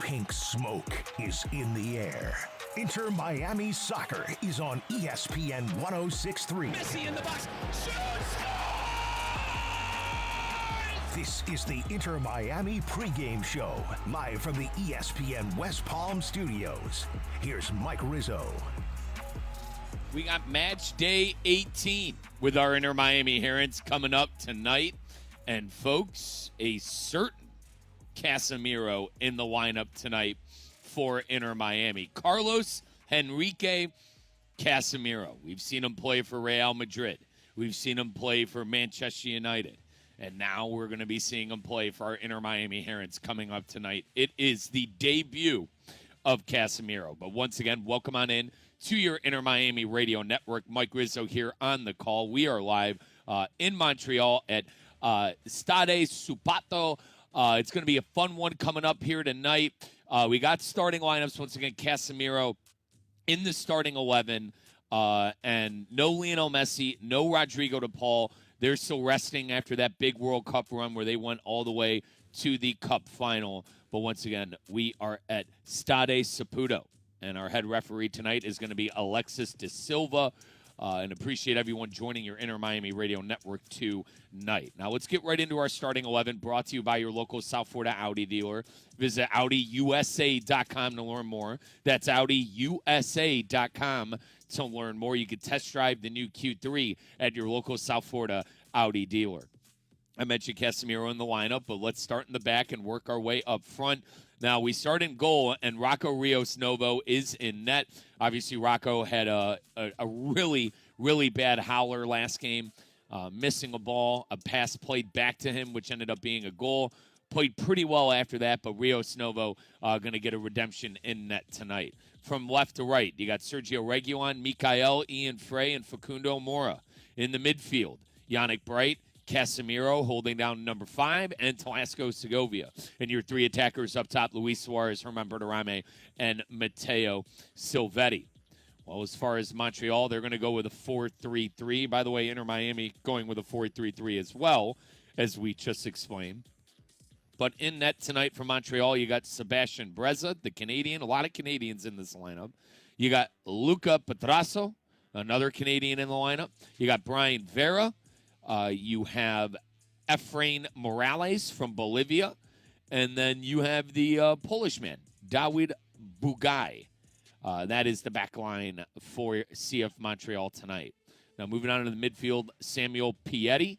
Pink smoke is in the air. Inter Miami Soccer is on ESPN 106.3. Messi in the box. Shoots! This is the Inter Miami pregame show, live from the ESPN West Palm studios. Here's Mike Rizzo. We got match day 18 with our Inter Miami Herons coming up tonight. And folks, a certain Casemiro in the lineup tonight for Inter Miami. Carlos Henrique Casemiro. We've seen him play for Real Madrid. We've seen him play for Manchester United. And now we're going to be seeing him play for our Inter Miami Herons coming up tonight. It is the debut of Casemiro. But once again, welcome on in to your Inter Miami radio network. Mike Rizzo here on the call. We are live in Montreal at Stade Saputo. It's going to be a fun one coming up here tonight. We got starting lineups. Once again, Casemiro in the starting 11. And no Lionel Messi, no Rodrigo de Paul. They're still resting after that big World Cup run where they went all the way to the Cup final. But once again, we are at Stade Saputo. And our head referee tonight is going to be Alexis De Silva. And appreciate everyone joining your Inter Miami Radio Network tonight. Now, let's get right into our starting 11, brought to you by your local South Florida Audi dealer. Visit AudiUSA.com to learn more. That's AudiUSA.com to learn more. You can test drive the new Q3 at your local South Florida Audi dealer. I mentioned Casemiro in the lineup, but let's start in the back and work our way up front. Now, we start in goal, and Rocco Rios Novo is in net. Obviously, Rocco had a really, really bad howler last game, missing a ball, a pass played back to him, which ended up being a goal. Played pretty well after that, but Rios Novo going to get a redemption in net tonight. From left to right, you got Sergio Reguilon, Mikael, Ian Frey, and Facundo Mora. In the midfield, Yannick Bright, Casemiro holding down number 5, and Talasco Segovia. And your 3 attackers up top, Luis Suárez, Herman Berterame, and Matteo Silvetti. Well, as far as Montreal, they're going to go with a 4-3-3. By the way, Inter Miami going with a 4-3-3 as well, as we just explained. But in net tonight for Montreal, you got Sebastian Breza, the Canadian. A lot of Canadians in this lineup. You got Luca Petrasso, another Canadian in the lineup. You got Brian Vera. You have Efrain Morales from Bolivia. And then you have the Polish man, Dawid Bugaj. That is the back line for CF Montreal tonight. Now, moving on to the midfield, Samuel Piatti.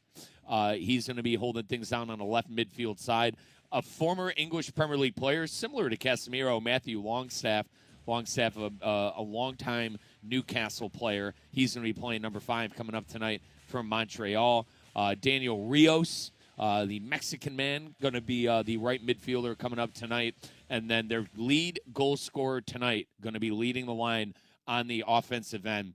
He's going to be holding things down on the left midfield side. A former English Premier League player, similar to Casemiro, Matthew Longstaff. Longstaff, a longtime Newcastle player. He's going to be playing number 5 coming up tonight from Montreal. Daniel Rios, the Mexican man, going to be the right midfielder coming up tonight. And then their lead goal scorer tonight, going to be leading the line on the offensive end.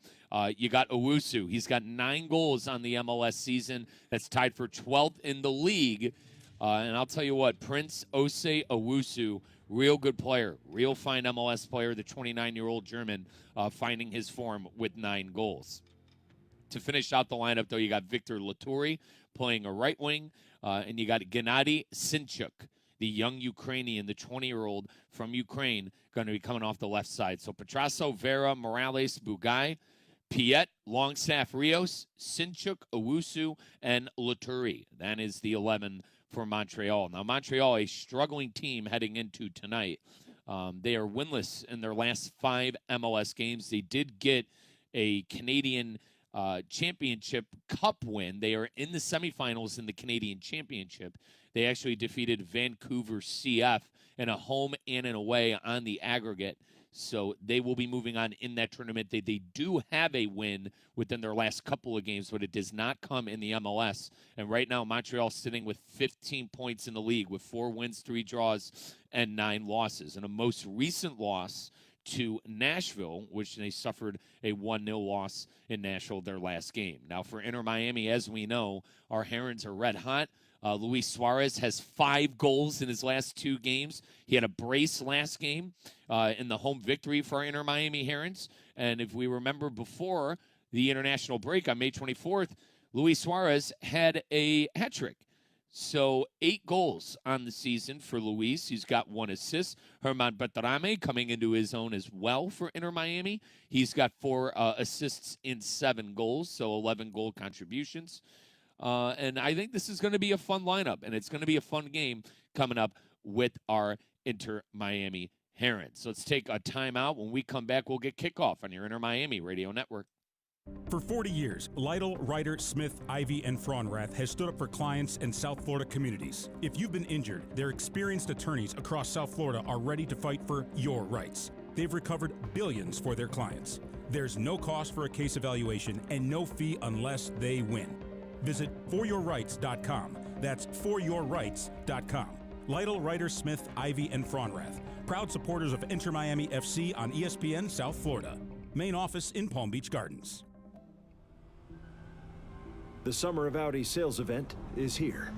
You got Owusu. He's got 9 goals on the MLS season. That's tied for 12th in the league. And I'll tell you what, Prince Osei Owusu, real good player, real fine MLS player, the 29-year-old German, finding his form with 9 goals. To finish out the lineup, though, you got Victor Laturi playing a right wing, and you got Gennady Sinchuk, the young Ukrainian, the 20-year-old from Ukraine, going to be coming off the left side. So Petrasso, Vera, Morales, Bugaj, Piet, Longstaff, Rios, Sinchuk, Owusu, and Laturi. That is the 11 for Montreal. Now, Montreal, a struggling team heading into tonight. They are winless in their last 5 MLS games. They did get a Canadian Championship Cup win. They are in the semifinals in the Canadian Championship. They actually defeated Vancouver CF in a home and an away on the aggregate. So they will be moving on in that tournament. They do have a win within their last couple of games, but it does not come in the MLS. And right now, Montreal's sitting with 15 points in the league with 4 wins, 3 draws, and 9 losses. And a most recent loss to Nashville, which they suffered a 1-0 loss in Nashville their last game. Now, for Inter Miami, as we know, our Herons are red hot. Luis Suárez has 5 goals in his last 2 games. He had a brace last game in the home victory for our Inter Miami Herons. And if we remember before the international break on May 24th, Luis Suárez had a hat trick. So 8 goals on the season for Luis. He's got 1 assist. Herman Berterame coming into his own as well for Inter Miami. He's got 4 assists in 7 goals, so 11 goal contributions. And I think this is going to be a fun lineup, and it's going to be a fun game coming up with our Inter Miami Herons. So let's take a timeout. When we come back, we'll get kickoff on your Inter Miami Radio Network. For 40 years, Lytle, Ryder, Smith, Ivy, and Fraunrath has stood up for clients in South Florida communities. If you've been injured, their experienced attorneys across South Florida are ready to fight for your rights. They've recovered billions for their clients. There's no cost for a case evaluation and no fee unless they win. Visit foryourrights.com. That's foryourrights.com. Lytle, Ryder, Smith, Ivy, and Fraunrath. Proud supporters of Inter Miami FC on ESPN South Florida. Main office in Palm Beach Gardens. The Summer of Audi sales event is here.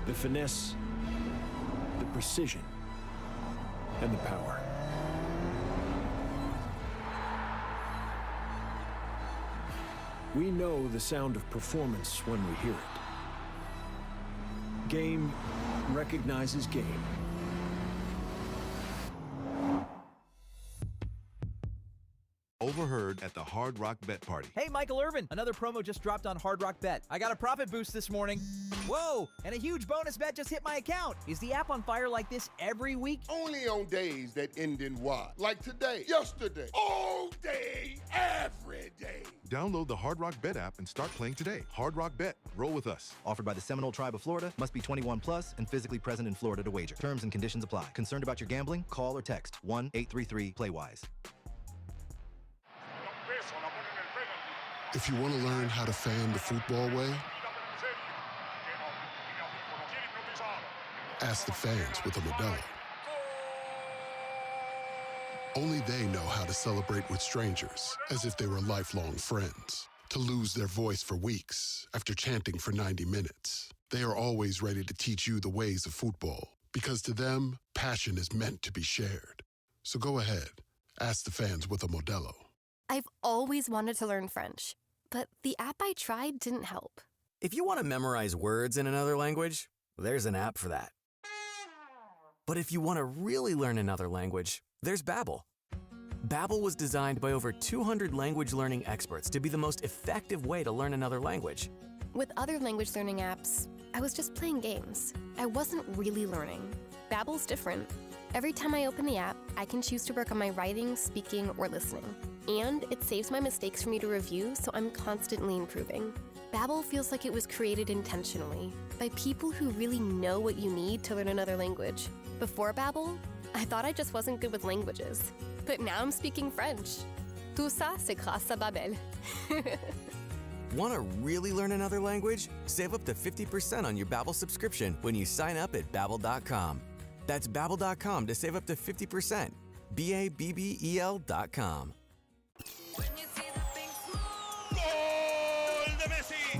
The finesse, the precision, and the power. We know the sound of performance when we hear it. Game recognizes game. Overheard at the Hard Rock Bet Party. Hey, Michael Irvin. Another promo just dropped on Hard Rock Bet. I got a profit boost this morning. Whoa, and a huge bonus bet just hit my account. Is the app on fire like this every week? Only on days that end in Y. Like today, yesterday, all day, every day. Download the Hard Rock Bet app and start playing today. Hard Rock Bet. Roll with us. Offered by the Seminole Tribe of Florida. Must be 21 plus and physically present in Florida to wager. Terms and conditions apply. Concerned about your gambling? Call or text 1-833-PLAY-WISE. If you want to learn how to fan the football way, ask the fans with a Modelo. Only they know how to celebrate with strangers as if they were lifelong friends. To lose their voice for weeks after chanting for 90 minutes. They are always ready to teach you the ways of football, because to them, passion is meant to be shared. So go ahead, ask the fans with a Modelo. I've always wanted to learn French, but the app I tried didn't help. If you want to memorize words in another language, there's an app for that. But if you want to really learn another language, there's Babbel. Babbel was designed by over 200 language learning experts to be the most effective way to learn another language. With other language learning apps, I was just playing games. I wasn't really learning. Babbel's different. Every time I open the app, I can choose to work on my writing, speaking, or listening. And it saves my mistakes for me to review, so I'm constantly improving. Babbel feels like it was created intentionally by people who really know what you need to learn another language. Before Babbel, I thought I just wasn't good with languages. But now I'm speaking French. Tout ça, c'est grâce à Babbel. Want to really learn another language? Save up to 50% on your Babbel subscription when you sign up at Babbel.com. That's Babbel.com to save up to 50%. Babbel.com.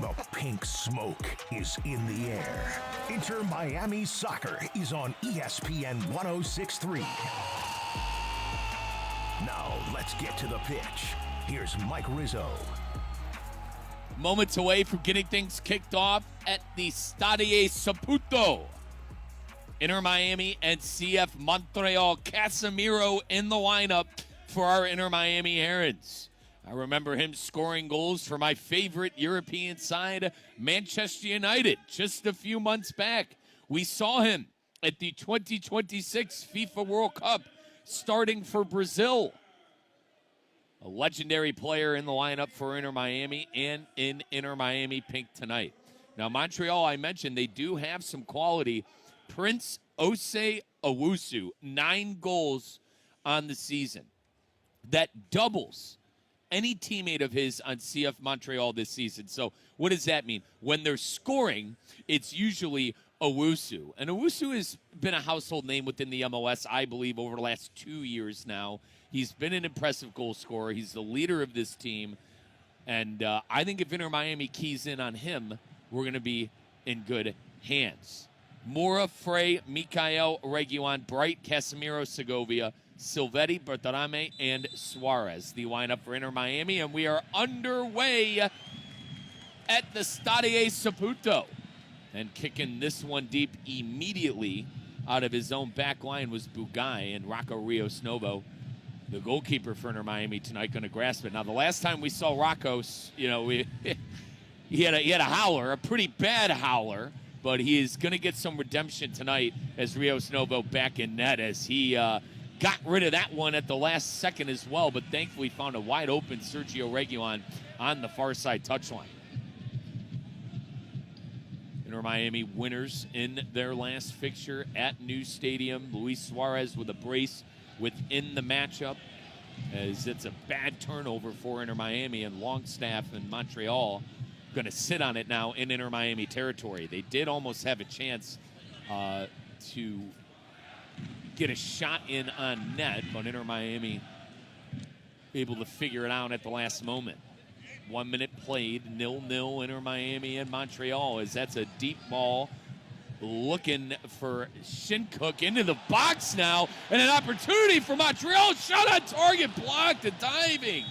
The pink smoke is in the air. Inter Miami Soccer is on ESPN 106.3. Now let's get to the pitch. Here's Mike Rizzo. Moments away from getting things kicked off at the Stade Saputo. Inter Miami and CF Montréal. Casemiro in the lineup for our Inter Miami Herons. I remember him scoring goals for my favorite European side, Manchester United, just a few months back. We saw him at the 2026 FIFA World Cup starting for Brazil. A legendary player in the lineup for Inter Miami and in Inter Miami pink tonight. Now, Montreal, I mentioned, they do have some quality. Prince Osei Owusu, 9 goals on the season. That doubles any teammate of his on CF Montreal this season. So what does that mean? When they're scoring, it's usually Owusu. And Owusu has been a household name within the MLS, I believe, over the last 2 years now. He's been an impressive goal scorer. He's the leader of this team. And I think if Inter Miami keys in on him, we're going to be in good hands. Mora, Frey, Mikael, Reguilon, Bright, Casemiro, Segovia, Silvetti, Berterame, and Suarez. The lineup for Inter Miami, and we are underway at the Stadio Saputo. And kicking this one deep immediately out of his own back line was Bugay, and Rocco Rios Novo, the goalkeeper for Inter Miami tonight, going to grasp it. Now, the last time we saw Rocco, he had a howler, a pretty bad howler, but he is going to get some redemption tonight as Rios Novo back in net, as he got rid of that one at the last second as well, but thankfully found a wide open Sergio Reguilon on the far side touchline. Inter Miami winners in their last fixture at New Stadium. Luis Suárez with a brace within the matchup, as it's a bad turnover for Inter Miami, and Longstaff and Montreal going to sit on it now in Inter Miami territory. They did almost have a chance to get a shot in on net, but Inter Miami able to figure it out at the last moment. 1 minute played, 0-0 Inter Miami and Montreal, as that's a deep ball looking for Shincook into the box now, and an opportunity for Montreal. Shot on target, blocked, and diving.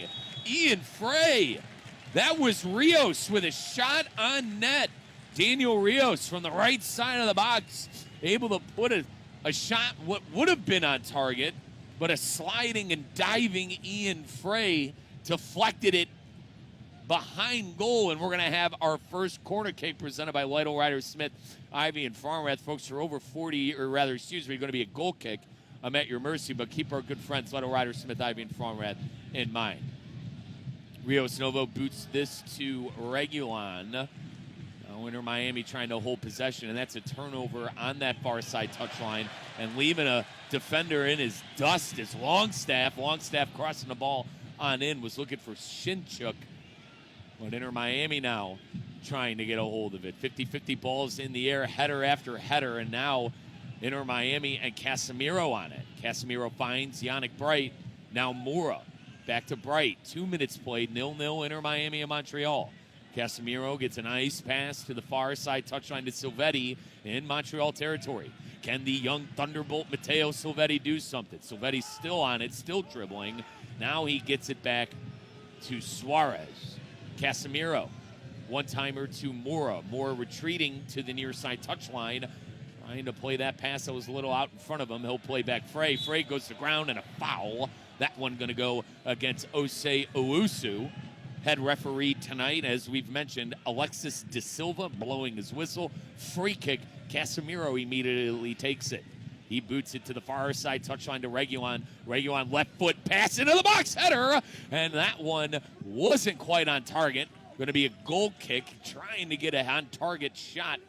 Ian Frey. That was Rios with a shot on net. Daniel Rios from the right side of the box, able to put a shot what would have been on target, but a sliding and diving Ian Frey deflected it behind goal, and we're going to have our first corner kick presented by Lytle Ryder Smith, Ivy, and Farmrath. Folks, are over 40, or rather, excuse me, going to be a goal kick. I'm at your mercy, but keep our good friends Lytle Ryder Smith, Ivy, and Farmrath in mind. Rios Novo boots this to Reguilon. Now Inter Miami trying to hold possession, and that's a turnover on that far side touchline, and leaving a defender in his dust is Longstaff. Longstaff crossing the ball on in, was looking for Shinchuk. But Inter Miami now trying to get a hold of it. 50-50 balls in the air, header after header, and now Inter Miami and Casemiro on it. Casemiro finds Yannick Bright. Now Moura back to Bright. 2 minutes played, 0-0 Inter Miami and Montreal. Casemiro gets a nice pass to the far side touchline to Silvetti in Montreal territory. Can the young thunderbolt Matteo Silvetti do something? Silvetti's still on it, still dribbling. Now he gets it back to Suárez. Casemiro, one-timer to Moura. Moura retreating to the near side touchline, trying to play that pass that was a little out in front of him. He'll play back Frey. Frey goes to ground, and a foul. That one going to go against Osei Owusu. Head referee tonight, as we've mentioned, Alexis De Silva blowing his whistle. Free kick. Casemiro immediately takes it. He boots it to the far side touchline to Reguilon. Reguilon left foot pass into the box, header, and that one wasn't quite on target. Going to be a goal kick. Trying to get a on-target shot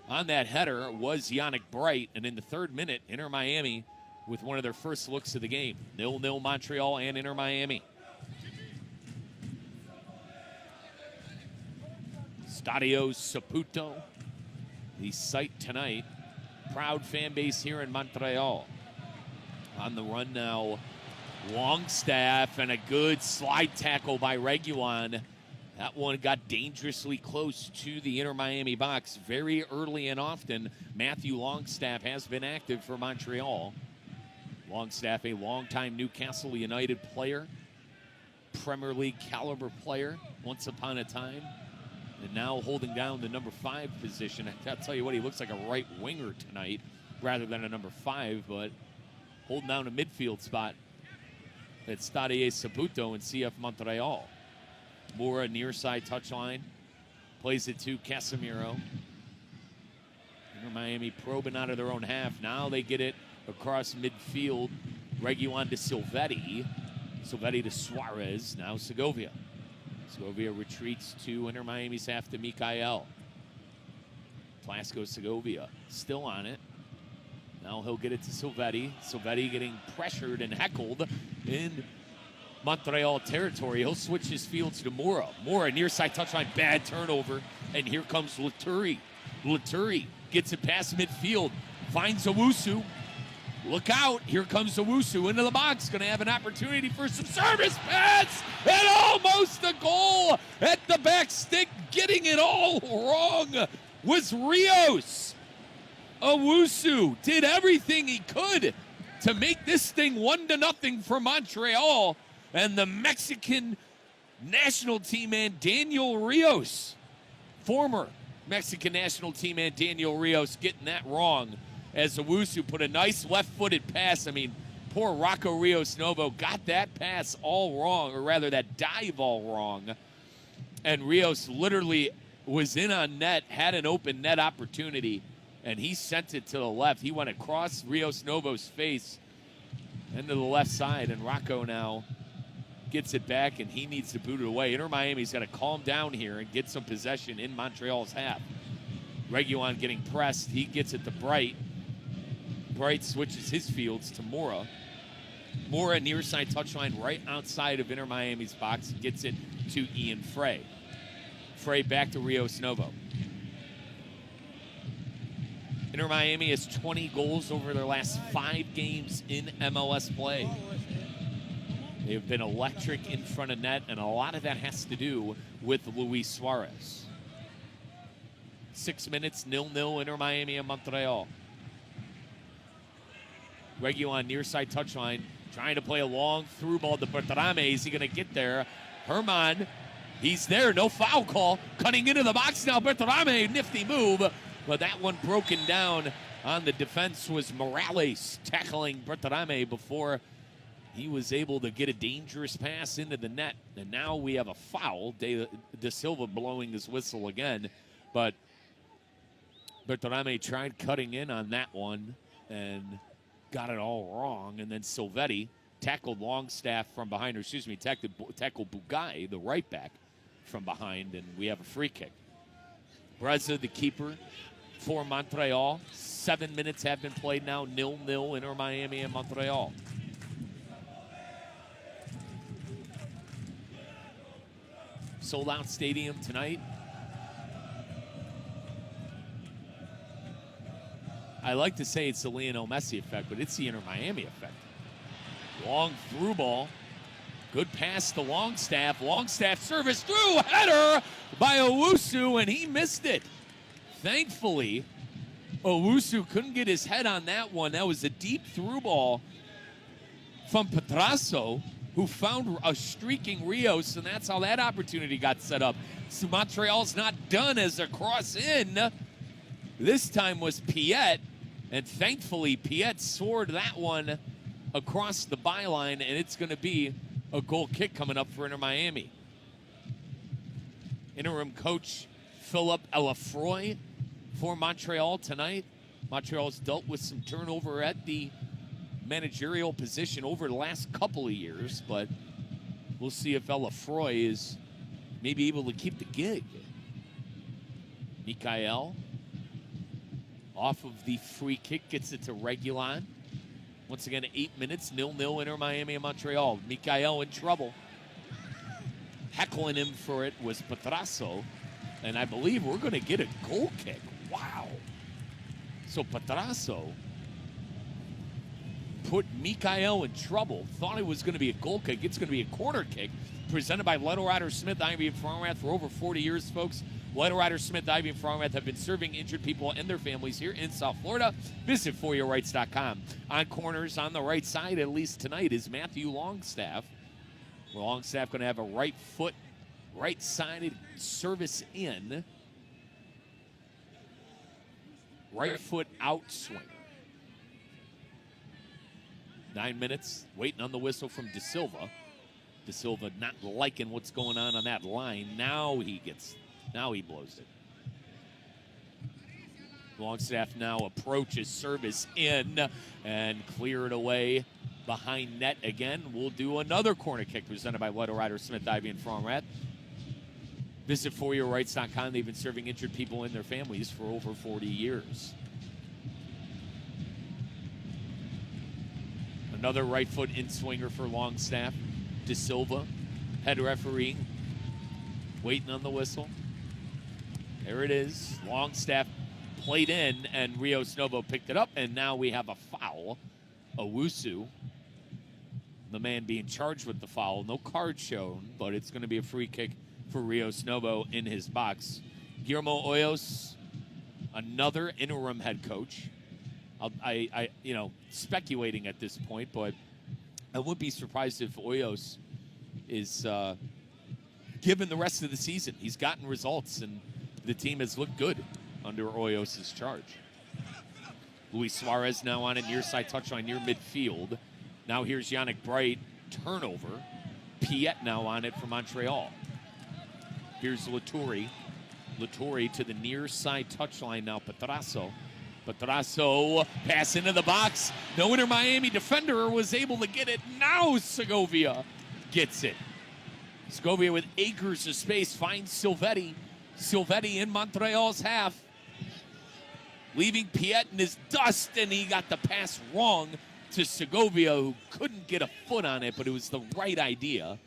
on that header was Yannick Bright, and in the third minute, Inter Miami with one of their first looks of the game. 0-0 Montreal and Inter Miami. Stadio Saputo, the site tonight. Proud fan base here in Montreal. On the run now, Longstaff, and a good slide tackle by Reguilon. That one got dangerously close to the Inter Miami box very early and often. Matthew Longstaff has been active for Montreal. Longstaff, a longtime Newcastle United player, Premier League caliber player once upon a time, and now holding down the number 5 position. I'll tell you what, he looks like a right winger tonight rather than a number 5, but holding down a midfield spot at Stadio Saputo in CF Montreal. Moura near side touchline, plays it to Casemiro. Inter Miami probing out of their own half. Now they get it across midfield. Reguilon to Silvetti. Silvetti to Suárez. Now Segovia. Segovia retreats to Inter Miami's half to Mikael. Plasco Segovia still on it. Now he'll get it to Silvetti. Silvetti getting pressured and heckled in Montreal territory. He'll switch his fields to Moura. Moura near side touchline, bad turnover. And here comes Laturi. Laturi gets it past midfield. Finds Owusu. Look out. Here comes Owusu into the box. Going to have an opportunity for some service pass. And almost a goal at the back stick. Getting it all wrong was Rios. Owusu did everything he could to make this thing 1-0 for Montreal. And the Mexican national team man, Daniel Rios, former Mexican national team man Daniel Rios getting that wrong as Owusu put a nice left-footed pass. I mean, poor Rocco Rios Novo got that pass all wrong, or rather that dive all wrong. And Rios literally was in on net, had an open net opportunity, and he sent it to the left. He went across Rios Novo's face into the left side, and Rocco now gets it back, and he needs to boot it away. Inter Miami's got to calm down here and get some possession in Montreal's half. Reguilon getting pressed. He gets it to Bright. Bright switches his fields to Mora. Mora near side touchline right outside of Inter Miami's box. Gets it to Ian Frey. Frey back to Rios Novo. Inter Miami has 20 goals over their last 5 games in MLS play. They've been electric in front of net, and a lot of that has to do with Luis Suárez. 6 minutes, 0-0, Inter Miami and Montreal. Reguilon near side touchline, trying to play a long through ball to Berterame. Is he going to get there? Herman, he's there, no foul call. Cutting into the box now, Berterame, nifty move. But that one broken down on the defense was Morales tackling Berterame before he was able to get a dangerous pass into the net. And now we have a foul. De Silva blowing his whistle again. But Berterame tried cutting in on that one and got it all wrong. And then Silvetti tackled Longstaff from behind, or excuse me, tackled Bugai, the right back, from behind. And we have a free kick. Breza, the keeper for Montreal. 7 minutes have been played now. 0-0 Inter Miami and Montreal. Sold out stadium tonight. I like to say it's the Lionel Messi effect, but it's the Inter Miami effect. Long through ball. Good pass to Longstaff. Longstaff service through. Header by Owusu, and he missed it. Thankfully, Owusu couldn't get his head on that one. That was a deep through ball from Petrasso, who found a streaking Rios, and that's how that opportunity got set up. So Montreal's not done as a cross in. This time was Piet, and thankfully Piet soared that one across the byline, and it's going to be a goal kick coming up for Inter Miami. Interim coach Philip Elafroy for Montreal tonight. Montreal's dealt with some turnover at the managerial position over the last couple of years, but we'll see if Elafroy is maybe able to keep the gig. Mikael off of the free kick gets it to Reguilon. Once again, 8 minutes, 0-0 Inter Miami and Montreal. Mikael in trouble. Heckling him for it was Petrasso, and I believe we're going to get a goal kick. Wow. So Petrasso put Mikael in trouble. Thought it was going to be a goal kick. It's going to be a corner kick. Presented by Leto Rider Smith, Ivy, and Farmrath for over 40 years, folks. Leto Rider Smith, Ivy, and Farmrath have been serving injured people and their families here in South Florida. Visit foryourrights.com. On corners on the right side, at least tonight, is Matthew Longstaff. Longstaff going to have a right foot, right-sided service in. Right foot out swinger. 9 minutes, waiting on the whistle from De Silva. De Silva not liking what's going on that line. Now he blows it. Longstaff now approaches service in and clear it away behind net again. We'll do another corner kick presented by Leto Rider Smith, Ivy, and Farmrath. Visit foryourrights.com. They've been serving injured people and their families for over 40 years. Another right foot in swinger for Longstaff. De Silva, head referee, waiting on the whistle. There it is. Longstaff played in, and Rios Novo picked it up, and now we have a foul. Owusu, the man being charged with the foul. No card shown, but it's going to be a free kick for Rios Novo in his box. Guillermo Hoyos, another interim head coach. I speculating at this point, but I wouldn't be surprised if Hoyos is given the rest of the season. He's gotten results, and the team has looked good under Hoyos' charge. Luis Suárez now on a near side touchline near midfield. Now here's Yannick Bright, turnover. Piet now on it for Montreal. Here's Laturi. Laturi to the near side touchline now. Petrasso. Petrasso pass into the box. No Inter Miami defender was able to get it. Now Segovia gets it. Segovia with acres of space finds Silvetti. Silvetti in Montreal's half. Leaving Piet in his dust, and he got the pass wrong to Segovia, who couldn't get a foot on it, but it was the right idea.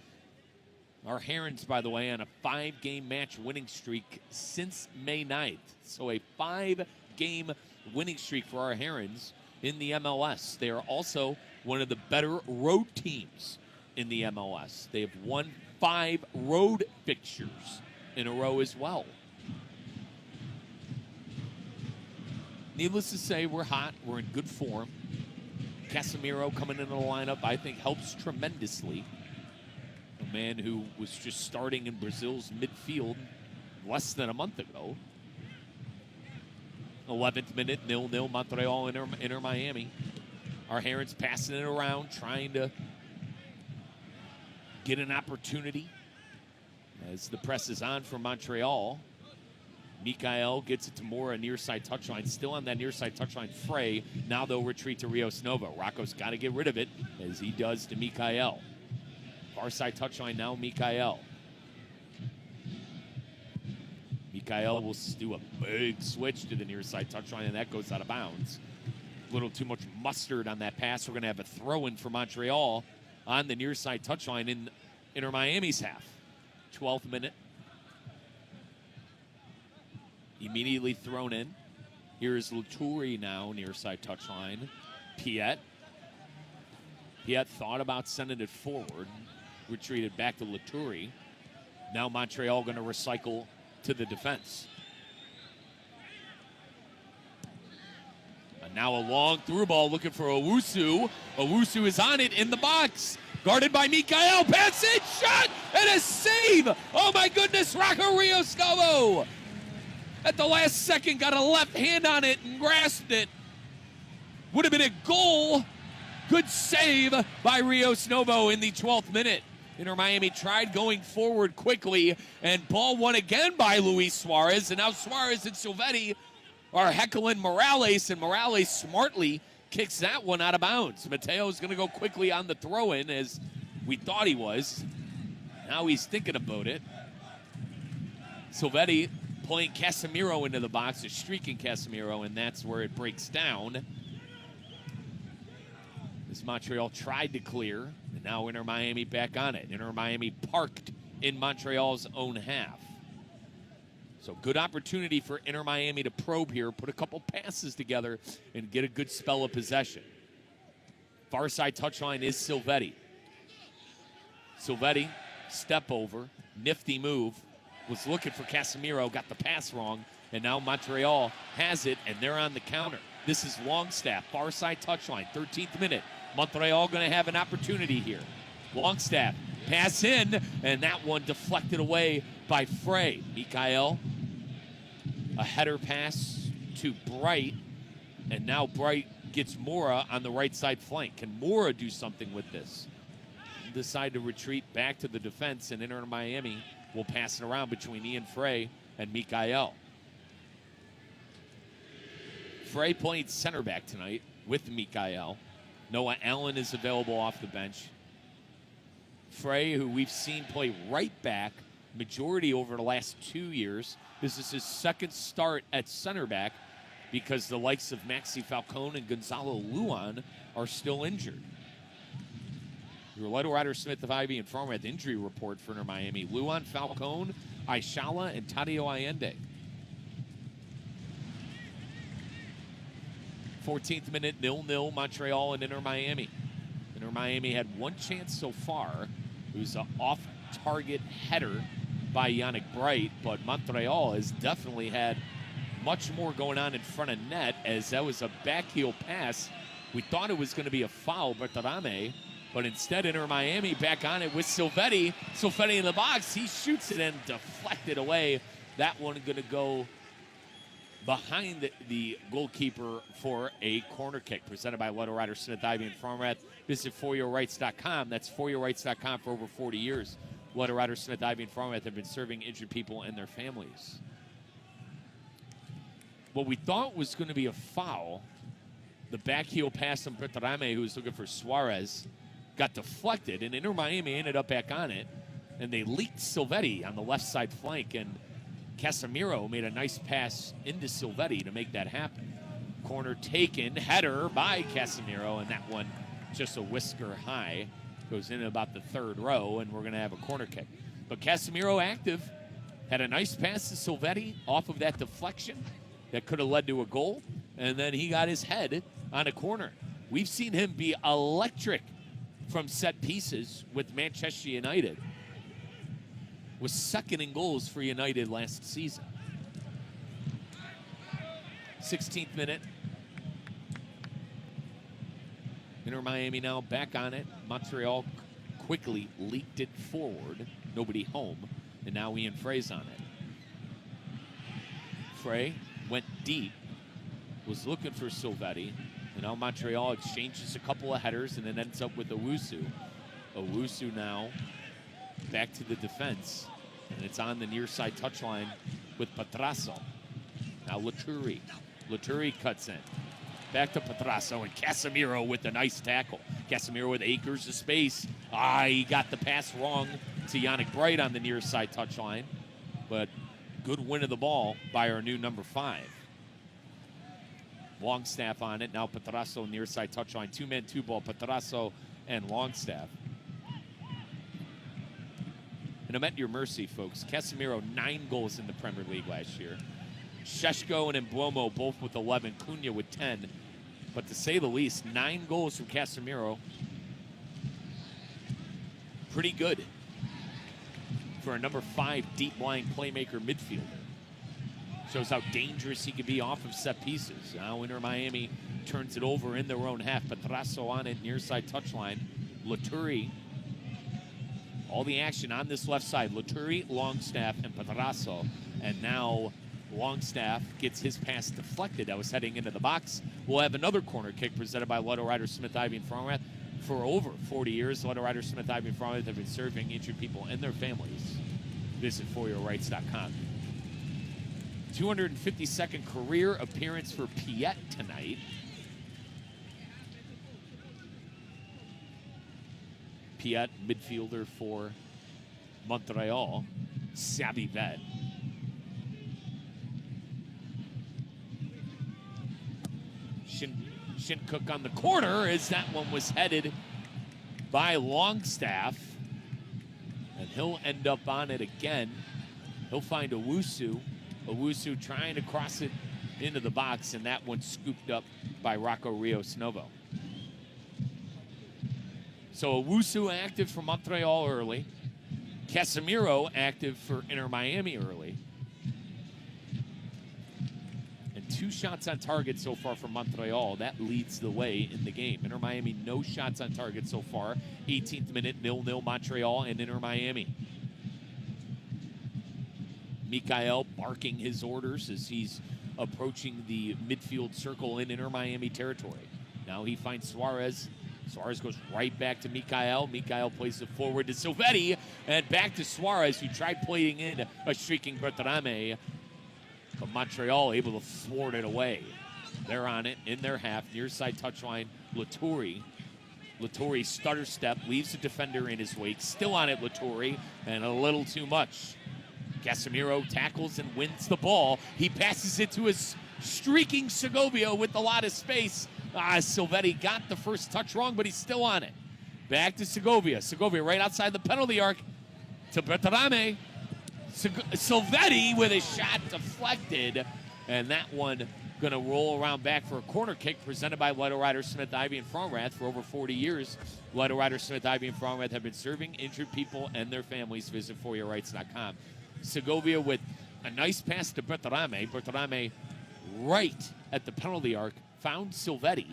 Our Herons, by the way, on a 5-game match winning streak since May 9th. So a 5-game winning streak for our Herons in the MLS. They are also one of the better road teams in the MLS. They have won 5 road fixtures in a row as well. Needless to say, we're hot. We're in good form. Casemiro coming into the lineup, I think, helps tremendously. A man who was just starting in Brazil's midfield less than a month ago. 11th minute, 0-0, Montreal, Inter Miami. Our Herons passing it around, trying to get an opportunity as the press is on for Montreal. Mikael gets it to Mora, near side touchline. Still on that near side touchline, Frey. Now they'll retreat to Rios Novo. Rocco's got to get rid of it, as he does to Mikael. Far side touchline now, Mikael. Mikael will do a big switch to the near side touchline, and that goes out of bounds. A little too much mustard on that pass. We're going to have a throw-in for Montreal on the near side touchline in Inter Miami's half. 12th minute. Immediately thrown in. Here's Laturi now, near side touchline. Piet. Piet thought about sending it forward. Retreated back to Laturi. Now Montreal going to recycle to the defense. And now a long through ball looking for Owusu. Owusu is on it in the box. Guarded by Mikael. Pass it, shot, and a save. Oh my goodness, Rocco Rios Novo. At the last second, got a left hand on it and grasped it. Would have been a goal. Good save by Rios Novo in the 12th minute. Inter Miami tried going forward quickly, and ball won again by Luis Suárez. And now Suárez and Silvetti are heckling Morales, and Morales smartly kicks that one out of bounds. Mateo's going to go quickly on the throw-in, as we thought he was. Now he's thinking about it. Silvetti playing Casemiro into the box, is streaking Casemiro, and that's where it breaks down. As Montreal tried to clear, and now Inter Miami back on it. Inter Miami parked in Montreal's own half. So good opportunity for Inter Miami to probe here, put a couple passes together, and get a good spell of possession. Far side touchline is Silvetti. Silvetti, step over, nifty move. Was looking for Casemiro, got the pass wrong, and now Montreal has it, and they're on the counter. This is Longstaff, far side touchline, 13th minute. Montreal going to have an opportunity here. Longstaff, pass in, and that one deflected away by Frey. Mikael, a header pass to Bright, and now Bright gets Mora on the right side flank. Can Mora do something with this? Decide to retreat back to the defense, and Inter Miami will pass it around between Ian Frey and Mikael. Frey playing center back tonight with Mikael. Noah Allen is available off the bench. Frey, who we've seen play right back majority over the last 2 years. This is his second start at center back because the likes of Maxi Falcone and Gonzalo Luan are still injured. Your Leto Ryder Smith of Ivy and Farmer at the injury report for Inter Miami. Luan, Falcone, Aishala, and Tadio Allende. 14th minute, 0-0, Montreal and Inter Miami. Inter Miami had one chance so far. It was an off-target header by Yannick Bright, but Montreal has definitely had much more going on in front of net, as that was a backheel pass. We thought it was going to be a foul, Bertarame, but instead Inter Miami back on it with Silvetti. Silvetti in the box, he shoots it and deflected away. That one going to go behind the goalkeeper for a corner kick, presented by Leto Ryder Smith, Ivy, and Farmrath. Visit foryourrights.com. That's foryourrights.com. For over 40 years, Leto Ryder Smith, Ivy, and Farmrath have been serving injured people and their families. What we thought was going to be a foul, the back heel pass from Bertarame, who was looking for Suárez, got deflected, and Inter Miami ended up back on it, and they leaked Silvetti on the left side flank, and Casemiro made a nice pass into Silvetti to make that happen. Corner taken, header by Casemiro, and that one just a whisker high. Goes in about the third row, and we're going to have a corner kick. But Casemiro active, had a nice pass to Silvetti off of that deflection that could have led to a goal, and then he got his head on a corner. We've seen him be electric from set pieces with Manchester United. Was second in goals for United last season. 16th minute. Inter Miami now back on it. Montreal quickly leaked it forward. Nobody home. And now Ian Frey's on it. Frey went deep. Was looking for Silvetti. And now Montreal exchanges a couple of headers and then ends up with Owusu. Owusu now back to the defense. And it's on the near side touchline with Petrasso. Now Laturi. Laturi cuts in. Back to Petrasso and Casemiro with a nice tackle. Casemiro with acres of space. He got the pass wrong to Yannick Bright on the near side touchline. But good win of the ball by our new number 5. Longstaff on it. Now Petrasso near side touchline. 2-man, 2-ball. Petrasso and Longstaff. And I'm at your mercy, folks. Casemiro, 9 goals in the Premier League last year. Sheshko and Mblomo both with 11. Cunha with 10. But to say the least, 9 goals from Casemiro. Pretty good for a number 5 deep-lying playmaker midfielder. Shows how dangerous he can be off of set pieces. Now Inter Miami turns it over in their own half. Petrasso on it, near side touchline. Laturi. All the action on this left side. Laturi, Longstaff, and Petrasso. And now Longstaff gets his pass deflected. That was heading into the box. We'll have another corner kick presented by Leto Ryder Smith, Ivy, and Farmrath. For over 40 years, Leto Ryder Smith, Ivy, and Farmrath have been serving injured people and their families. Visit foryourrights.com. 252nd career appearance for Piet tonight. Piet, midfielder for Montreal. Savvy vet. Shincook on the corner as that one was headed by Longstaff. And he'll end up on it again. He'll find Owusu. Owusu trying to cross it into the box, and that one scooped up by Rocco Rios Novo. So Owusu active for Montreal early. Casemiro active for Inter Miami early. And 2 shots on target so far for Montreal. That leads the way in the game. Inter Miami, no shots on target so far. 18th minute, 0-0 Montreal and Inter Miami. Mikael barking his orders as he's approaching the midfield circle in Inter Miami territory. Now he finds Suárez. Suárez goes right back to Mikael. Mikael plays it forward to Silvetti and back to Suárez, who tried playing in a streaking Bertarame. But Montreal able to thwart it away. They're on it in their half. Near side touchline, Laturi. Laturi stutter step, leaves the defender in his wake. Still on it, Laturi, and a little too much. Casemiro tackles and wins the ball. He passes it to his streaking Segovia with a lot of space. Silvetti got the first touch wrong, but he's still on it. Back to Segovia. Segovia right outside the penalty arc to Bertarame. Silvetti with a shot deflected, and that one going to roll around back for a corner kick presented by Leto Ryder Smith, Ivy, and Farmrath. For over 40 years, Leto Ryder Smith, Ivy, and Farmrath have been serving injured people and their families. Visit foryourrights.com. Segovia with a nice pass to Bertarame. Bertarame right at the penalty arc found Silvetti.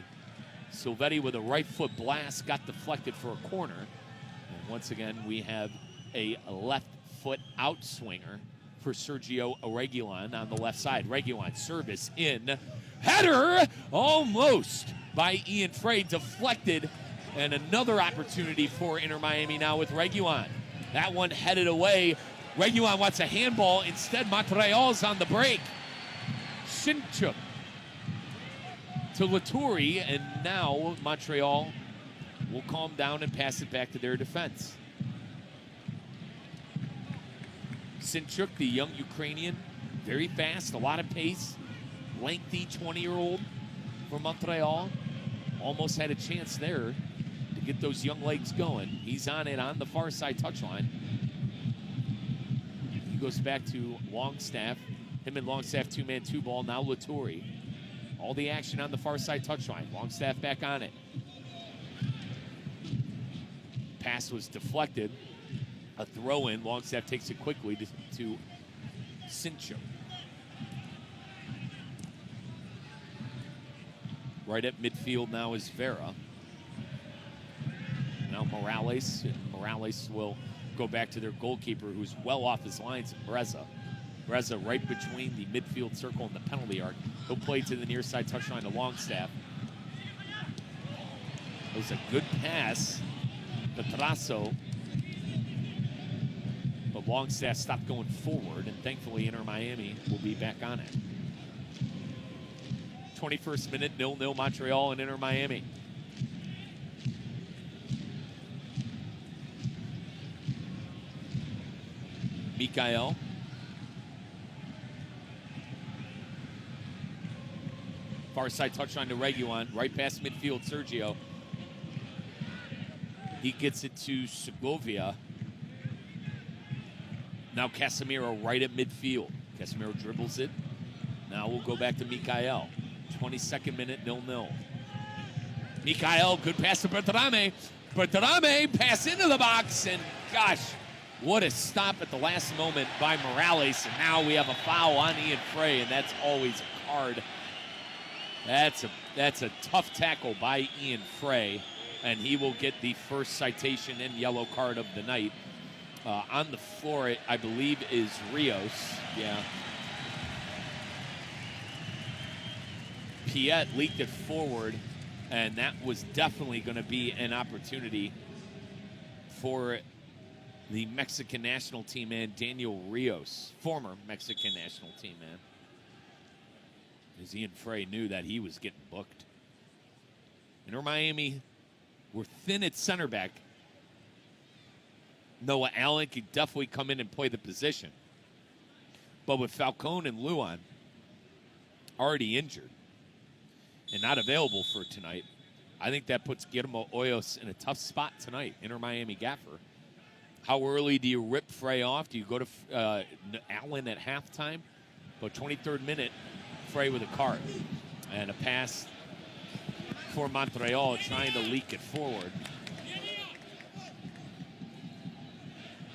Silvetti with a right foot blast got deflected for a corner. And once again, we have a left foot outswinger for Sergio Reguilon on the left side. Reguilon service in. Header almost by Ian Frey, deflected, and another opportunity for Inter Miami now with Reguilon. That one headed away. Reguilon wants a handball. Instead, Montreal's on the break. Sinchuk to Latourie, and now Montreal will calm down and pass it back to their defense. Sinchuk, the young Ukrainian, very fast, a lot of pace, lengthy 20-year-old from Montreal. Almost had a chance there to get those young legs going. He's on it on the far side touchline. He goes back to Longstaff. Him and Longstaff, two-man, two-ball. Now Latourie. All the action on the far side touchline. Longstaff back on it. Pass was deflected. A throw-in. Longstaff takes it quickly to Sinchuk. Right at midfield now is Vera. Now Morales. Morales will go back to their goalkeeper, who's well off his lines, Breza. Breza right between the midfield circle and the penalty arc. He'll play to the near side touchline to Longstaff. It was a good pass. Petrasso. But Longstaff stopped going forward, and thankfully Inter Miami will be back on it. 21st minute, 0-0 Montreal and Inter Miami. Mikael. Far side touchline to Reguilon, right past midfield, Sergio. He gets it to Segovia. Now Casemiro right at midfield. Casemiro dribbles it. Now we'll go back to Mikael. 22nd minute, 0-0. Mikael, good pass to Bertrame. Bertrame, pass into the box, and gosh, what a stop at the last moment by Morales. And now we have a foul on Ian Frey, and that's always a card. That's a tough tackle by Ian Frey, and he will get the first citation and yellow card of the night. On the floor, I believe, is Rios. Yeah. Piet leaked it forward, and that was definitely going to be an opportunity for the Mexican national team man, Daniel Rios, former Mexican national team man. As Ian Frey knew that he was getting booked. Inter Miami were thin at center back. Noah Allen could definitely come in and play the position. But with Falcone and Luan already injured and not available for tonight, I think that puts Guillermo Hoyos in a tough spot tonight. Inter Miami gaffer. How early do you rip Frey off? Do you go to Allen at halftime? But 23rd minute, Frey with a card. And a pass for Montreal trying to leak it forward.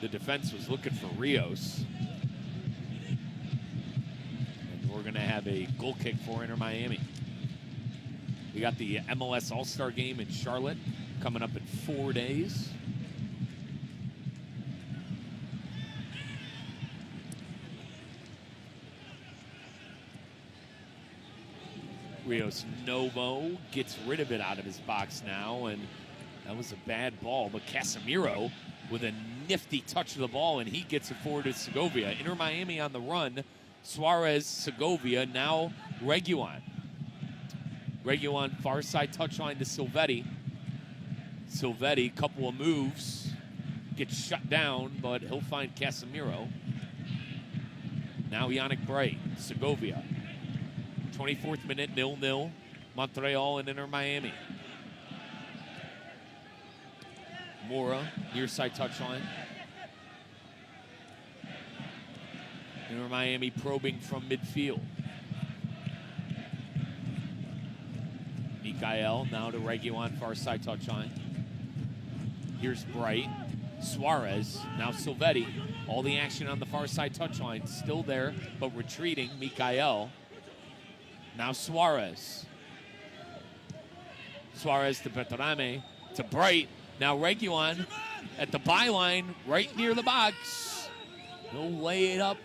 The defense was looking for Rios. And we're going to have a goal kick for Inter Miami. We got the MLS All-Star game in Charlotte coming up in 4 days. Rios Novo gets rid of it out of his box now, and that was a bad ball. But Casemiro with a nifty touch of the ball, and he gets it forward to Segovia. Inter Miami on the run. Suárez, Segovia, now Reguilon. Reguilon, far side touchline to Silvetti. Silvetti, couple of moves, gets shut down, but he'll find Casemiro. Now Yannick Bright, Segovia. 24th minute, 0-0. Montreal and Inter Miami. Mora, near side touchline. Inter Miami probing from midfield. Mikael now to Reguilon, far side touchline. Here's Bright. Suárez, now Silvetti. All the action on the far side touchline. Still there, but retreating. Mikael. Now Suárez. Suárez to Bertrame, to Bright. Now Reguilon at the byline, right near the box. He'll lay it up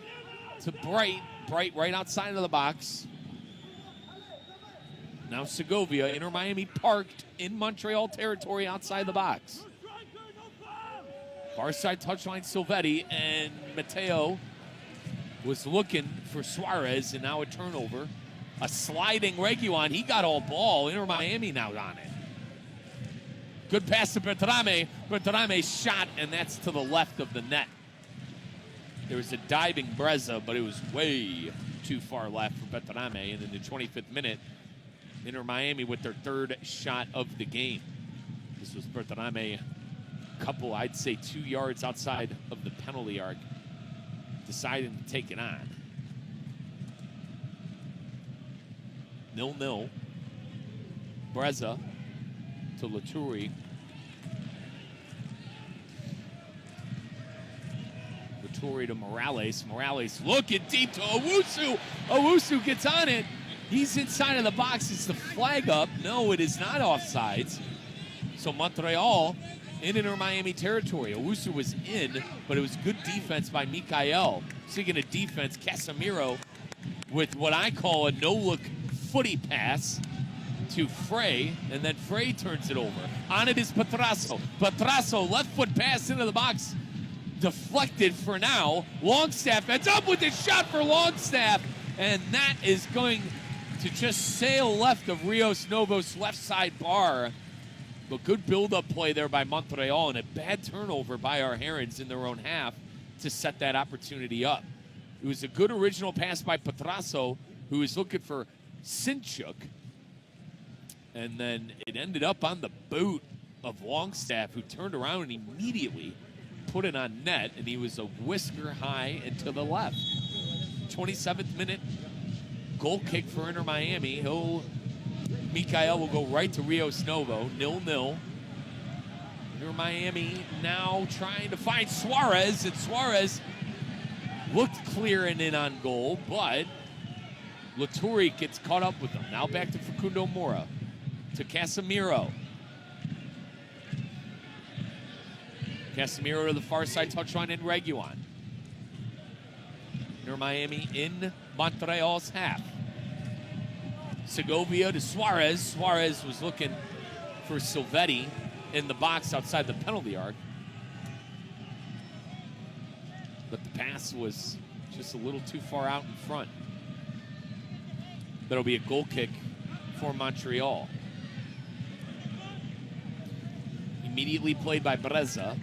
to Bright. Bright right outside of the box. Now Segovia, Inter Miami parked in Montreal territory outside the box. Far side touchline Silvetti, and Mateo was looking for Suarez, and now a turnover. A sliding Reguilon. He got all ball. Inter Miami now on it. Good pass to Bertrame. Bertrame shot, and that's to the left of the net. There was a diving Breza, but it was way too far left for Bertrame. And in the 25th minute, Inter Miami with their third shot of the game. This was Bertrame, a couple, I'd say 2 yards outside of the penalty arc, deciding to take it on. 0-0. Breza to Laturi. Laturi to Morales. Morales looking deep to Owusu. Owusu gets on it. He's inside of the box. It's the flag up. No, it is not offsides. So Montreal in Inter Miami territory. Owusu was in, but it was good defense by Mikael. Speaking of defense, Casemiro with what I call a no-look footy pass to Frey, and then Frey turns it over. On it is Petrasso. Petrasso, left foot pass into the box. Deflected for now. Longstaff ends up with his shot for Longstaff, and that is going to just sail left of Rios Novo's left side bar. But good build-up play there by Montreal, and a bad turnover by our Herons in their own half to set that opportunity up. It was a good original pass by Petrasso, who was looking for Sinchuk, and then it ended up on the boot of Longstaff, who turned around and immediately put it on net, and he was a whisker high and to the left. 27th minute goal kick for Inter Miami. Mikael will go right to Rios Novo, 0-0. Inter Miami now trying to find Suarez, and Suarez looked clear and in on goal, but Laturi gets caught up with them. Now back to Facundo Mora, to Casemiro. Casemiro to the far side touchline in Reguilon. Inter Miami in Montreal's half. Segovia to Suarez. Suarez was looking for Silvetti in the box outside the penalty arc. But the pass was just a little too far out in front. That'll be a goal kick for Montreal. Immediately played by Breza.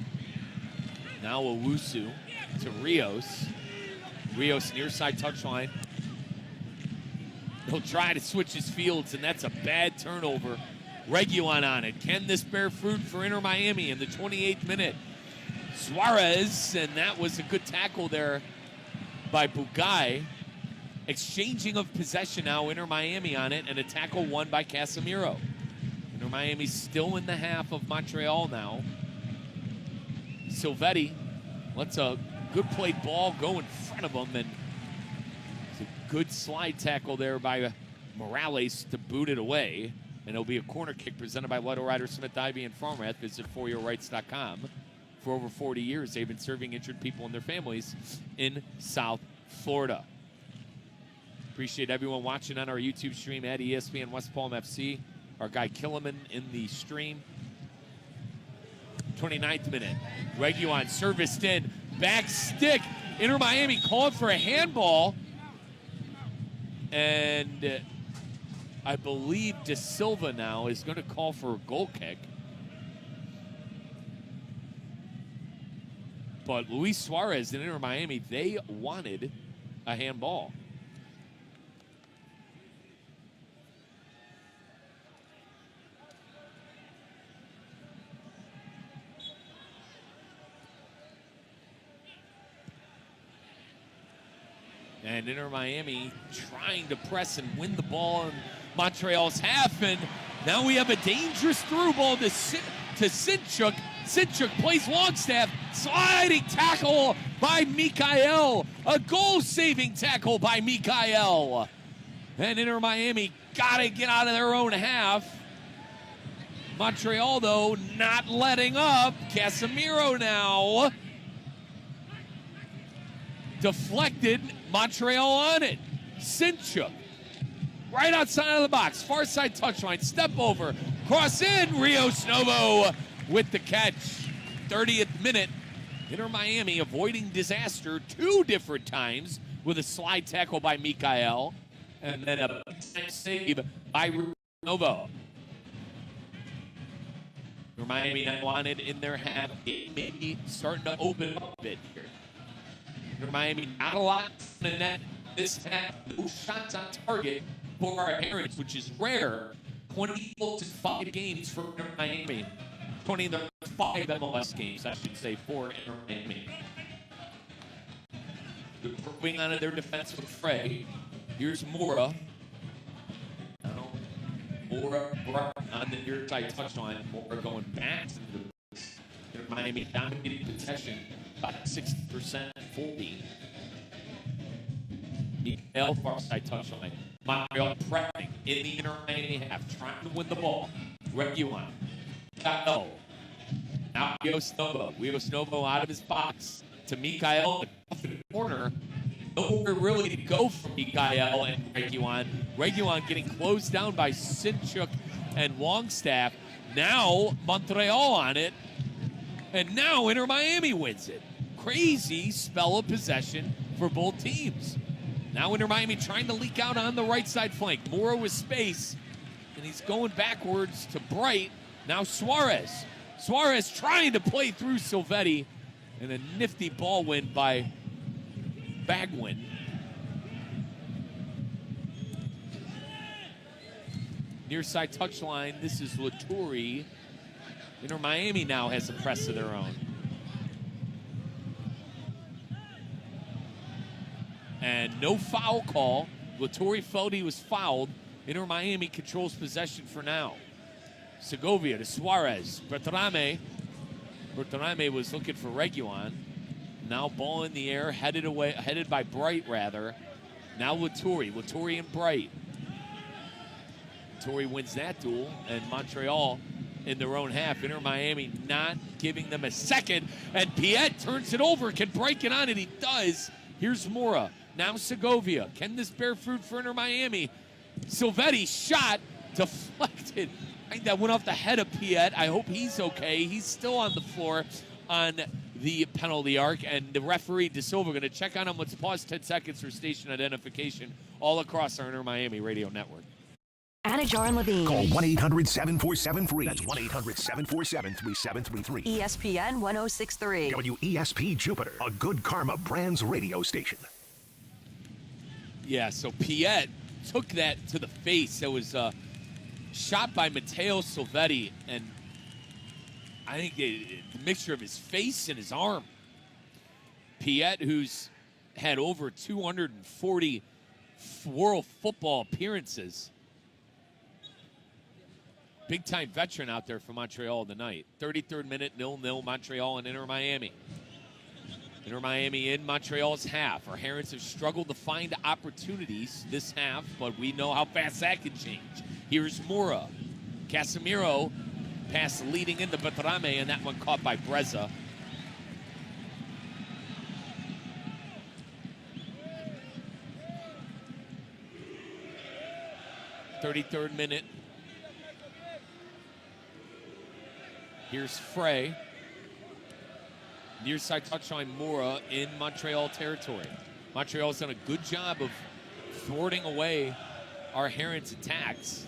Now Owusu to Rios. Rios near side touchline. He'll try to switch his fields, and that's a bad turnover. Reguilon on it. Can this bear fruit for Inter Miami in the 28th minute? Suarez, and that was a good tackle there by Bugai. Exchanging of possession now, Inter Miami on it, and a tackle won by Casemiro. Inter Miami still in the half of Montreal now. Silvetti lets a good played ball go in front of him, and it's a good slide tackle there by Morales to boot it away. And it'll be a corner kick presented by Leto Rider Smith, Ivy, and Farmrath. Visit foryourrights.com. For over 40 years, they've been serving injured people and their families in South Florida. Appreciate everyone watching on our YouTube stream at ESPN West Palm FC. Our guy Killiman in the stream. 29th minute. Reguilon serviced in. Back stick. Inter Miami calling for a handball. And I believe De Silva now is going to call for a goal kick. But Luis Suarez and Inter Miami, they wanted a handball. And Inter Miami trying to press and win the ball in Montreal's half. And now we have a dangerous through ball to Sinchuk. Sinchuk plays Longstaff. Sliding tackle by Mikael. A goal-saving tackle by Mikael. And Inter Miami got to get out of their own half. Montreal, though, not letting up. Casemiro now. Deflected, Montreal on it. Sinchuk, right outside of the box, far side touchline, step over, cross in, Rios Novo with the catch. 30th minute, Inter Miami avoiding disaster 2 different times with a slide tackle by Mikael, and then a save by Novo. Miami not wanted in their half, maybe starting to open up a bit here. Miami not a lot in the net this half. No shots on target for our Herons, which is rare. 20-5 games for Inter Miami. 20 of the 5 MLS games, I should say, for Inter Miami. Improving on their defense with Frey. Here's Mora. Mora on the near side touchline. Mora going back to the Miami dominating possession by 60%, 40. Mikael far side touchline. Montreal prepping in the Inter Miami half, trying to win the ball. Reguilon. Mikael. Now Rios Novo out of his box to Mikael off the corner. Nowhere really to go for Mikael and Reguilon. Reguilon getting closed down by Sinchuk and Longstaff. Now Montreal on it. And now Inter Miami wins it. Crazy spell of possession for both teams. Now Inter Miami trying to leak out on the right side flank. Mora with space. And he's going backwards to Bright. Now Suárez. Suárez trying to play through Silvetti. And a nifty ball win by Bagwin. Near side touchline. This is Laturi. Inter Miami now has a press of their own. And no foul call. Laturi felt he was fouled. Inter Miami controls possession for now. Segovia to Suárez. Bertrame. Bertrame was looking for Reguilon. Now ball in the air, headed by Bright rather. Now Laturi. Laturi and Bright. Laturi wins that duel, and Montreal in their own half. Inter Miami not giving them a second, and Piet turns it over. Can Bright get on it? He does. Here's Mora. Now Segovia. Can this bear fruit for Inter Miami? Silvetti shot, deflected. I think that went off the head of Piet. I hope he's okay. He's still on the floor on the penalty arc, and the referee De Silva going to check on him. Let's pause 10 seconds for station identification all across our Inter Miami radio network. Anajar and Levine. Call 1-800-747-FREE. That's 1-800-747-3733. ESPN 1063. WESP Jupiter, a Good Karma Brands radio station. Yeah, so Piet took that to the face. That was shot by Matteo Silvetti, and I think the mixture of his face and his arm. Piet, who's had over 240 World Football appearances. Big-time veteran out there for Montreal tonight. 33rd minute, 0-0, Montreal and Inter Miami. Inter Miami in Montreal's half. Our Herons have struggled to find opportunities this half, but we know how fast that can change. Here's Mora. Casemiro pass leading into Bertrame, and that one caught by Breza. .33rd minute. Here's Frey. Near side touchline Mora in Montreal territory. Montreal's done a good job of thwarting away our Herons' attacks.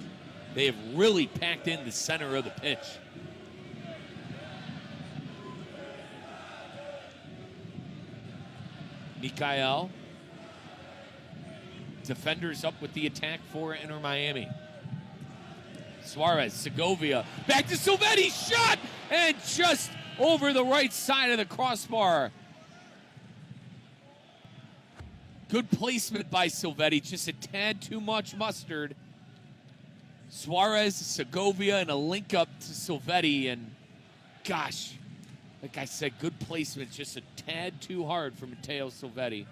They have really packed in the center of the pitch. Mikael. Defenders up with the attack for Inter Miami. Suárez, Segovia, back to Silvetti, shot! And just over the right side of the crossbar. Good placement by Silvetti, just a tad too much mustard. Suárez, Segovia, and a link up to Silvetti, and gosh, like I said, good placement, just a tad too hard for Matteo Silvetti.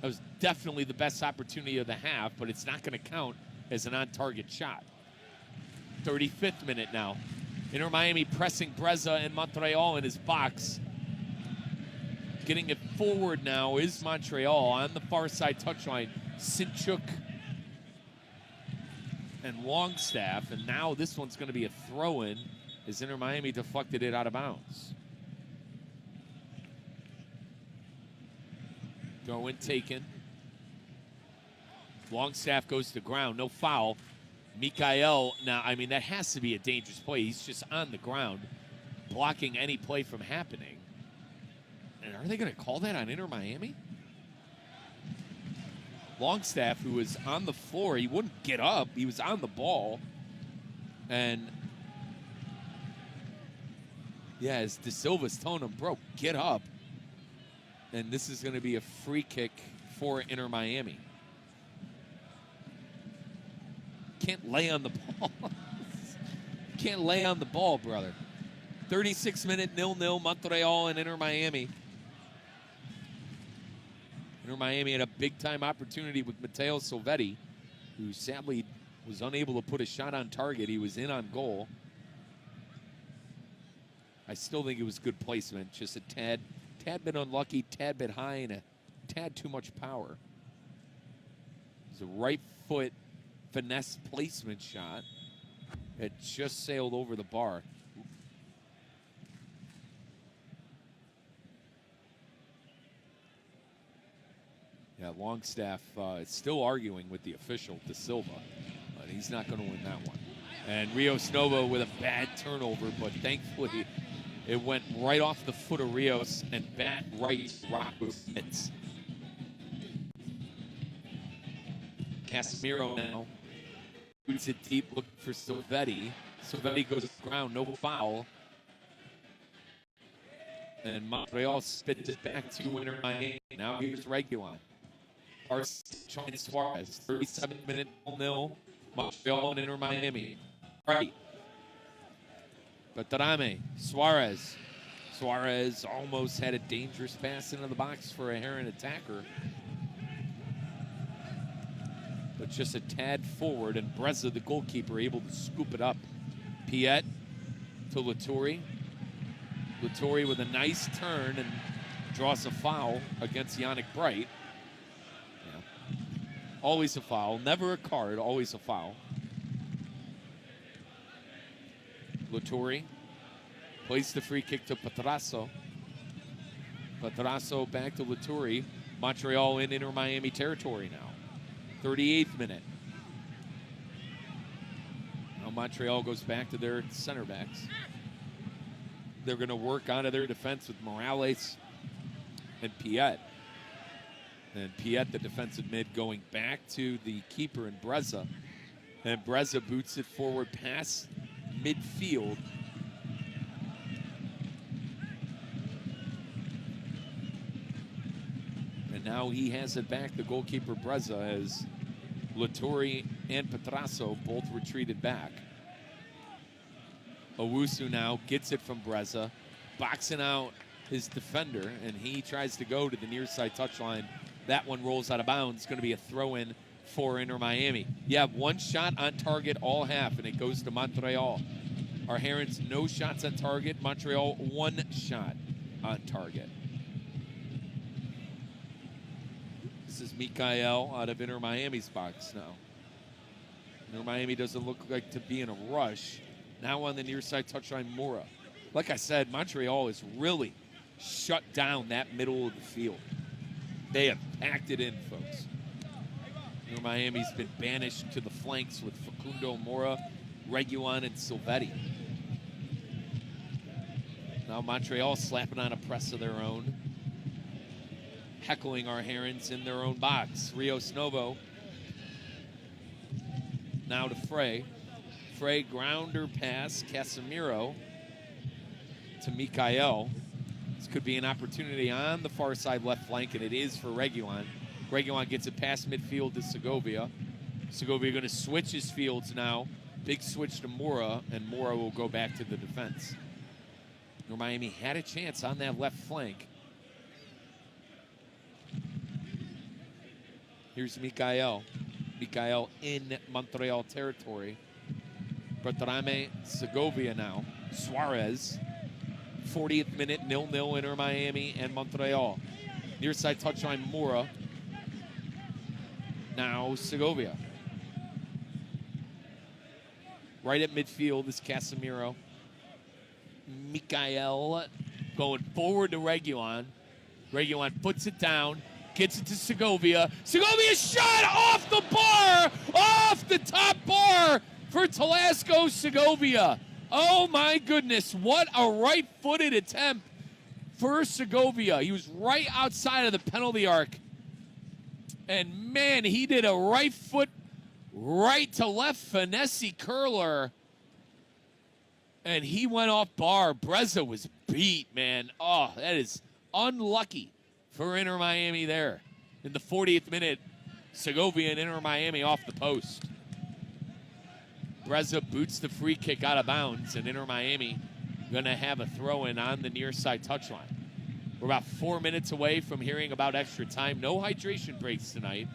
That was definitely the best opportunity of the half, but it's not going to count as an on-target shot. 35th minute now. Inter Miami pressing Breza and Montreal in his box. Getting it forward now is Montreal on the far side touchline. Sinchuk and Longstaff, and now this one's going to be a throw-in as Inter Miami deflected it out of bounds. Throw-in taken. Longstaff goes to ground, no foul. Mikael, now, I mean, that has to be a dangerous play. He's just on the ground, blocking any play from happening. And are they going to call that on Inter Miami? Longstaff, who was on the floor, he wouldn't get up. He was on the ball. And, yeah, as De Silva's telling him, bro, get up. And this is going to be a free kick for Inter Miami. Can't lay on the ball. Can't lay on the ball, brother. 36-minute 0-0 Montreal and Inter Miami. Inter Miami had a big-time opportunity with Matteo Silvetti, who sadly was unable to put a shot on target. He was in on goal. I still think it was good placement, just a tad bit unlucky, tad bit high, and a tad too much power. It was a right foot finesse placement shot. It just sailed over the bar. Yeah, Longstaff is still arguing with the official, De Silva, but he's not going to win that one. And Rios Novo with a bad turnover, but thankfully it went right off the foot of Rios and bat right Rocco's mitts. Casemiro now boots it deep, looking for Silvetti. Silvetti goes to the ground, no foul. And Montreal spits it back to Inter Miami. Now here's Reguilon. Trying Suárez, 37-minute 0-0. Montreal and Inter Miami. Right. Batarame, Suárez. Suárez almost had a dangerous pass into the box for a Heron attacker. But just a tad forward, and Breza, the goalkeeper, able to scoop it up. Piet to Latourie. Latourie with a nice turn and draws a foul against Yannick Bright. Always a foul, never a card, always a foul. Latourie plays the free kick to Petrasso. Petrasso back to Latourie. Montreal in Inter Miami territory now. 38th minute. Now Montreal goes back to their center backs. They're going to work onto their defense with Morales and Piet. And Piet, the defensive mid, going back to the keeper in Breza. And Breza boots it forward past midfield. And now he has it back, the goalkeeper Breza, as Latourie and Petrasso both retreated back. Owusu now gets it from Breza, boxing out his defender, and he tries to go to the near side touchline. That one rolls out of bounds. It's going to be a throw-in for Inter Miami. You have one shot on target all half, and it goes to Montreal. Our Herons, no shots on target. Montreal, one shot on target. This is Mikael out of Inter Miami's box now. Inter Miami doesn't look like to be in a rush. Now on the near side touchline, Mora. Like I said, Montreal has really shut down that middle of the field. They have packed it in, folks. Inter Miami's been banished to the flanks with Facundo Mora, Reguilon, and Silvetti. Now Montreal slapping on a press of their own, heckling our Herons in their own box. Rios Novo now to Frey. Frey grounder pass, Casemiro to Mikael. This could be an opportunity on the far side left flank, and it is for Reguilon. Reguilon gets it past midfield to Segovia. Segovia going to switch his fields now. Big switch to Mora, and Mora will go back to the defense. Miami had a chance on that left flank. Here's Mikael. Mikael in Montreal territory. Bertrame, Segovia now. Suárez 40th minute, 0-0 Inter Miami and Montreal. Near side touchline, Mora. Now Segovia. Right at midfield is Casemiro. Mikael going forward to Reguilon. Reguilon puts it down, gets it to Segovia. Segovia shot off the bar, off the top bar for Telasco Segovia. Oh my goodness, what a right-footed attempt for Segovia. He was right outside of the penalty arc. And man, he did a right foot, right to left finesse curler. And he went off bar. Breza was beat, man. Oh, that is unlucky for Inter Miami there. In the 40th minute, Segovia and Inter Miami off the post. Breza boots the free kick out of bounds, and Inter Miami going to have a throw-in on the near side touchline. We're about 4 minutes away from hearing about extra time. No hydration breaks tonight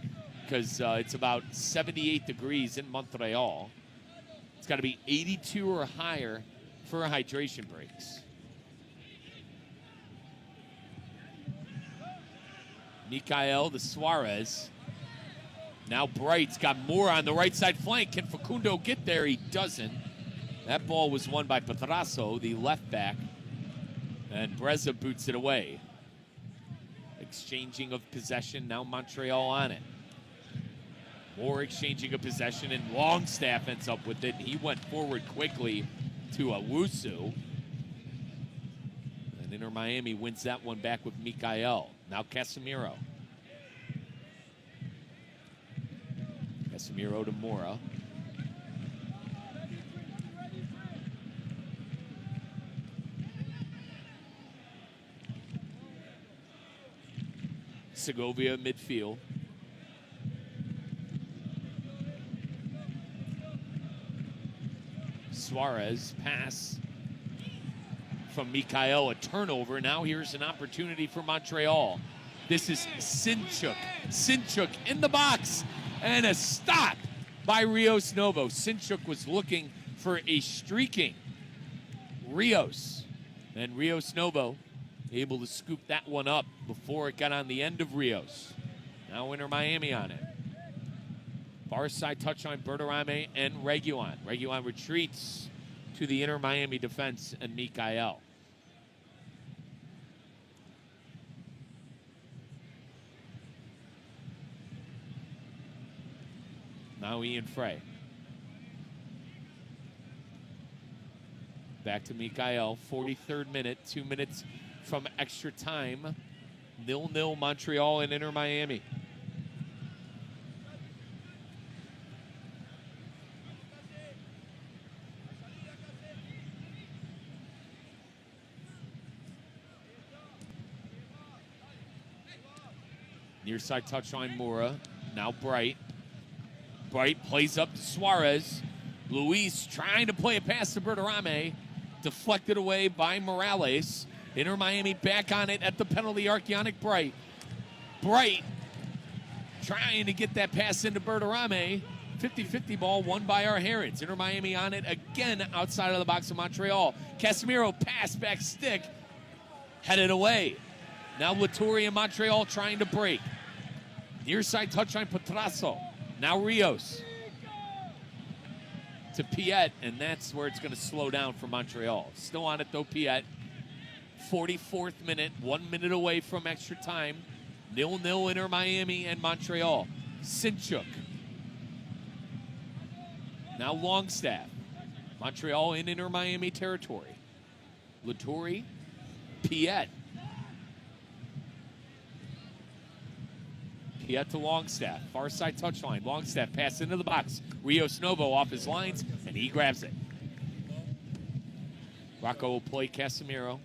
because it's about 78 degrees in Montreal. It's got to be 82 or higher for hydration breaks. Mikael to Suárez. Now Bright's got more on the right side flank. Can Facundo get there? He doesn't. That ball was won by Petrasso, the left back. And Breza boots it away. Exchanging of possession. Now Montreal on it. More exchanging of possession, and Longstaff ends up with it. He went forward quickly to Owusu. And Inter Miami wins that one back with Mikael. Now Casemiro. Casemiro to Mora. Segovia midfield. Suárez pass from Mikael, a turnover. Now here's an opportunity for Montreal. This is Sinchuk. Sinchuk in the box, and a stop by Rios Novo. Sinchuk was looking for a streaking Rios, and Rios Novo able to scoop that one up before it got on the end of Rios. Now Inter Miami on it. Far side touch on Berterame and Reguilon. Reguilon retreats to the Inter Miami defense and Mikael. Now Ian Frey. Back to Mikael, 43rd minute, 2 minutes from extra time. 0-0 Montreal and Inter Miami. Near side touch on Mora. Now Bright. Bright plays up to Suárez. Luis trying to play a pass to Berterame. Deflected away by Morales. Inter Miami back on it at the penalty arc. Yannick Bright. Bright trying to get that pass into Berterame. 50-50 ball won by our Herons. Inter Miami on it again outside of the box of Montreal. Casemiro pass back stick. Headed away. Now Laturi and Montreal trying to break. Near side touch on Petrasso. Now Rios. To Piet, and that's where it's going to slow down for Montreal. Still on it though, Piet. 44th minute, 1 minute away from extra time. 0-0 Inter Miami and Montreal. Sinchuk. Now Longstaff. Montreal in Inter Miami territory. Laturi, Piet. Piet to Longstaff. Far side touchline. Longstaff pass into the box. Rios Novo off his lines, and he grabs it. Rocco will play Casemiro.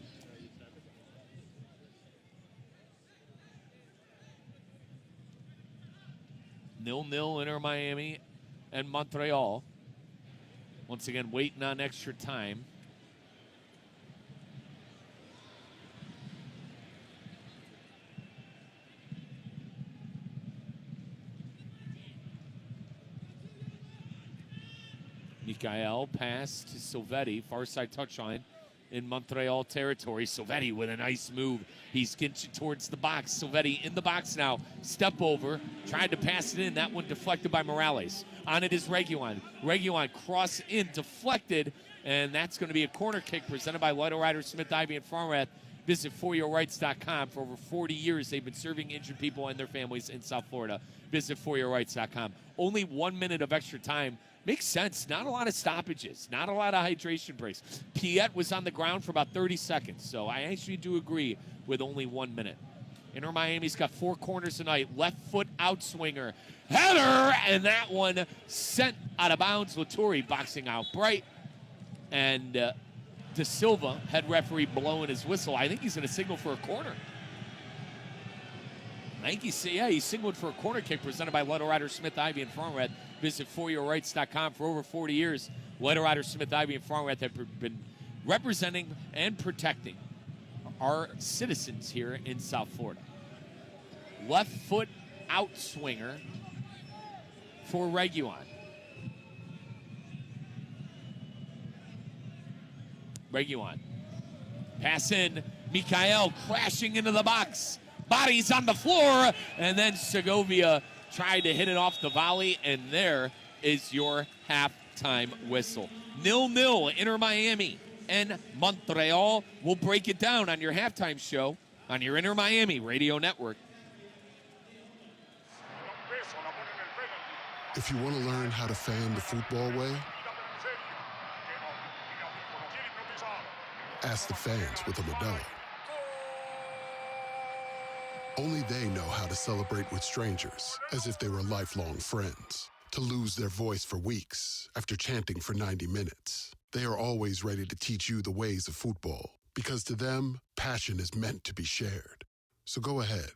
Nil Inter Miami and Montreal. Once again, waiting on extra time. Mikael pass to Silvetti, far side touchline. in Montreal territory. Silvetti with a nice move. He's getting towards the box. Silvetti in the box now. Step over. Tried to pass it in. That one deflected by Morales. On it is Reguilon. Reguilon cross in, deflected, and that's going to be a corner kick presented by Lytle Ryder, Smith, Ivy, and Farnrath. Visit foryourrights.com. For over 40 years, they've been serving injured people and their families in South Florida. Visit foryourrights.com. Only 1 minute of extra time. Makes sense. Not a lot of stoppages. Not a lot of hydration breaks. Piet was on the ground for about 30 seconds, so I actually do agree with only 1 minute. Inter Miami's got 4 corners tonight. Left foot outswinger. Header! And that one sent out of bounds. Laturi boxing out bright. And De Silva, head referee, blowing his whistle. I think he's going to signal for a corner. I think he signaled for a corner kick presented by Lytle Ryder, Smith, Ivy, and Farnrath. Visit foryourrights.com. For over 40 years, Lytle Ryder, Smith, Ivy, and Farnrath have been representing and protecting our citizens here in South Florida. Left foot outswinger for Reguilon. Reguilon. Pass in. Mikhail crashing into the box. Bodies on the floor. And then Segovia tried to hit it off the volley. And there is your halftime whistle. 0-0 Inter Miami and Montreal. We'll break it down on your halftime show on your Inter Miami radio network. If you want to learn how to fan the football way, ask the fans with a Modelo. Only they know how to celebrate with strangers as if they were lifelong friends. To lose their voice for weeks after chanting for 90 minutes. They are always ready to teach you the ways of football, because to them, passion is meant to be shared. So go ahead,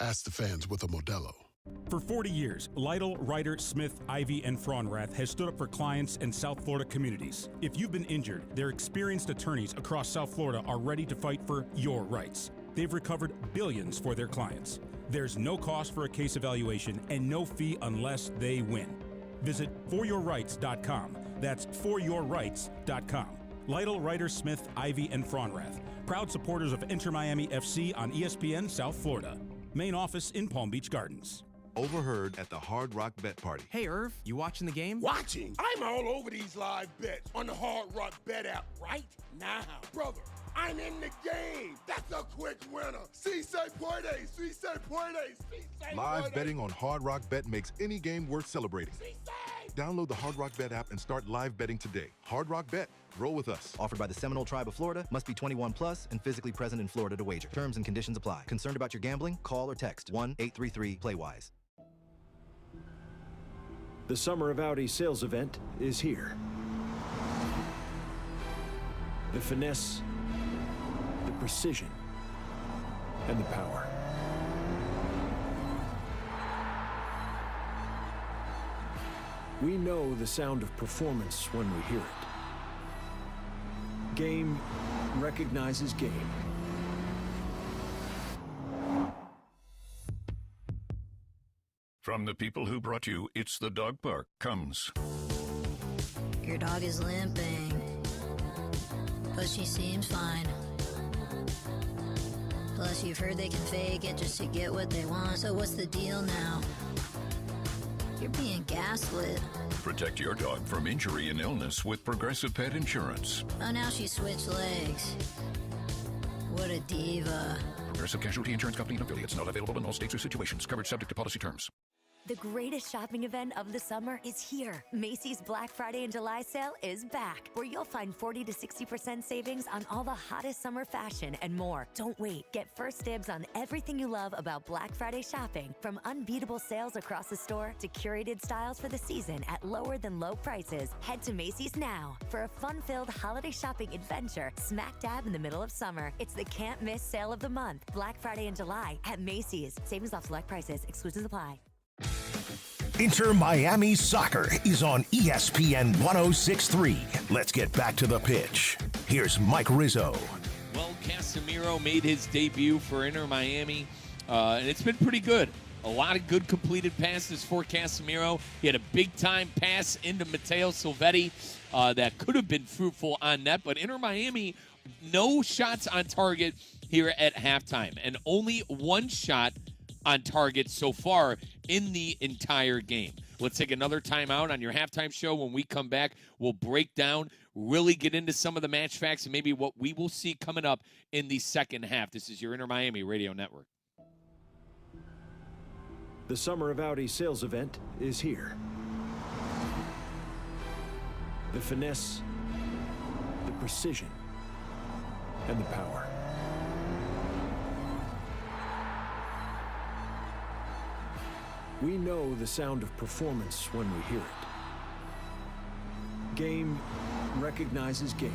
ask the fans with a Modelo. For 40 years, Lytle, Ryder, Smith, Ivy, and Fraunrath has stood up for clients in South Florida communities. If you've been injured, their experienced attorneys across South Florida are ready to fight for your rights. They've recovered billions for their clients. There's no cost for a case evaluation and no fee unless they win. Visit foryourrights.com. That's foryourrights.com. Lytle, Ryder, Smith, Ivy, and Fraunrath. Proud supporters of Inter Miami FC on ESPN South Florida. Main office in Palm Beach Gardens. Overheard at the Hard Rock Bet Party. Hey, Irv, you watching the game? Watching? I'm all over these live bets on the Hard Rock Bet app right now. Brother, I'm in the game. That's a quick winner. Si se puede, si se puede, si se puede. Live betting on Hard Rock Bet makes any game worth celebrating. Si se. Download the Hard Rock Bet app and start live betting today. Hard Rock Bet. Roll with us. Offered by the Seminole Tribe of Florida. Must be 21 plus and physically present in Florida to wager. Terms and conditions apply. Concerned about your gambling? Call or text 1-833-PLAY-WISE. The Summer of Audi sales event is here. The finesse, the precision, and the power. We know the sound of performance when we hear it. Game recognizes game. From the people who brought you It's the Dog Park comes. Your dog is limping, but she seems fine. Plus, you've heard they can fake it just to get what they want. So what's the deal now? You're being gaslit. Protect your dog from injury and illness with Progressive Pet Insurance. Oh, now she switched legs. What a diva. Progressive Casualty Insurance Company and affiliates. Not available in all states or situations. Coverage subject to policy terms. The greatest shopping event of the summer is here. Macy's Black Friday and July sale is back, where you'll find 40 to 60% savings on all the hottest summer fashion and more. Don't wait. Get first dibs on everything you love about Black Friday shopping, from unbeatable sales across the store to curated styles for the season at lower than low prices. Head to Macy's now for a fun-filled holiday shopping adventure smack dab in the middle of summer. It's the can't-miss sale of the month, Black Friday and July at Macy's. Savings off select prices. Exclusions apply. Inter Miami Soccer is on ESPN 106.3. Let's get back to the pitch. Here's Mike Rizzo. Well, Casemiro made his debut for Inter Miami, and it's been pretty good. A lot of good completed passes for Casemiro. He had a big-time pass into Matteo Silvetti that could have been fruitful on net, but Inter Miami no shots on target here at halftime, and only one shot on target so far in the entire game. Let's take another timeout on your halftime show. When we come back, we'll break down, really get into some of the match facts and maybe what we will see coming up in the second half. This is your Inter Miami Radio Network. The Summer of Audi sales event is here. The finesse, the precision, and the power. We know the sound of performance when we hear it. Game recognizes game.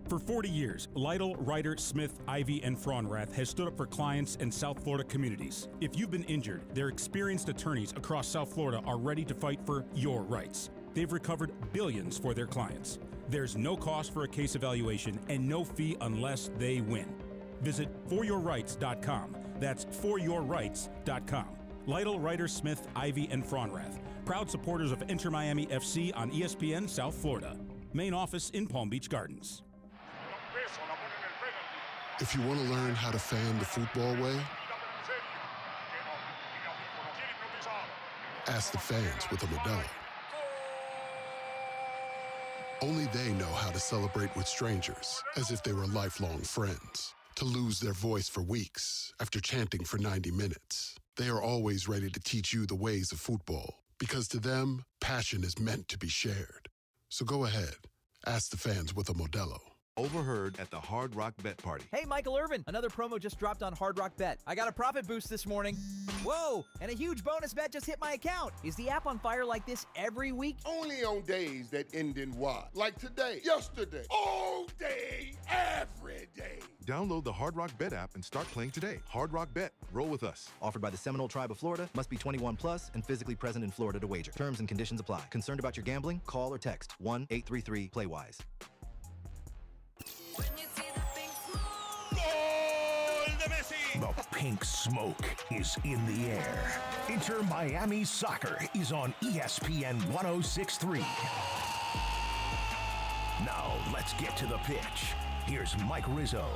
For 40 years, Lytle, Ryder, Smith, Ivy, and Fraunrath has stood up for clients and South Florida communities. If you've been injured, their experienced attorneys across South Florida are ready to fight for your rights. They've recovered billions for their clients. There's no cost for a case evaluation and no fee unless they win. Visit foryourrights.com. That's foryourrights.com. Lytle, Ryder, Smith, Ivy, and Fraunrath. Proud supporters of Inter Miami FC on ESPN South Florida. Main office in Palm Beach Gardens. If you want to learn how to fan the football way, ask the fans with a Modelo. Only they know how to celebrate with strangers as if they were lifelong friends. To lose their voice for weeks after chanting for 90 minutes. They are always ready to teach you the ways of football, because to them, passion is meant to be shared. So go ahead, ask the fans with a Modelo. Overheard at the Hard Rock Bet Party. Hey, Michael Irvin, another promo just dropped on Hard Rock Bet. I got a profit boost this morning. Whoa, and a huge bonus bet just hit my account. Is the app on fire like this every week? Only on days that end in Y. Like today, yesterday, all day, every day. Download the Hard Rock Bet app and start playing today. Hard Rock Bet. Roll with us. Offered by the Seminole Tribe of Florida. Must be 21 plus and physically present in Florida to wager. Terms and conditions apply. Concerned about your gambling? Call or text 1-833-PLAY-WISE. The pink smoke is in the air. Inter Miami Soccer is on ESPN 106.3. Now let's get to the pitch. Here's Mike Rizzo.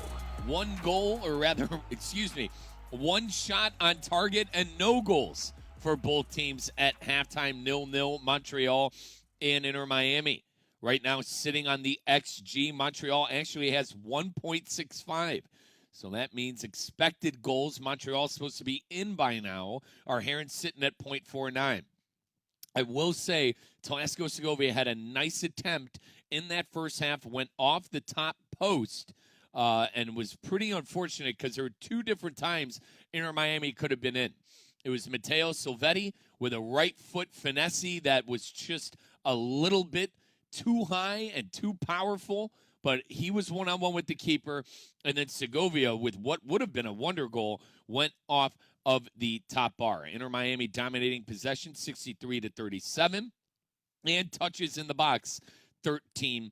One goal, or rather, one shot on target and no goals for both teams at halftime. 0-0 Montreal and Inter Miami. Right now sitting on the XG. Montreal actually has 1.65. So that means expected goals. Montreal's supposed to be in by now. Our Herons sitting at 0.49. I will say, Telesco Segovia had a nice attempt in that first half, went off the top post, and was pretty unfortunate because there were two different times Inter Miami could have been in. It was Matteo Silvetti with a right foot finesse that was just a little bit too high and too powerful, but he was one-on-one with the keeper, and then Segovia, with what would have been a wonder goal, went off of the top bar. Inter Miami dominating possession, 63-37, and touches in the box, 13-7.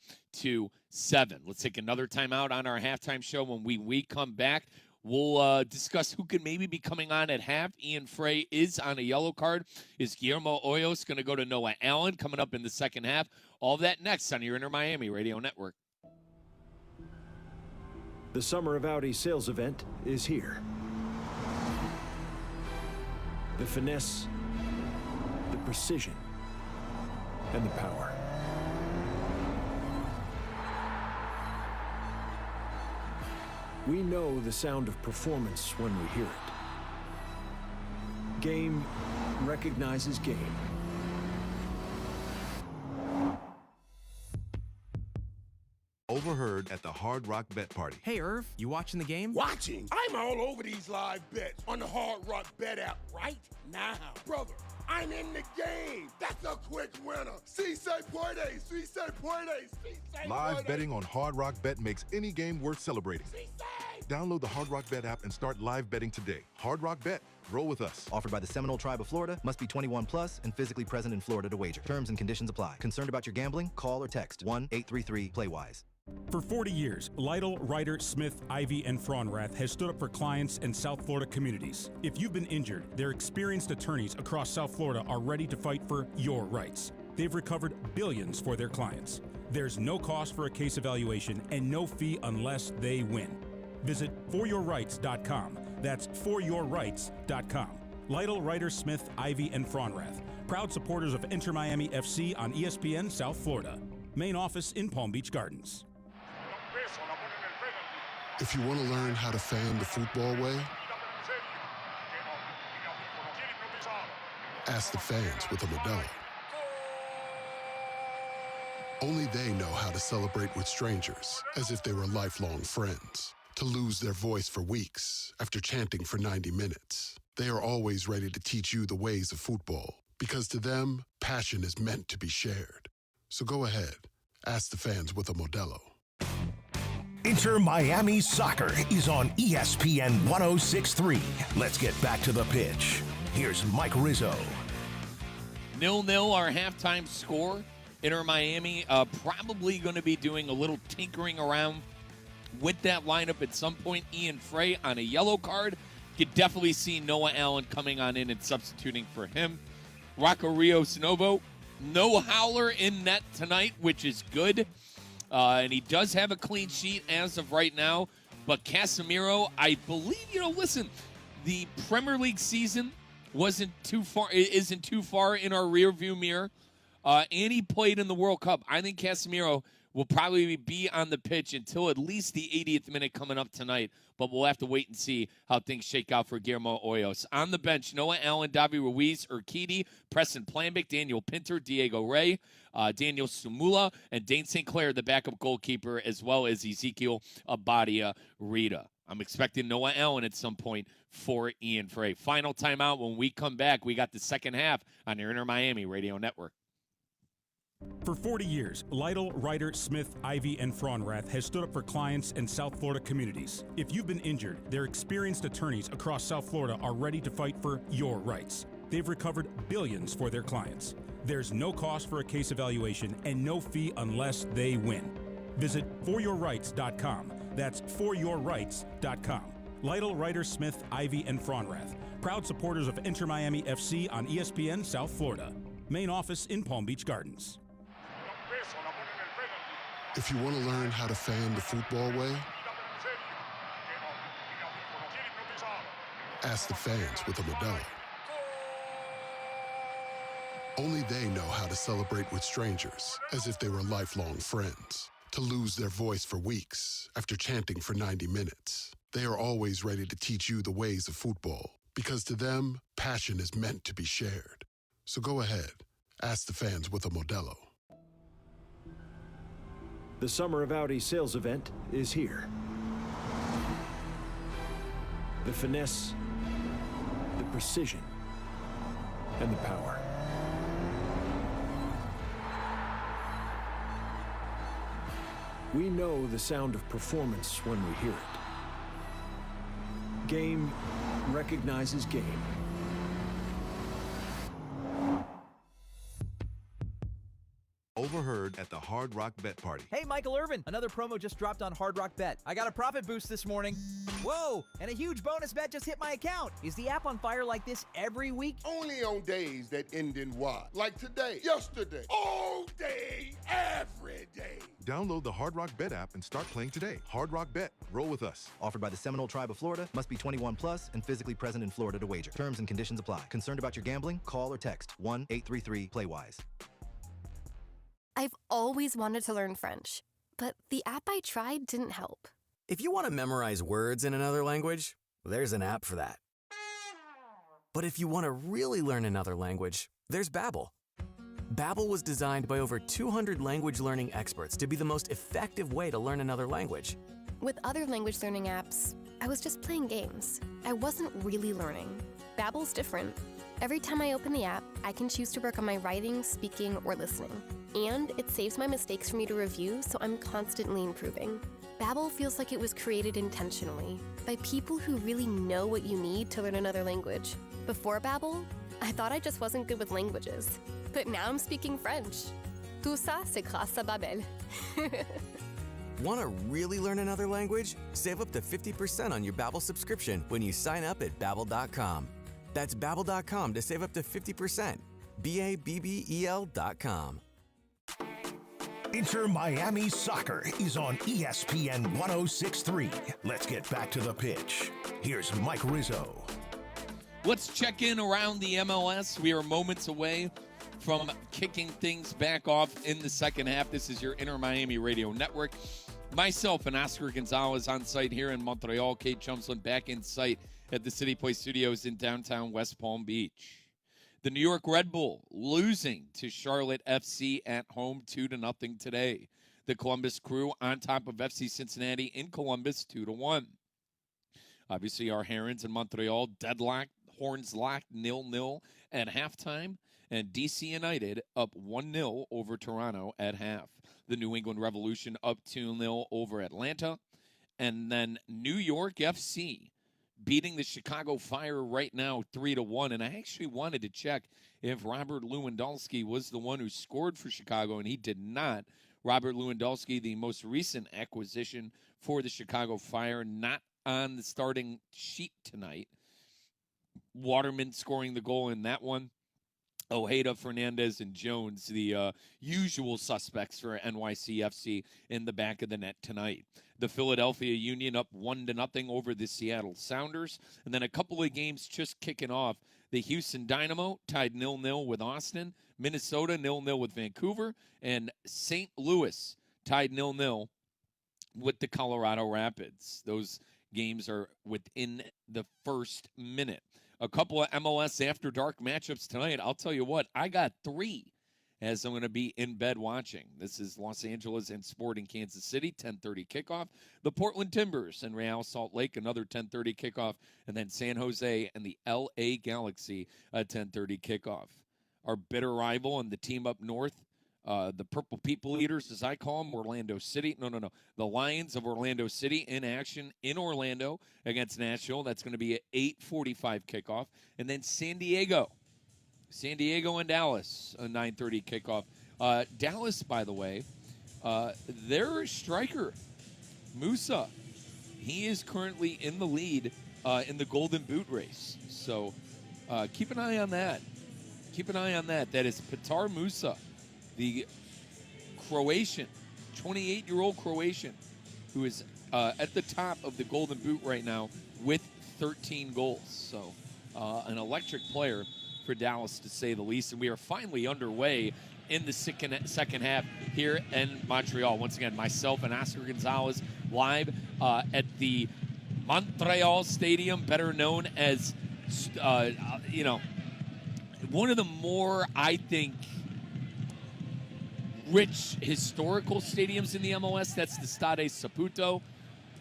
Let's take another timeout on our halftime show. When we come back, we'll discuss who could maybe be coming on at half. Ian Frey is on a yellow card. Is Guillermo Hoyos going to go to Noah Allen coming up in the second half? All that next on your Inter Miami Radio Network. The Summer of Audi sales event is here. The finesse, the precision, and the power. We know the sound of performance when we hear it. Game recognizes game. Overheard at the Hard Rock Bet Party. Hey, Irv, you watching the game? Watching? I'm all over these live bets on the Hard Rock Bet app right now. Brother, I'm in the game. That's a quick winner. Si se puede, si se puede, si se Live puede. betting on Hard Rock Bet makes any game worth celebrating. Si se. Download the Hard Rock Bet app and start live betting today. Hard Rock Bet. Roll with us. Offered by the Seminole Tribe of Florida. Must be 21 plus and physically present in Florida to wager. Terms and conditions apply. Concerned about your gambling? Call or text 1-833-PLAY-WISE. For 40 years, Lytle, Ryder, Smith, Ivy, and Fraunrath has stood up for clients and South Florida communities. If you've been injured, their experienced attorneys across South Florida are ready to fight for your rights. They've recovered billions for their clients. There's no cost for a case evaluation and no fee unless they win. Visit foryourrights.com. That's foryourrights.com. Lytle, Ryder, Smith, Ivy, and Fronrath. Proud supporters of Inter Miami FC on ESPN South Florida. Main office in Palm Beach Gardens. If you want to learn how to fan the football way, ask the fans with a Modelo. Only they know how to celebrate with strangers as if they were lifelong friends. To lose their voice for weeks after chanting for 90 minutes. They are always ready to teach you the ways of football, because to them, passion is meant to be shared. So go ahead, ask the fans with a Modelo. Inter Miami Soccer is on ESPN 106.3. Let's get back to the pitch. Here's Mike Rizzo. 0-0 our halftime score. Inter Miami probably going to be doing a little tinkering around with that lineup at some point. Ian Frey on a yellow card. Could definitely see Noah Allen coming on in and substituting for him. Rocco Rios Novo, no howler in net tonight, which is good. And he does have a clean sheet as of right now. But Casemiro, I believe, listen, the Premier League season isn't too far in our rearview mirror. And he played in the World Cup. I think Casemiro will probably be on the pitch until at least the 80th minute coming up tonight. But we'll have to wait and see how things shake out for Guillermo Hoyos. On the bench, Noah Allen, Davi Ruiz, Urquidy, Preston Planbic, Daniel Pinter, Diego Rey, Daniel Sumula, and Dane St. Clair, the backup goalkeeper, as well as Ezekiel Abadia Rita. I'm expecting Noah Allen at some point for Ian Frey. Final timeout. When we come back, we got the second half on your Inter Miami Radio Network. For 40 years, Lytle, Ryder, Smith, Ivy, and Fronrath has stood up for clients and South Florida communities. If you've been injured, their experienced attorneys across South Florida are ready to fight for your rights. They've recovered billions for their clients. There's no cost for a case evaluation and no fee unless they win. Visit foryourrights.com. That's foryourrights.com. Lytle, Ryder, Smith, Ivy, and Fronrath. Proud supporters of Inter Miami FC on ESPN South Florida. Main office in Palm Beach Gardens. If you want to learn how to fan the football way, ask the fans with a Modelo. Only they know how to celebrate with strangers as if they were lifelong friends. To lose their voice for weeks after chanting for 90 minutes. They are always ready to teach you the ways of football, because to them, passion is meant to be shared. So go ahead, ask the fans with a Modelo. The Summer of Audi sales event is here. The finesse, the precision, and the power. We know the sound of performance when we hear it. Game recognizes game. Overheard at the Hard Rock Bet Party. Hey, Michael Irvin, another promo just dropped on Hard Rock Bet. I got a profit boost this morning. Whoa, and a huge bonus bet just hit my account. Is the app on fire like this every week? Only on days that end in Y. Like today, yesterday, all day, every day. Download the Hard Rock Bet app and start playing today. Hard Rock Bet. Roll with us. Offered by the Seminole Tribe of Florida. Must be 21 plus and physically present in Florida to wager. Terms and conditions apply. Concerned about your gambling? Call or text 1-833-PLAY-WISE. I've always wanted to learn French, but the app I tried didn't help. If you want to memorize words in another language, there's an app for that. But if you want to really learn another language, there's Babbel. Babbel was designed by over 200 language learning experts to be the most effective way to learn another language. With other language learning apps, I was just playing games. I wasn't really learning. Babbel's different. Every time I open the app, I can choose to work on my writing, speaking, or listening. And it saves my mistakes for me to review, so I'm constantly improving. Babbel feels like it was created intentionally by people who really know what you need to learn another language. Before Babbel, I thought I just wasn't good with languages. But now I'm speaking French. Tout ça, c'est grâce à Babbel. Want to really learn another language? Save up to 50% on your Babbel subscription when you sign up at Babbel.com. That's Babbel.com to save up to 50%. BABBEL.com. Inter Miami Soccer is on ESPN 106.3. Let's get back to the pitch. Here's Mike Rizzo. Let's check in around the MLS. We are moments away from kicking things back off in the second half. This is your Inter Miami Radio Network. Myself and Oscar Gonzalez on site here in Montreal. Kate Chumsland back in site at the City Place Studios in downtown West Palm Beach. The New York Red Bull losing to Charlotte FC at home 2-0 today. The Columbus Crew on top of FC Cincinnati in Columbus 2-1. Obviously, our Herons in Montreal deadlocked, horns locked 0-0 at halftime. And DC United up 1-0 over Toronto at half. The New England Revolution up 2-0 over Atlanta. And then New York FC beating the Chicago Fire right now 3-1. And I actually wanted to check if Robert Lewandowski was the one who scored for Chicago, and he did not. Robert Lewandowski, the most recent acquisition for the Chicago Fire, not on the starting sheet tonight. Waterman scoring the goal in that one. Ojeda, Fernandez, and Jones, the usual suspects for NYCFC in the back of the net tonight. The Philadelphia Union up 1-0 over the Seattle Sounders. And then a couple of games just kicking off. The Houston Dynamo tied 0-0 with Austin. Minnesota 0-0 with Vancouver. And St. Louis tied 0-0 with the Colorado Rapids. Those games are within the first minute. A couple of MLS After Dark matchups tonight. I'll tell you what, I got 3 as I'm going to be in bed watching. This is Los Angeles and Sporting Kansas City, 10:30 kickoff. The Portland Timbers and Real Salt Lake, another 10:30 kickoff. And then San Jose and the LA Galaxy, a 10:30 kickoff. Our bitter rival and the team up north, the Purple People Eaters, as I call them, Orlando City. No. The Lions of Orlando City in action in Orlando against Nashville. That's going to be an 8:45 kickoff. And then San Diego and Dallas, a 9:30 kickoff. Dallas, by the way, their striker, Musa, he is currently in the lead in the Golden Boot race. So keep an eye on that. That is Petar Musa, the Croatian, 28-year-old Croatian, who is at the top of the Golden Boot right now with 13 goals. So an electric player for Dallas, to say the least. And we are finally underway in the second half here in Montreal. Once again, myself and Oscar Gonzalez live at the Montreal Stadium, better known as, one of the more, I think, rich historical stadiums in the MLS. That's the Stade Saputo.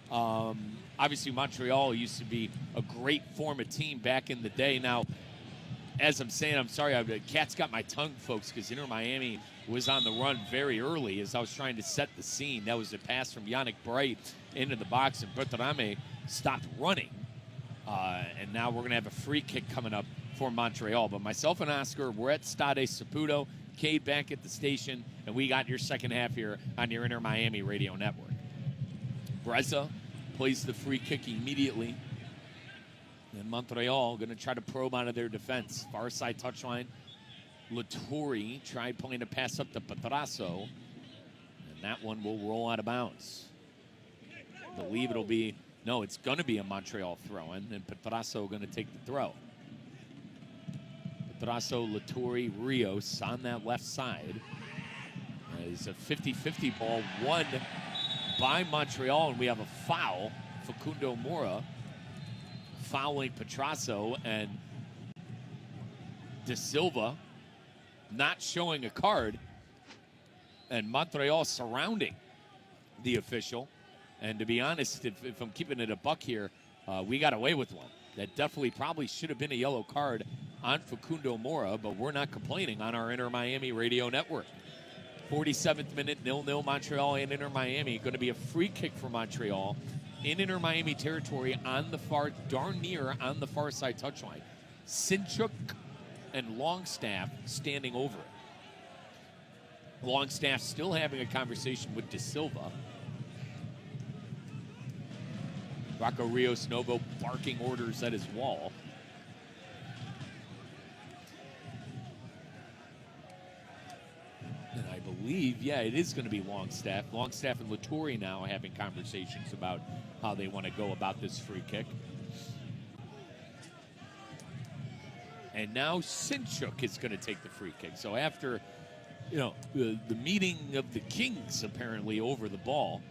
Obviously, Montreal used to be a great former team back in the day. Now, as I'm saying, I'm sorry, the cat's got my tongue, folks, because Inter Miami was on the run very early as I was trying to set the scene. That was a pass from Yannick Bright into the box, and Bertrame stopped running. And now we're going to have a free kick coming up for Montreal. But myself and Oscar, we're at Stade Saputo. Cade back at the station, and we got your second half here on your Inter Miami Radio Network. Breza plays the free kick immediately. And Montreal going to try to probe out of their defense. Far side touchline. Laturi tried playing a pass up to Petrasso. And that one will roll out of bounds. I believe it'll be, no, it's going to be a Montreal throw-in. And Petrasso going to take the throw. Petrasso, Laturi, Rios on that left side. It's a 50-50 ball won by Montreal. And we have a foul. Facundo Mora fouling Petrasso, and De Silva not showing a card, and Montreal surrounding the official. And to be honest, if I'm keeping it a buck here, we got away with one. That definitely probably should have been a yellow card on Facundo Mora, but we're not complaining on our Inter Miami Radio Network. 47th minute, 0-0 Montreal and Inter Miami. Going to be a free kick for Montreal in Inter Miami territory on the far, darn near on the far side touchline. Sinchuk and Longstaff standing over it. Longstaff still having a conversation with De Silva. Rocco Rios Novo barking orders at his wall. believe, it is going to be Longstaff. Longstaff and Latore now having conversations about how they want to go about this free kick. And now Sinchuk is going to take the free kick. So after, the meeting of the kings apparently over the ball,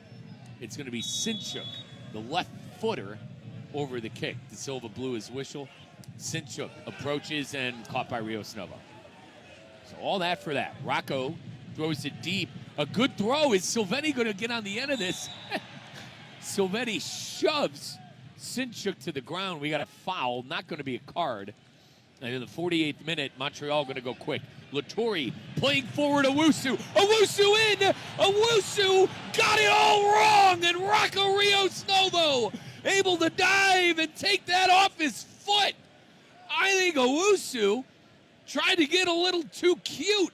it's going to be Sinchuk, the left footer, over the kick. De Silva blew his whistle. Sinchuk approaches and caught by Rios Novo. So all that for that. Rocco throws it deep. A good throw. Is Silvetti going to get on the end of this? Silvetti shoves Sinchuk to the ground. We got a foul. Not going to be a card. And in the 48th minute, Montreal going to go quick. Latore playing forward. Owusu. Owusu in. Owusu got it all wrong. And Rocco Rios Novo able to dive and take that off his foot. I think Owusu tried to get a little too cute.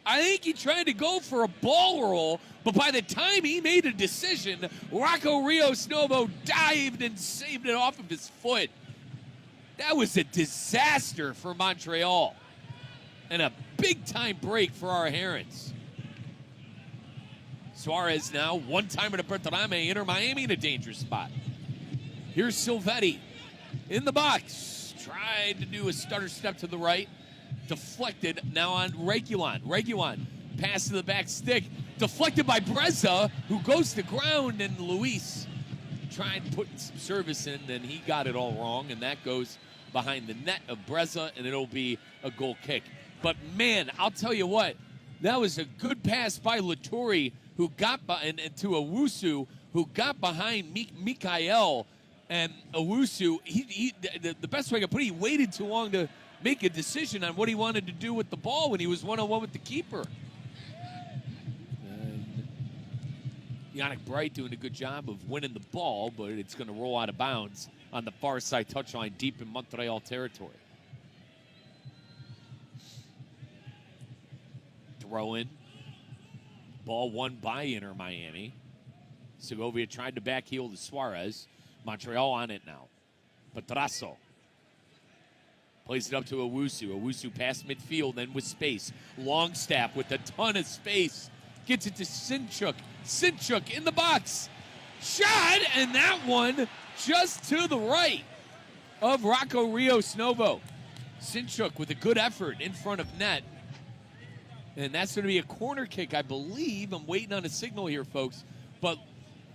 I think he tried to go for a ball roll, but by the time he made a decision, Rocco Rios Novo dived and saved it off of his foot. That was a disaster for Montreal. And a big-time break for our Herons. Suárez now, one-timer to Bertarame, Inter Miami in a dangerous spot. Here's Silvetti in the box. Tried to do a stutter step to the right. Deflected now on Reguilon. Reguilon, pass to the back stick. Deflected by Breza, who goes to ground, and Luis tried putting some service in, and he got it all wrong, and that goes behind the net of Breza, and it'll be a goal kick. But, man, I'll tell you what, that was a good pass by Latore, who got and to Owusu, who got behind Mikael. And Owusu, the best way I could put it, he waited too long to make a decision on what he wanted to do with the ball when he was one-on-one with the keeper. And Yannick Bright doing a good job of winning the ball, but it's going to roll out of bounds on the far side touchline deep in Montreal territory. Throw in. Ball won by Inter Miami. Segovia tried to backheel to Suárez. Montreal on it now. Petrasso plays it up to Owusu. Owusu past midfield, then with space. Longstaff with a ton of space. Gets it to Sinchuk. Sinchuk in the box. Shot, and that one just to the right of Rocco Rios Novo. Sinchuk with a good effort in front of net. And that's going to be a corner kick, I believe. I'm waiting on a signal here, folks. But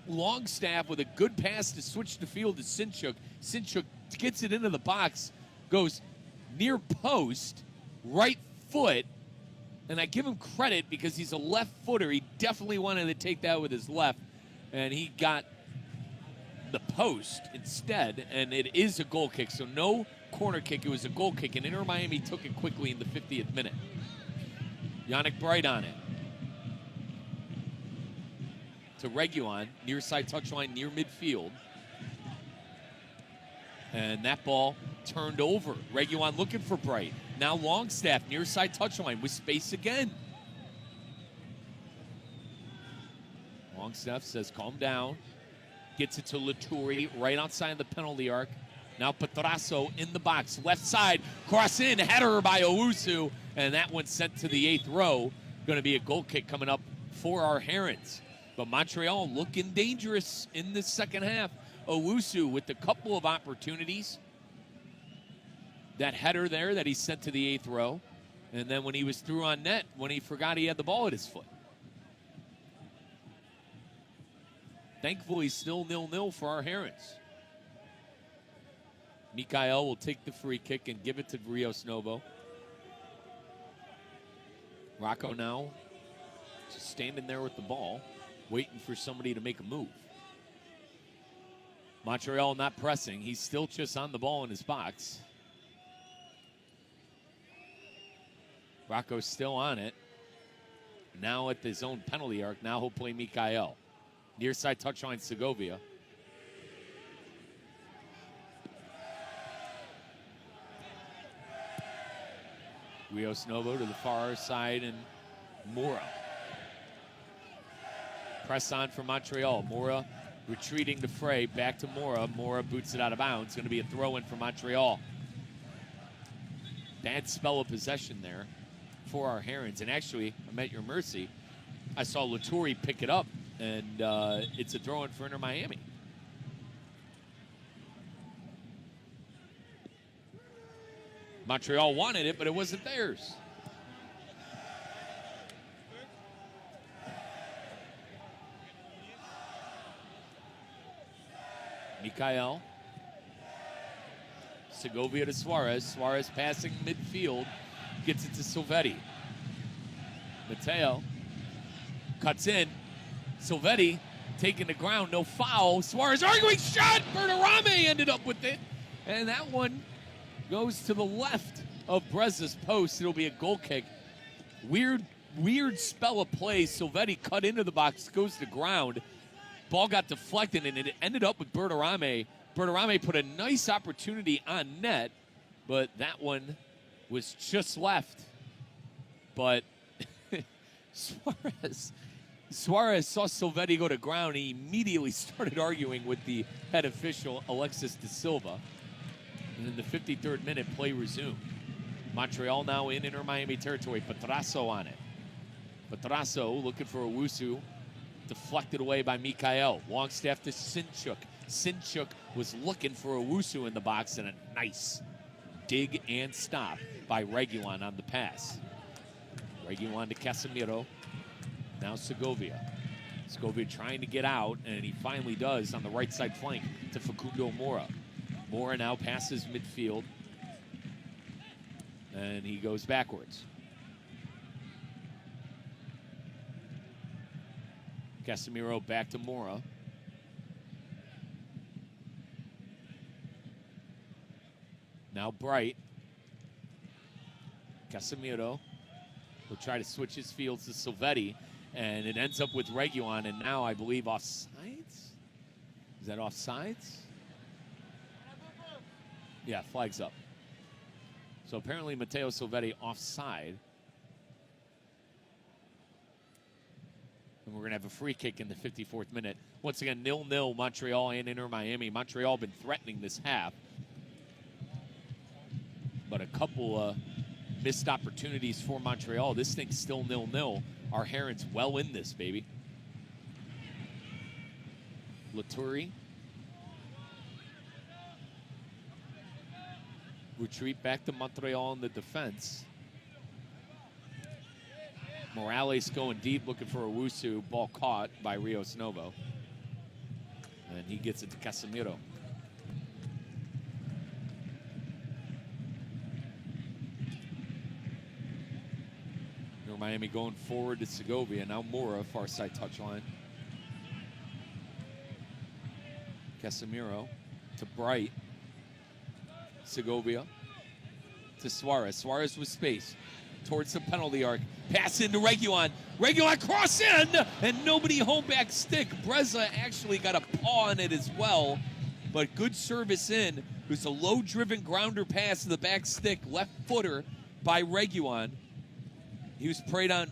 Longstaff with a good pass to switch the field to Sinchuk. Sinchuk gets it into the box, goes near post, right foot. And I give him credit because he's a left footer. He definitely wanted to take that with his left. And he got the post instead. And it is a goal kick. So no corner kick. It was a goal kick. And Inter Miami took it quickly in the 50th minute. Yannick Bright on it. To Reguilon, near side touchline, near midfield. And that ball turned over. Reguilon looking for Bright. Now Longstaff, near side touchline with space again. Longstaff says, calm down. Gets it to Latore, right outside the penalty arc. Now Petrasso in the box, left side, cross in, header by Owusu, and that one sent to the 8th row. Going to be a goal kick coming up for our Herons. But Montreal looking dangerous in the second half. Owusu with a couple of opportunities. That header there that he sent to the 8th row. And then when he was through on net, when he forgot he had the ball at his foot. Thankfully, still 0-0 for our Herons. Mikael will take the free kick and give it to Rios Novo. Rocco now just standing there with the ball, waiting for somebody to make a move. Montreal not pressing. He's still just on the ball in his box. Rocco's still on it. Now at his own penalty arc. Now he'll play Mikael. Near side touchline Segovia. Rios Novo to the far side, and Mora. Press on for Montreal. Mora retreating to Frey. Back to Mora. Mora boots it out of bounds. Going to be a throw-in for Montreal. Bad spell of possession there. for our Herons. And actually, I'm at your mercy. I saw Laturi pick it up, and it's a throw-in for Inter Miami. Montreal wanted it, but it wasn't theirs. Mikhail. Segovia to Suarez. Suarez passing midfield. Gets it to Silvetti. Mateo cuts in. Silvetti taking the ground. No foul. Suarez arguing shot. Bertarame ended up with it. And that one goes to the left of Breza's post. It'll be a goal kick. Weird spell of play. Silvetti cut into the box. Goes to ground. Ball got deflected, and it ended up with Bertarame. Bertarame put a nice opportunity on net, but that one was just left. But Suarez saw Silvetti go to ground. He immediately started arguing with the head official, Alexis De Silva. And in the 53rd minute, play resumed. Montreal now in Inter Miami territory. Petrasso on it. Petrasso looking for Owusu. Deflected away by Mikhail. Longstaff to Sinchuk. Sinchuk was looking for Owusu in the box, and a nice dig and stop by Reguilon on the pass. Reguilon to Casemiro. Now Segovia. Segovia trying to get out, and he finally does on the right side flank to Facundo Mora. Mora now passes midfield, and he goes backwards. Casemiro back to Mora. Now Bright. Casemiro will try to switch his fields to Silvetti, and it ends up with Reguilon, and now I believe offsides? Is that offsides? Yeah, flag's up. So apparently Matteo Silvetti offside. And we're going to have a free kick in the 54th minute. Once again, 0-0 Montreal and Inter Miami. Montreal been threatening this half. But a couple missed opportunities for Montreal. This thing's still 0-0. Our Herons well in this, baby. Laturi. Retreat back to Montreal in the defense. Morales going deep, looking for Owusu. Ball caught by Rios Novo. And he gets it to Casemiro. Miami going forward to Segovia. Now Mora, far side touchline. Casemiro to Bright. Segovia to Suarez. Suarez with space towards the penalty arc. Pass into Reguilon. Reguilon cross in, and nobody home back stick. Breza actually got a paw on it as well, but good service in. It was a low-driven grounder pass to the back stick, left footer by Reguilon. He was played on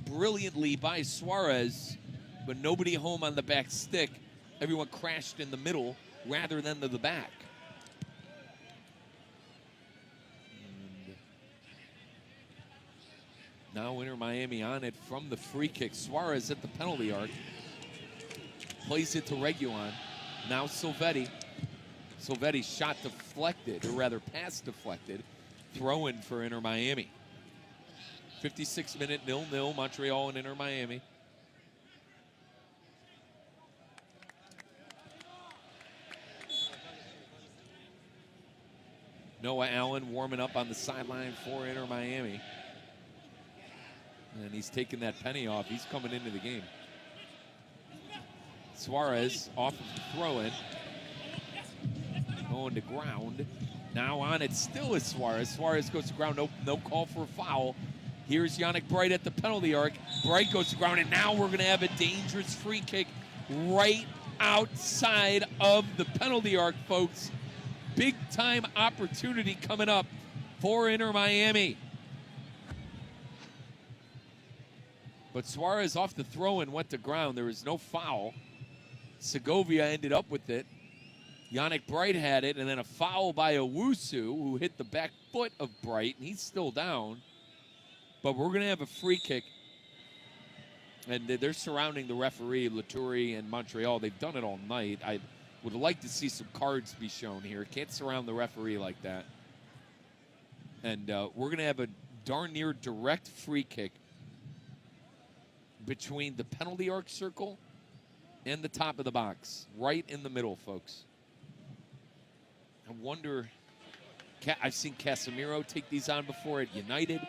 brilliantly by Suarez, but nobody home on the back stick. Everyone crashed in the middle rather than to the back. And now Inter Miami on it from the free kick. Suarez at the penalty arc. Plays it to Reguilon. Now Silvetti. Silvetti's shot deflected, or rather pass deflected. Throw in for Inter Miami. 56 minute 0-0 Montreal and Inter Miami. Noah Allen warming up on the sideline for Inter Miami. And he's taking that penny off. He's coming into the game. Suarez off of the throw-in. Going to ground. Now on it still is Suarez. Suarez goes to ground. No call for a foul. Here's Yannick Bright at the penalty arc. Bright goes to ground, and now we're going to have a dangerous free kick right outside of the penalty arc, folks. Big-time opportunity coming up for Inter Miami. But Suarez off the throw-in went to ground. There was no foul. Segovia ended up with it. Yannick Bright had it, and then a foul by Owusu, who hit the back foot of Bright, and he's still down. But we're going to have a free kick. And they're surrounding the referee, Latourie and Montreal. They've done it all night. I would like to see some cards be shown here. Can't surround the referee like that. And we're going to have a darn near direct free kick between the penalty arc circle and the top of the box. Right in the middle, folks. I wonder, I've seen Casemiro take these on before at United.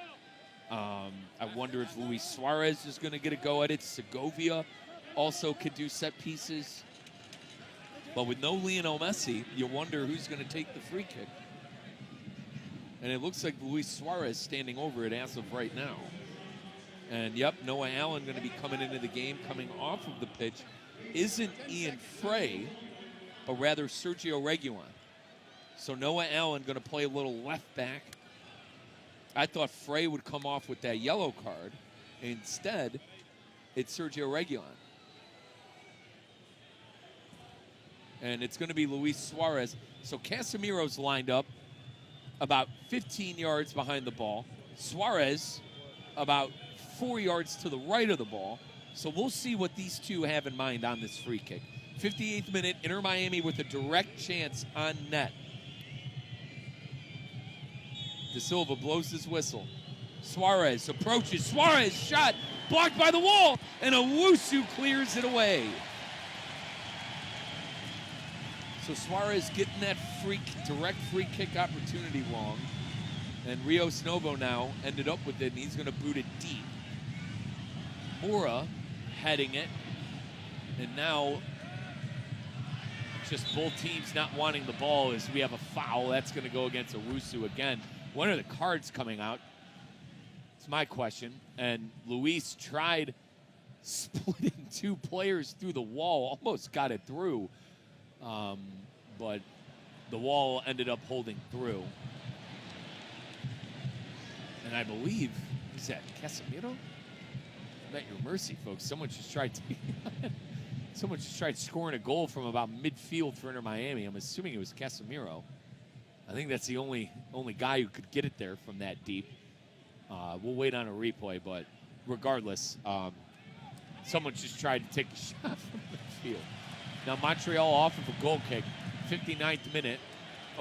I wonder if Luis Suarez is going to get a go at it. Segovia also could do set pieces. But with no Lionel Messi, you wonder who's going to take the free kick. And it looks like Luis Suarez standing over it as of right now. And, yep, Noah Allen going to be coming into the game. Coming off of the pitch isn't Ian Frey, but rather Sergio Reguilon. So Noah Allen going to play a little left back. I thought Frey would come off with that yellow card. Instead, it's Sergio Reguilon. And it's going to be Luis Suarez. So Casemiro's lined up about 15 yards behind the ball. Suarez about 4 yards to the right of the ball. So we'll see what these two have in mind on this free kick. 58th minute, Inter Miami with a direct chance on net. De Silva blows his whistle. Suarez approaches. Suarez shot blocked by the wall, and Owusu clears it away. So Suarez getting that direct free kick opportunity wrong. And Rios Novo now ended up with it, and he's going to boot it deep. Mora heading it. And now just both teams not wanting the ball as we have a foul. That's going to go against Owusu again. When are the cards coming out? It's my question. And Luis tried splitting two players through the wall. Almost got it through. But the wall ended up holding through. And I believe, is that Casemiro? At your mercy, folks. Someone just tried scoring a goal from about midfield for Inter Miami. I'm assuming it was Casemiro. I think that's the only guy who could get it there from that deep. We'll wait on a replay, but regardless, someone just tried to take a shot from midfield. Now Montreal off of a goal kick, 59th minute.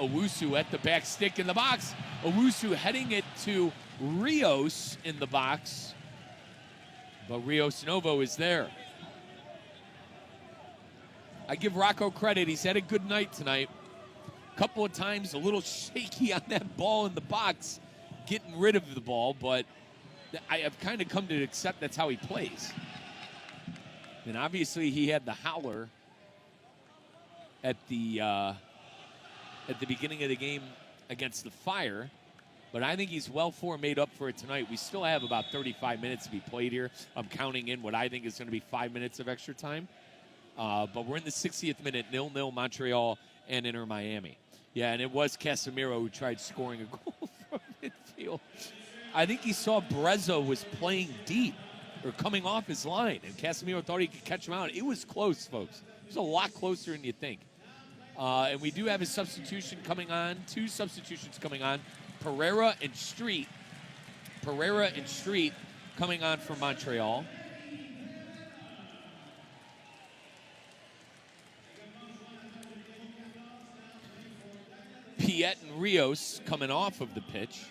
Owusu at the back stick in the box. Owusu heading it to Rios in the box. But Rios Novo is there. I give Rocco credit. He's had a good night tonight. Couple of times a little shaky on that ball in the box, getting rid of the ball, but I have kind of come to accept that's how he plays. And obviously he had the howler at the beginning of the game against the Fire, but I think he's well made up for it tonight. We still have about 35 minutes to be played here. I'm counting in what I think is going to be 5 minutes of extra time. But we're in the 60th minute, 0-0 Montreal and Inter Miami. Yeah, and it was Casemiro who tried scoring a goal from midfield. I think he saw Brezzo was playing deep or coming off his line, and Casemiro thought he could catch him out. It was close, folks. It was a lot closer than you think. And we do have a substitution coming on, two substitutions coming on. Pereira and Street coming on for Montreal. Piet and Rios coming off of the pitch.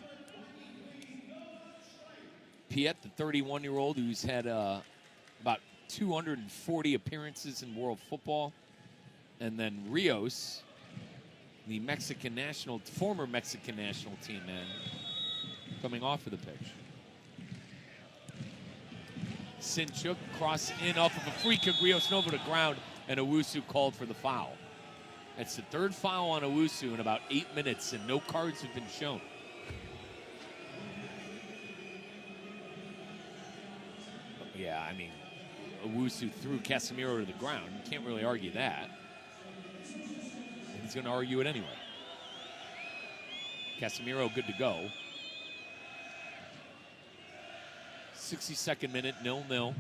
Piet, the 31-year-old who's had about 240 appearances in world football. And then Rios, the former Mexican national team man, coming off of the pitch. Sinchuk cross in off of a free kick. Rios Novo to ground, and Owusu called for the foul. That's the third foul on Owusu in about 8 minutes, and no cards have been shown. Yeah, I mean, Owusu threw Casemiro to the ground. You can't really argue that. And he's going to argue it anyway. Casemiro good to go. 62nd minute, 0-0.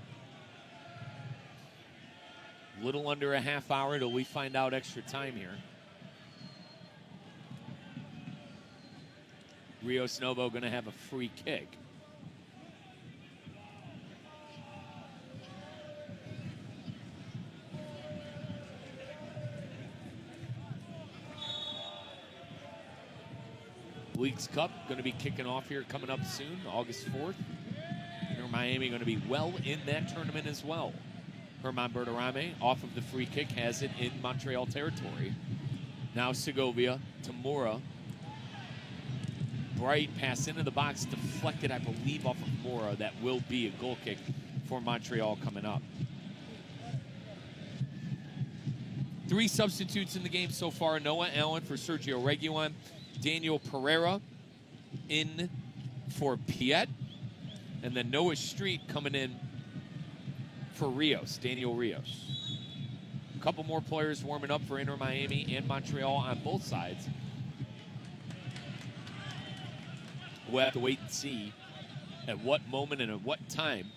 Little under a half hour till we find out extra time here. Rios Novo going to have a free kick. Leagues Cup going to be kicking off here coming up soon, August 4th. Inter Miami going to be well in that tournament as well. Herman Berterame off of the free kick has it in Montreal territory. Now Segovia to Mora. Bright pass into the box, deflected, I believe, off of Mora. That will be a goal kick for Montreal coming up. 3 substitutes in the game so far. Noah Allen for Sergio Reguilon. Daniel Pereira in for Piet. And then Noah Street coming in for Rios, Daniel Rios. A couple more players warming up for Inter Miami and Montreal on both sides. We'll have to wait and see at what moment and at what time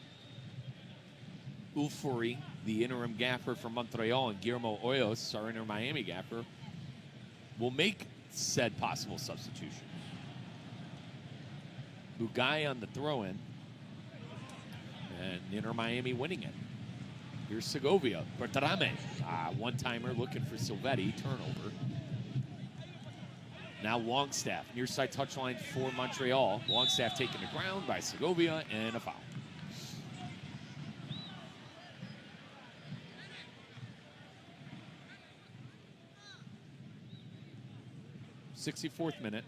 Ulfuri, the interim gaffer for Montreal, and Guillermo Hoyos, our Inter Miami gaffer, will make said possible substitution. Bugai on the throw-in, and Inter Miami winning it. Here's Segovia, Berterame, one-timer looking for Silvetti, turnover. Now Longstaff, near side touchline for Montreal. Longstaff taken to ground by Segovia, and a foul. '64th minute.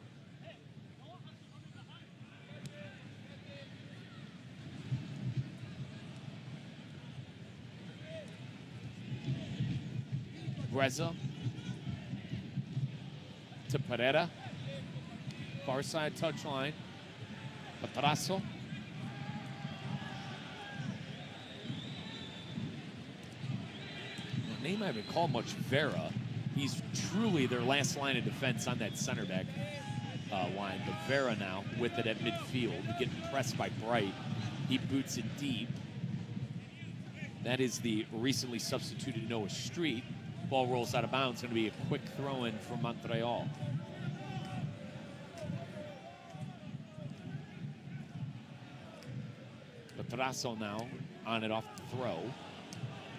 Reza to Pereira. Far side touchline. Patrasso. The name I haven't called much, Vera. He's truly their last line of defense on that center back line. But Vera now with it at midfield, getting pressed by Bright. He boots it deep. That is the recently substituted Noah Street. Ball rolls out of bounds. Going to be a quick throw-in for Montreal. Patrasso now on it off the throw.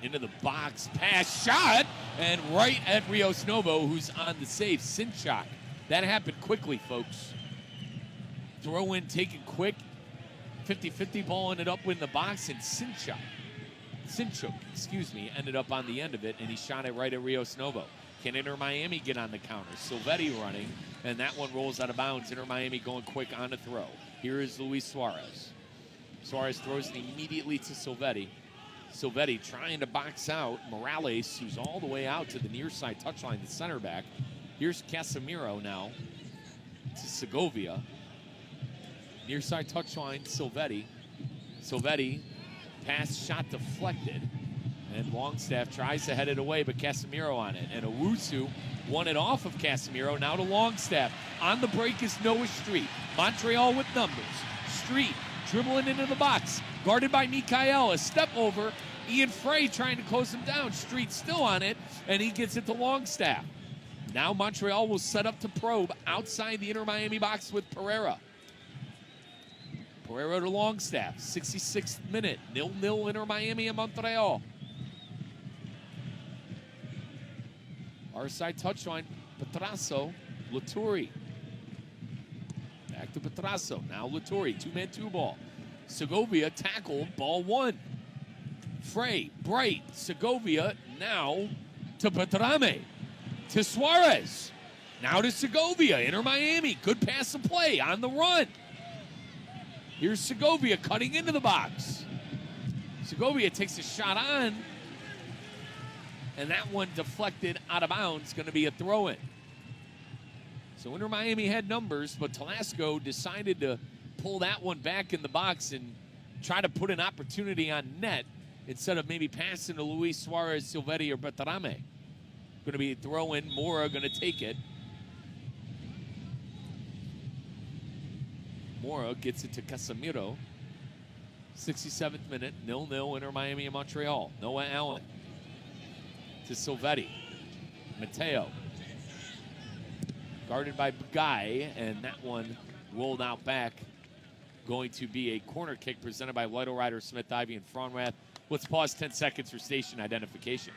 Into the box, pass, shot, and right at Rios Novo, who's on the save. Sinchak. That happened quickly, folks. Throw in taken quick. 50-50 ball ended up in the box, and Sinchuk, ended up on the end of it, and he shot it right at Rios Novo. Can Inter Miami get on the counter? Silvetti running, and that one rolls out of bounds. Inter Miami going quick on the throw. Here is Luis Suarez. Suarez throws it immediately to Silvetti. Silvetti trying to box out Morales, who's all the way out to the near side touchline, the center back. Here's Casemiro now to Segovia. Near side touchline, Silvetti. Silvetti, pass shot deflected. And Longstaff tries to head it away, but Casemiro on it. And Owusu won it off of Casemiro, now to Longstaff. On the break is Noah Street. Montreal with numbers. Street dribbling into the box. Guarded by Mikael, a step over. Ian Frey trying to close him down. Street still on it, and he gets it to Longstaff. Now Montreal will set up to probe outside the Inter Miami box with Pereira. Pereira to Longstaff, 66th minute. 0-0 Inter Miami and Montreal. Our side touchline, Patrasso, Laturi. Back to Patrasso, now Laturi, 2-man 2-ball. Segovia tackled, ball one. Frey, Bright, Segovia, now to Berterame, to Suarez. Now to Segovia, Inter Miami, good pass and play, on the run. Here's Segovia cutting into the box. Segovia takes a shot on, and that one deflected out of bounds, going to be a throw-in. So Inter Miami had numbers, but Telasco decided to pull that one back in the box and try to put an opportunity on net instead of maybe passing to Luis Suarez, Silvetti, or Berterame. Going to be a throw-in. Mora going to take it. Mora gets it to Casemiro. 67th minute, 0-0 Inter Miami and Montreal. Noah Allen to Silvetti. Mateo. Guarded by Guy, and that one rolled out back. Going to be a corner kick presented by Lytle Rider, Smith, Ivy, and Fronrath. Let's pause 10 seconds for station identification.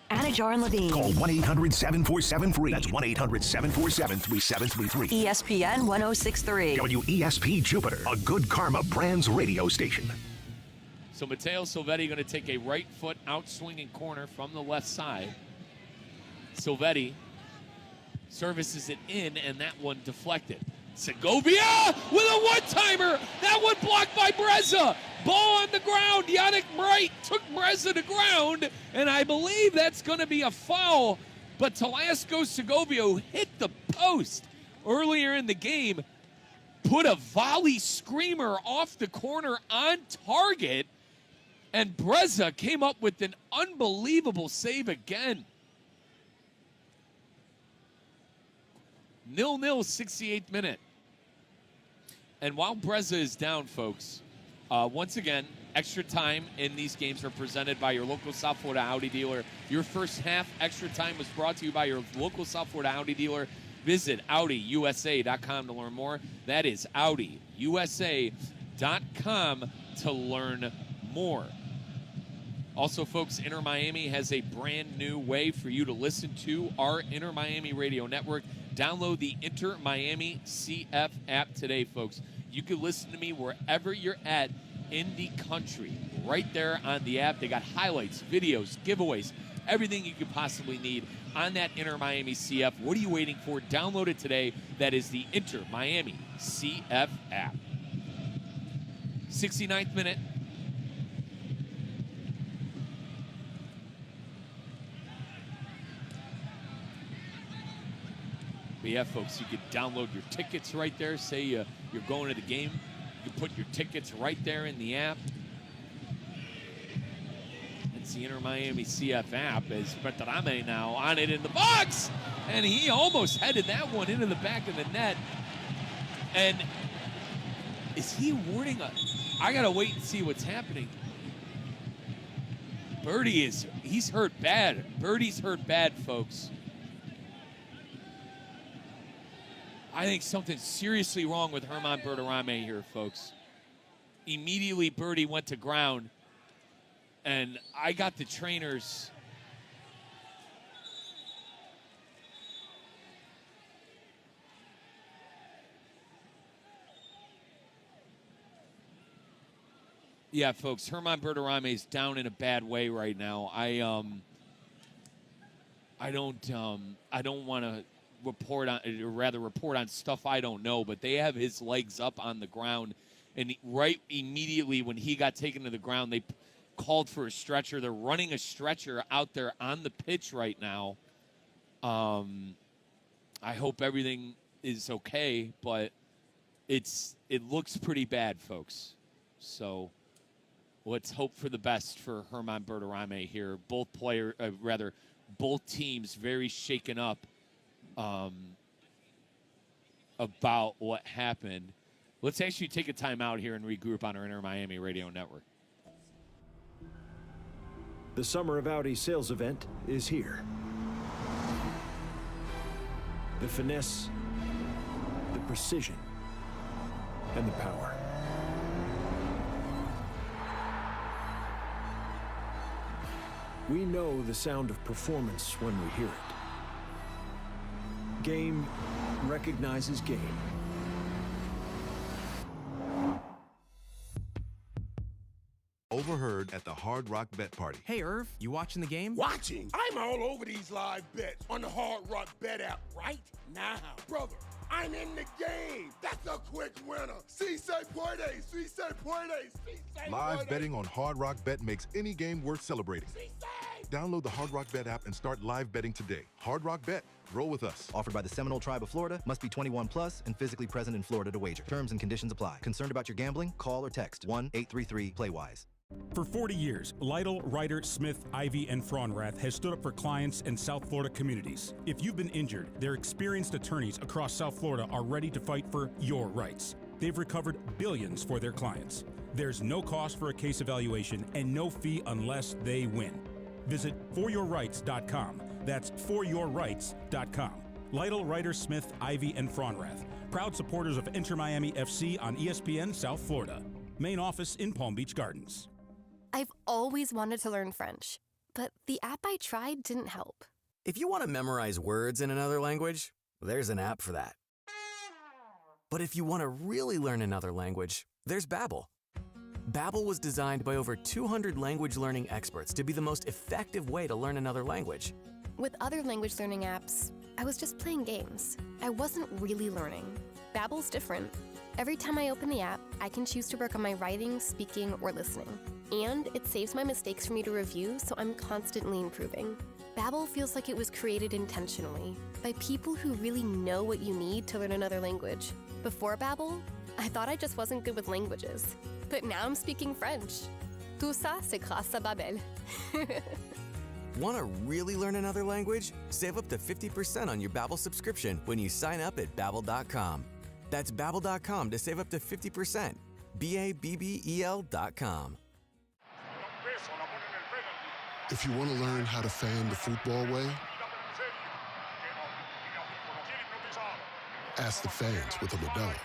Anajar and Levine. Call 1-800-747-FREE. That's 1-800-747-3733. ESPN 1063. WESP Jupiter, a Good Karma Brands radio station. So Matteo Silvetti going to take a right foot out swinging corner from the left side. Silvetti services it in, and that one deflected. Segovia with a one-timer. That one blocked by Breza. Ball on the ground. Yannick Bright took Breza to ground, and I believe that's going to be a foul. But Telasco Segovia, who hit the post earlier in the game, put a volley screamer off the corner on target, and Breza came up with an unbelievable save again. 0-0, 68th minute. And while Breza is down, folks, once again, extra time in these games are presented by your local South Florida Audi dealer. Your first half extra time was brought to you by your local South Florida Audi dealer. Visit AudiUSA.com to learn more. That is AudiUSA.com to learn more. Also, folks, Inter Miami has a brand new way for you to listen to our Inter Miami radio network. Download the Inter Miami CF app today, folks. You can listen to me wherever you're at in the country. Right there on the app, they got highlights, videos, giveaways, everything you could possibly need on that Inter Miami CF. What are you waiting for? Download it today. That is the Inter Miami CF app. 69th minute. But yeah, folks, you could download your tickets right there. Say you're going to the game. You can put your tickets right there in the app. It's the Inter Miami CF app as Bertarame now on it in the box. And he almost headed that one into the back of the net. And is he warding a... I got to wait and see what's happening. He's hurt bad. Birdie's hurt bad, folks. I think something's seriously wrong with Herman Bertarame here, folks. Immediately, Birdie went to ground, and I got the trainers. Yeah, folks, Herman Bertarame is down in a bad way right now. I don't want to report on stuff I don't know, but they have his legs up on the ground, and right immediately when he got taken to the ground, they called for a stretcher. They're running a stretcher out there on the pitch right now. I hope everything is okay, but it looks pretty bad, folks. So let's hope for the best for Herman Bertarame here. Both teams very shaken up about what happened. Let's actually take a time out here and regroup on our Inter Miami radio network. The Summer of Audi sales event is here. The finesse, the precision, and the power. We know the sound of performance when we hear it. Game recognizes game. Overheard at the Hard Rock Bet Party. Hey, Irv, you watching the game? Watching? I'm all over these live bets on the Hard Rock Bet app right now. Brother, I'm in the game. That's a quick winner. Si se puede, si se puede, si se Live puede. betting on Hard Rock Bet makes any game worth celebrating. Si se. Download the Hard Rock Bet app and start live betting today. Hard Rock Bet. Roll with us. Offered by the Seminole Tribe of Florida. Must be 21 plus and physically present in Florida to wager. Terms and conditions apply. Concerned about your gambling? Call or text 1-833-PLAY-WISE. For 40 years, Lytle, Ryder, Smith, Ivy, and Fraunrath has stood up for clients in South Florida communities. If you've been injured, their experienced attorneys across South Florida are ready to fight for your rights. They've recovered billions for their clients. There's no cost for a case evaluation and no fee unless they win. Visit foryourrights.com. That's foryourrights.com. Lytle, Ryder, Smith, Ivy, and Fraunrath. Proud supporters of Inter Miami FC on ESPN South Florida. Main office in Palm Beach Gardens. I've always wanted to learn French, But the app I tried didn't help. If you want to memorize words in another language, there's an app for that. But if you want to really learn another language, there's Babbel. Babbel was designed by over 200 language learning experts to be the most effective way to learn another language. With other language learning apps, I was just playing games. I wasn't really learning. Babbel's different. Every time I open the app, I can choose to work on my writing, speaking, or listening. And it saves my mistakes for me to review, so I'm constantly improving. Babbel feels like it was created intentionally by people who really know what you need to learn another language. Before Babbel, I thought I just wasn't good with languages. But now I'm speaking French. Tout ça, c'est grâce à Babbel. Want to really learn another language? Save up to 50% on your Babbel subscription when you sign up at Babbel.com. That's Babbel.com to save up to 50%. Babbel.com. If you want to learn how to fan the football way, ask the fans with a Modelo.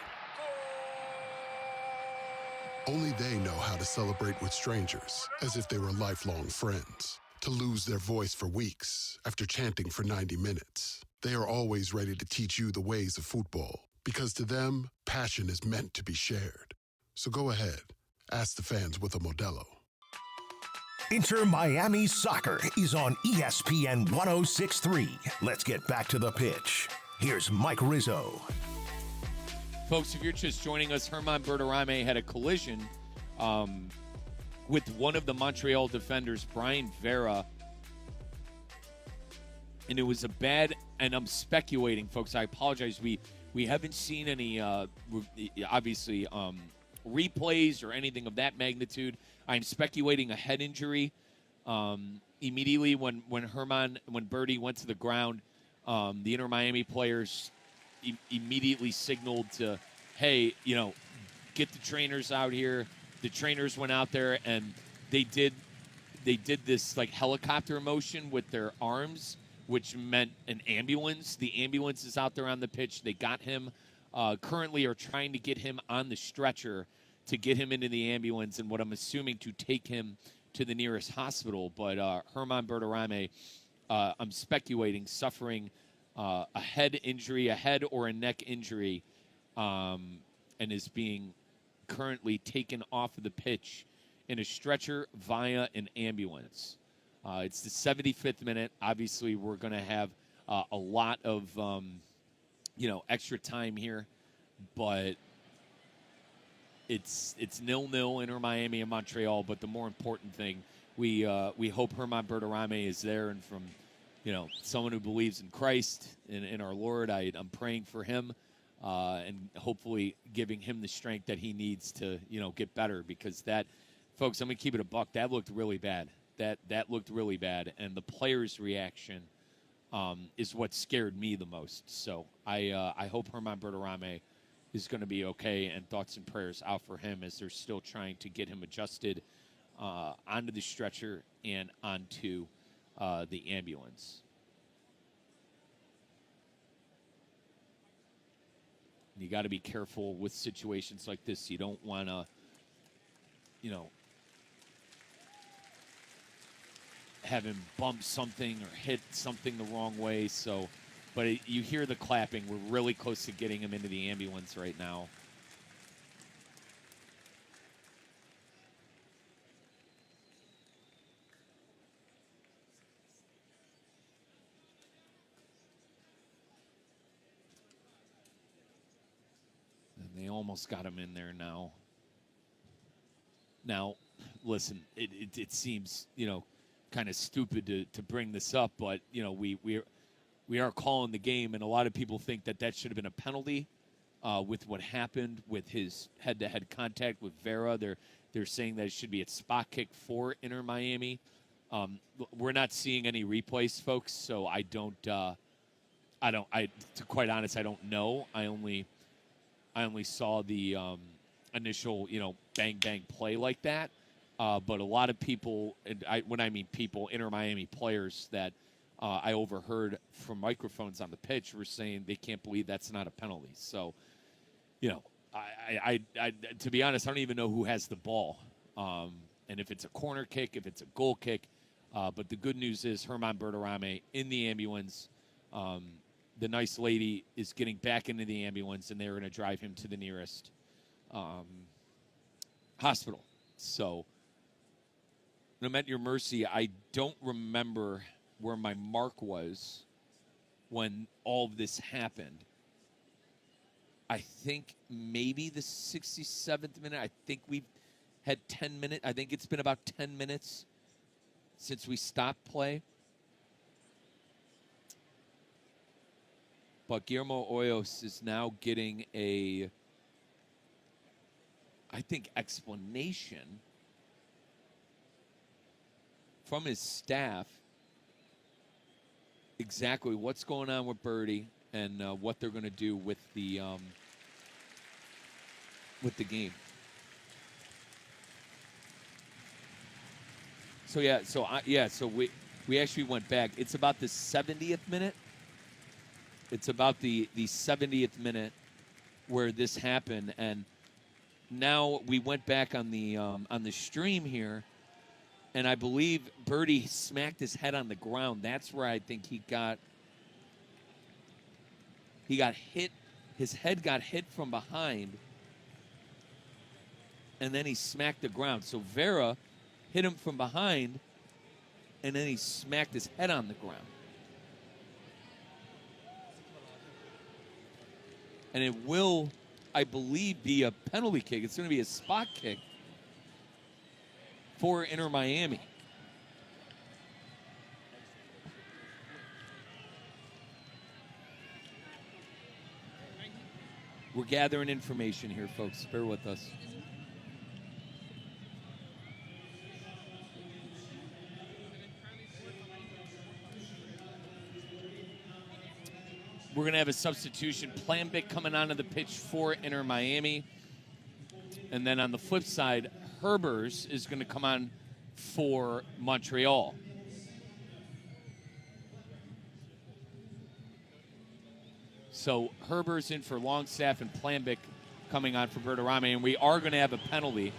Only they know how to celebrate with strangers as if they were lifelong friends. To lose their voice for weeks after chanting for 90 minutes. They are always ready to teach you the ways of football, because to them, passion is meant to be shared. So go ahead, ask the fans with a Modelo. Inter Miami Soccer is on ESPN 106.3. Let's get back to the pitch. Here's Mike Rizzo. Folks, if you're just joining us, Herman Berterame had a collision with one of the Montreal defenders, Brian Vera. And it was a bad, and I'm speculating, folks, I apologize. We haven't seen any, obviously, replays or anything of that magnitude. I'm speculating a head injury. Immediately when Bertie went to the ground, the Inter Miami players immediately signaled to, hey, get the trainers out here. The trainers went out there and they did this like helicopter motion with their arms, which meant an ambulance. The ambulance is out there on the pitch. They got him. Currently are trying to get him on the stretcher to get him into the ambulance and what I'm assuming to take him to the nearest hospital. But Herman Berterame, I'm speculating, suffering a head injury, a head or a neck injury, and is being currently taken off of the pitch in a stretcher via an ambulance. It's the 75th minute. Obviously, we're going to have a lot of, extra time here, but it's 0-0 Inter Miami and Montreal. But the more important thing, we hope Herman Berterame is there, and from someone who believes in Christ and in our Lord, I'm praying for him. And hopefully giving him the strength that he needs to, get better. Because that, folks, I'm going to keep it a buck. That looked really bad. That looked really bad. And the players' reaction is what scared me the most. So I hope Herman Berterame is going to be okay, and thoughts and prayers out for him as they're still trying to get him adjusted onto the stretcher and onto the ambulance. You got to be careful with situations like this. You don't want to, have him bump something or hit something the wrong way. So, but you hear the clapping. We're really close to getting him into the ambulance right now. They almost got him in there now. Now, listen, it seems, kind of stupid to bring this up, but, we are calling the game, and a lot of people think that should have been a penalty with what happened with his head-to-head contact with Vera. They're saying that it should be a spot kick for Inter Miami. We're not seeing any replays, folks, so to quite honest, I don't know. I only saw the initial, bang, bang play like that. But a lot of people, and when I mean people, Inter Miami players that I overheard from microphones on the pitch were saying they can't believe that's not a penalty. So, I to be honest, I don't even know who has the ball. And if it's a corner kick, if it's a goal kick, But the good news is Herman Bertarame in the ambulance. The nice lady is getting back into the ambulance, and they're going to drive him to the nearest hospital. So, no matter your mercy, I don't remember where my mark was when all of this happened. I think maybe the 67th minute. I think we've had 10 minutes. I think it's been about 10 minutes since we stopped play. But Guillermo Hoyos is now getting a, I think, explanation from his staff exactly what's going on with Birdie and what they're going to do with the game. So we actually went back. It's about the 70th minute. It's about the 70th minute where this happened, and now we went back on the stream here, and I believe Birdie smacked his head on the ground. That's where I think he got hit. His head got hit from behind, and then he smacked the ground. So Vera hit him from behind, and then he smacked his head on the ground. And it will, I believe, be a penalty kick. It's going to be a spot kick for Inter Miami. We're gathering information here, folks. Bear with us. We're going to have a substitution. Planbic coming onto the pitch for Inter Miami. And then on the flip side, Herbers is going to come on for Montreal. So Herbers in for Longstaff and Planbic coming on for Bertarame. And we are going to have a penalty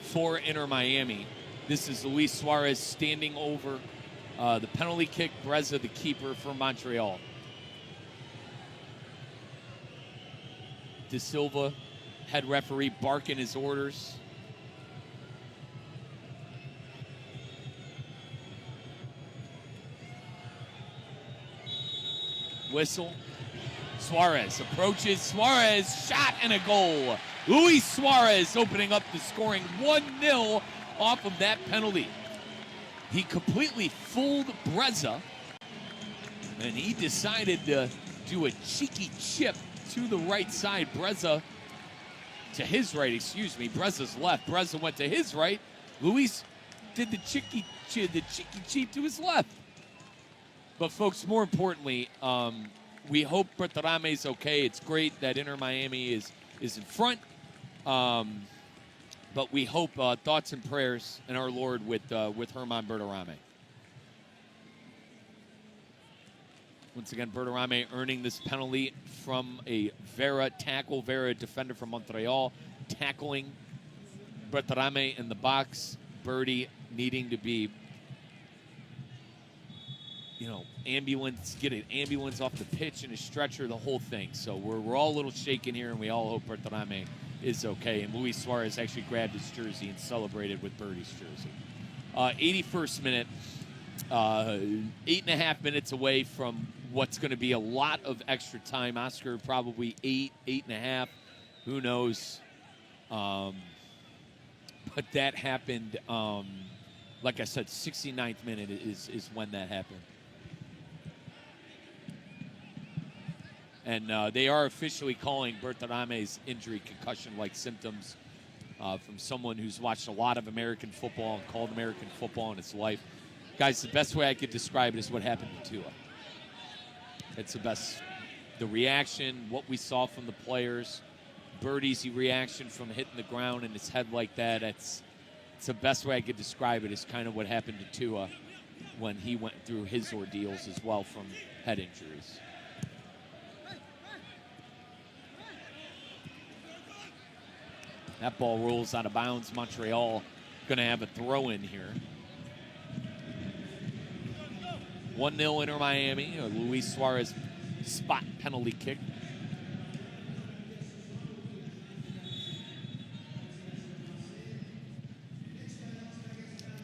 for Inter Miami. This is Luis Suárez standing over the penalty kick. Breza, the keeper for Montreal. De Silva, head referee, barking his orders. Whistle. Suárez approaches. Suárez, shot and a goal. Luis Suárez opening up the scoring 1-0 off of that penalty. He completely fooled Breza, and he decided to do a cheeky chip to the right side. Breza to his right, Breza's left. Breza went to his right. Luis did the cheeky cheep to his left. But folks, more importantly, we hope Bertarame's okay. It's great that Inter Miami is in front. But we hope thoughts and prayers in our Lord with Herman Bertarame. Once again, Bertarame earning this penalty from a Vera tackle. Vera, defender from Montreal, tackling Bertarame in the box. Birdie needing to be, get an ambulance off the pitch and a stretcher, the whole thing. So we're all a little shaken here, and we all hope Bertarame is okay. And Luis Suárez actually grabbed his jersey and celebrated with Birdie's jersey. 81st minute, 8.5 minutes away from what's going to be a lot of extra time. Oscar, probably 8.5. Who knows? But that happened, like I said, 69th minute is when that happened. And they are officially calling Bertarame's injury concussion-like symptoms from someone who's watched a lot of American football and called American football in his life. Guys, the best way I could describe it is what happened to Tua. It's the best. The reaction, what we saw from the players, Birdie's reaction from hitting the ground in his head like that, it's the best way I could describe it is kind of what happened to Tua when he went through his ordeals as well from head injuries. That ball rolls out of bounds. Montreal going to have a throw in here. 1-0 Inter Miami. A Luis Suárez spot penalty kick.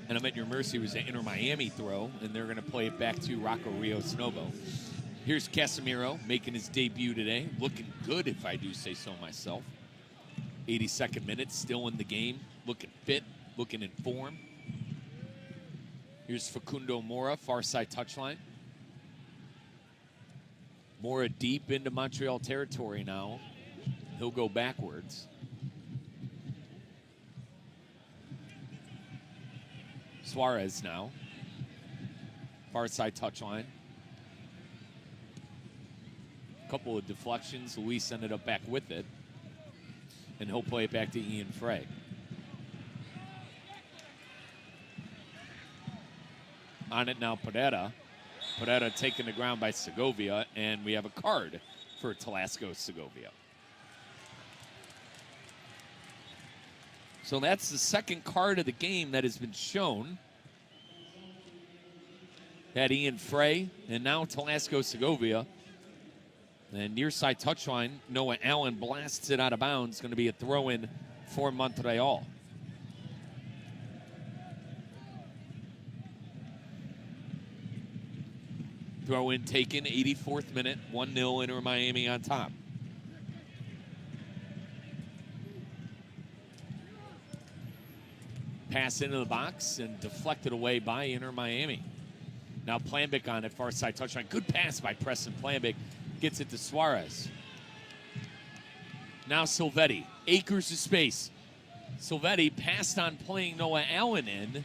And I'm at your mercy was an Inter Miami throw, and they're going to play it back to Rocco Rios Novo. Here's Casemiro making his debut today. Looking good, if I do say so myself. 82nd minute, still in the game. Looking fit, looking in form. Here's Facundo Mora, far side touchline. Mora deep into Montreal territory now. He'll go backwards. Suárez now. Far side touchline. A couple of deflections. Luis ended up back with it. And he'll play it back to Ian Frey. On it now, Pereira. Pereira taken to ground by Segovia, and we have a card for Telasco Segovia. So that's the second card of the game that has been shown. That Ian Frey, and now Telasco Segovia. And near side touchline, Noah Allen blasts it out of bounds. Going to be a throw-in for Montreal. Throw-in taken, 84th minute, 1-0 Inter Miami on top. Pass into the box and deflected away by Inter Miami. Now Planbic on it, far side touchline. Good pass by Preston Planbic. Gets it to Suárez. Now Silvetti, acres of space. Silvetti passed on playing Noah Allen in,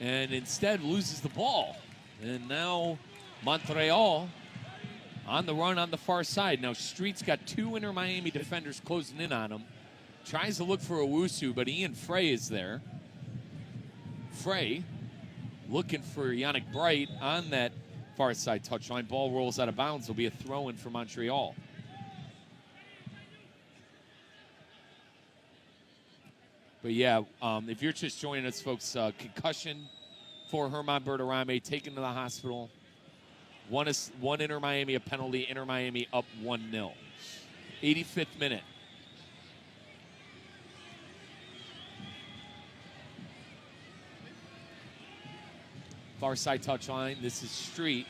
and instead loses the ball. And now Montreal on the run on the far side. Now Street's got two Inter Miami defenders closing in on him. Tries to look for Owusu, but Ian Frey is there. Frey looking for Yannick Bright on that far side touchline. Ball rolls out of bounds. Will be a throw-in for Montreal. But yeah, if you're just joining us, folks, concussion for Germán Berterame, taken to the hospital. One Inter Miami, a penalty. Inter Miami up 1-0. 85th minute. Far side touchline. This is Street.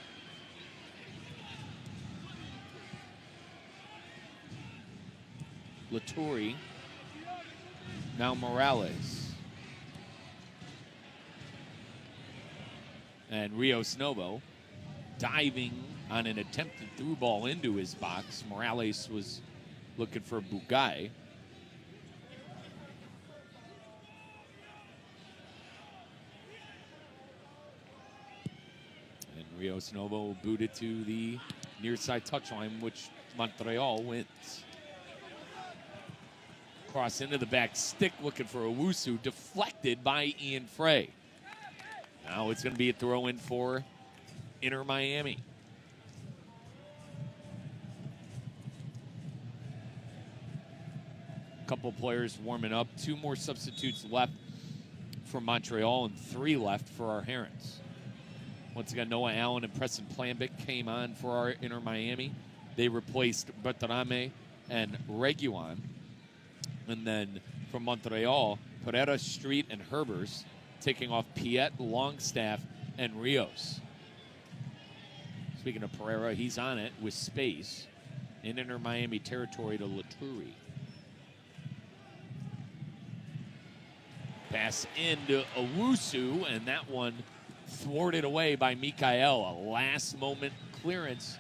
Laturi. Now Morales. And Rios Novo diving on an attempted through ball into his box. Morales was looking for Bugai. Rios Novo booted to the near side touchline, which Montreal wins. Cross into the back stick, looking for Owusu, deflected by Ian Frey. Now it's going to be a throw-in for Inter Miami. Couple players warming up. Two more substitutes left for Montreal and three left for our Herons. Once again, Noah Allen and Preston Planbic came on for our Inter Miami. They replaced Berterame and Reguilon. And then from Montreal, Pereira, Street, and Herbers taking off Piet, Longstaff, and Rios. Speaking of Pereira, he's on it with space in Inter Miami territory to Laturi. Pass into Owusu, and that one thwarted away by Mikael. A last-moment clearance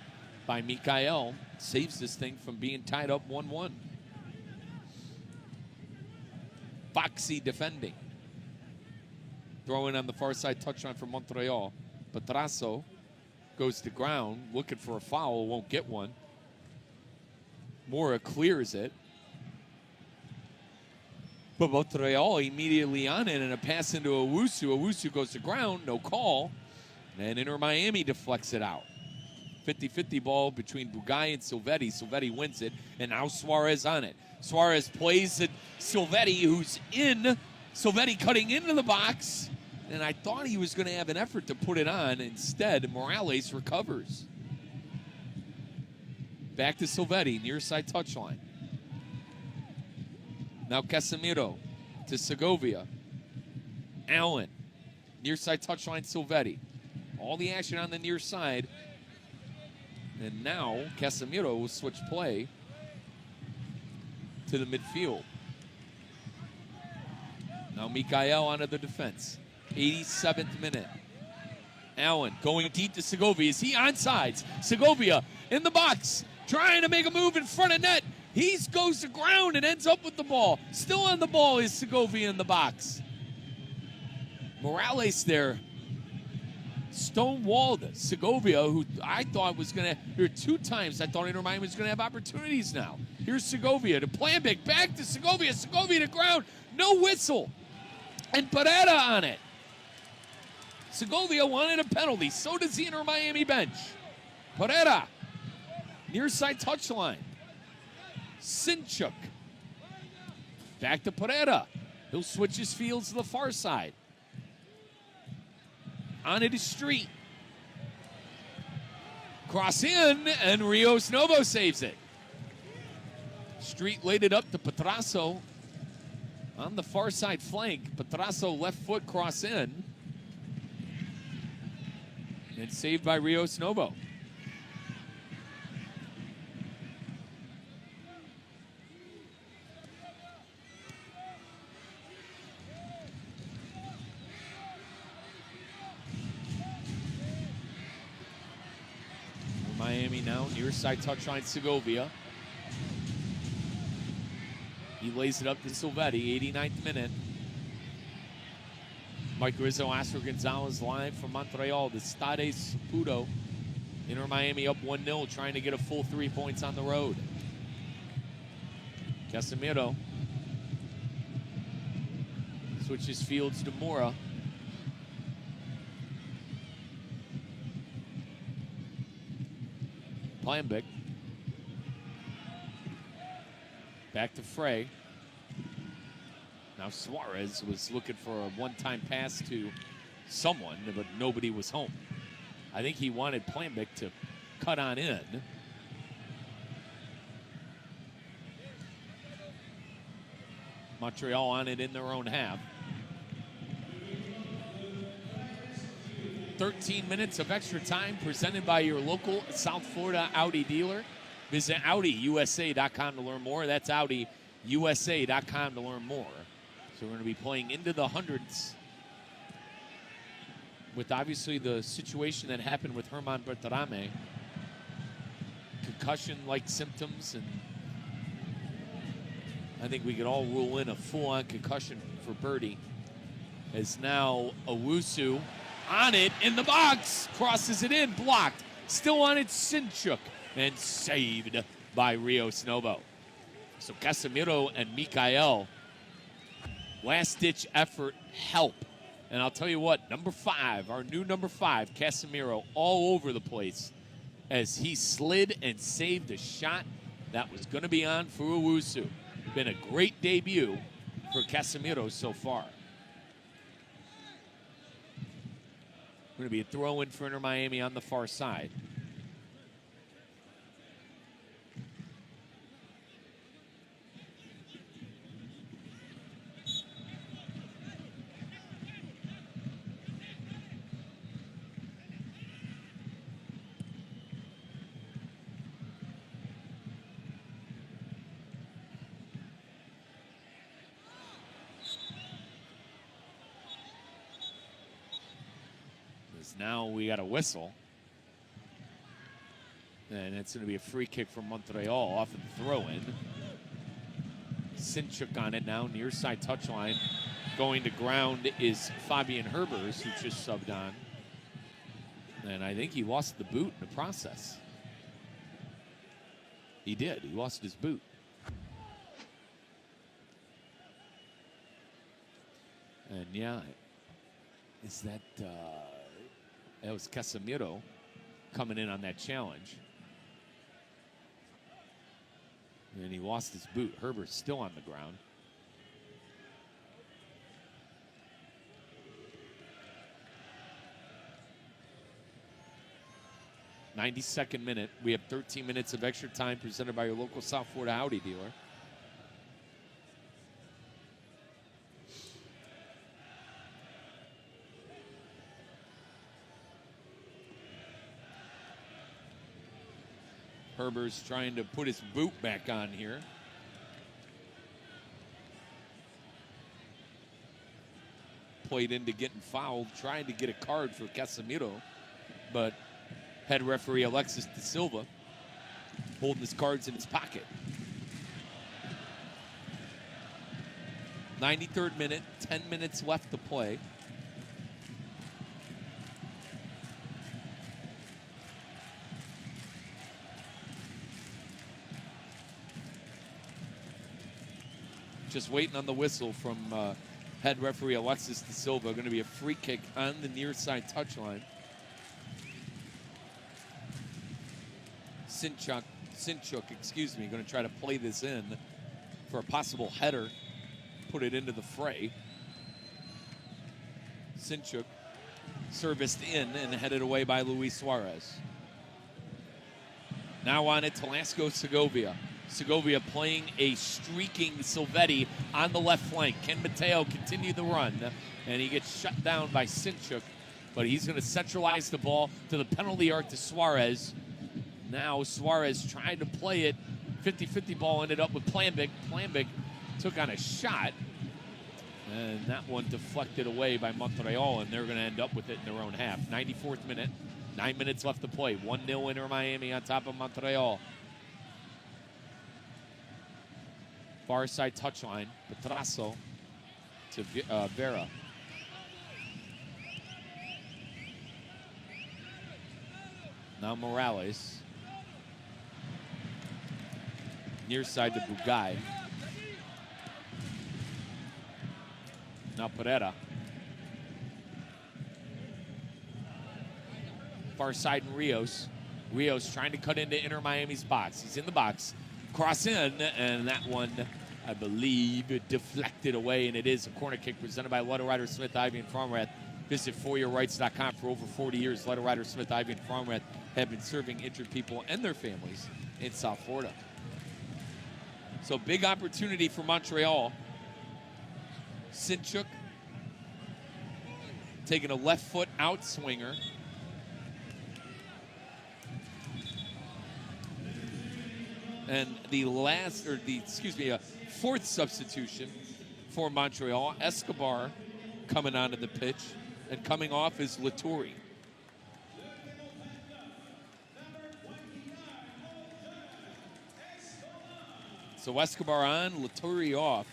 by Mikael saves this thing from being tied up 1-1. Foxy defending. Throwing on the far side touchline for Montreal. Petrasso goes to ground, looking for a foul, won't get one. Mora clears it. But Montreal immediately on it, and a pass into Owusu. Owusu goes to ground, no call. And Inter Miami deflects it out. 50-50 ball between Bugai and Silvetti. Silvetti wins it, and now Suárez on it. Suárez plays at Silvetti, who's in. Silvetti cutting into the box, And I thought he was going to have an effort to put it on. Instead, Morales recovers. Back to Silvetti, near side touchline. Now Casemiro to Segovia. Allen, near side touchline, Silvetti. All the action on the near side. And now Casemiro will switch play to the midfield. Now Mikael onto the defense. 87th minute. Allen going deep to Segovia. Is he onsides? Segovia in the box, trying to make a move in front of net. He goes to ground and ends up with the ball. Still on the ball is Segovia in the box. Morales there stonewalled Segovia, who I thought was going to, there were 2 times I thought Inter Miami was going to have opportunities now. Here's Segovia to Planbic, back to Segovia, Segovia to ground, no whistle. And Pereira on it. Segovia wanted a penalty, so does the Inter Miami bench. Pereira, near side touchline. Sinchuk, back to Pereira. He'll switch his fields to the far side. On it is Street. Cross in, and Rios Novo saves it. Street laid it up to Petrasso on the far side flank. Petrasso left foot cross in. And saved by Rios Novo. Miami now, near side touchline, Segovia. He lays it up to Silvetti, 89th minute. Mike Rizzo, Astro Gonzalez live from Montreal, the Stade Saputo. Inter Miami up 1-0, trying to get a full 3 points on the road. Casemiro switches fields to Mora. Planbic. Back to Frey. Now Suarez was looking for a one-time pass to someone, but nobody was home. I think he wanted Planbic to cut on in. Montreal on it in their own half. 13 minutes of extra time presented by your local South Florida Audi dealer. Visit AudiUSA.com to learn more. That's AudiUSA.com to learn more. So we're going to be playing into the hundreds with obviously the situation that happened with Herman Berterame. Concussion-like symptoms, and I think we could all rule in a full-on concussion for Birdie. As now Owusu on it in the box, crosses it in, blocked. Still on it, Sinchuk, and saved by Rios Novo. So Casemiro and Mikael, last-ditch effort, help. And I'll tell you what, number 5, our new number 5, Casemiro, all over the place as he slid and saved a shot that was going to be on for Owusu. Been a great debut for Casemiro so far. Going to be a throw-in for Inter Miami on the far side. Now we got a whistle. And it's going to be a free kick from Montreal off of the throw-in. Sinchuk on it now, near side touchline. Going to ground is Fabian Herbers, who just subbed on. And I think he lost the boot in the process. He did. He lost his boot. And yeah, is that... that was Casemiro coming in on that challenge. And he lost his boot. Herbert's still on the ground. 92nd minute. We have 13 minutes of extra time presented by your local South Florida Audi dealer. Herber's trying to put his boot back on here. Played into getting fouled, trying to get a card for Casemiro, but head referee Alexis De Silva holding his cards in his pocket. 93rd minute, 10 minutes left to play. Just waiting on the whistle from head referee Alexis De Silva. Going to be a free kick on the near side touchline. Sinchuk, excuse me, going to try to play this in for a possible header. Put it into the fray. Sinchuk serviced in and headed away by Luis Suarez. Now on it to Lasco Segovia. Segovia playing a streaking Silvetti on the left flank. Can Mateo continue the run? And he gets shut down by Sinchuk, but he's going to centralize the ball to the penalty arc to Suarez. Now Suarez tried to play it. 50-50 ball ended up with Planbic. Planbic took on a shot, and that one deflected away by Montreal, and they're going to end up with it in their own half. 94th minute, 9 minutes left to play. 1-0 Inter Miami on top of Montreal. Far side touchline, Petrasso to Vera. Now Morales. Near side to Bugay. Now Pereira. Far side in Rios. Rios trying to cut into Inter Miami's box. He's in the box. Cross in, and that one, I believe, deflected away, and it is a corner kick presented by Letter Rider Smith, Ivy, and Fromrath. Visit foryourrights.com. For over 40 years, Letter Rider Smith, Ivy, and Fromrath have been serving injured people and their families in South Florida. So big opportunity for Montreal. Sinchuk taking a left foot out swinger. And the fourth substitution for Montreal, Escobar coming onto the pitch, and coming off is Latourie. So Escobar on, Latourie off.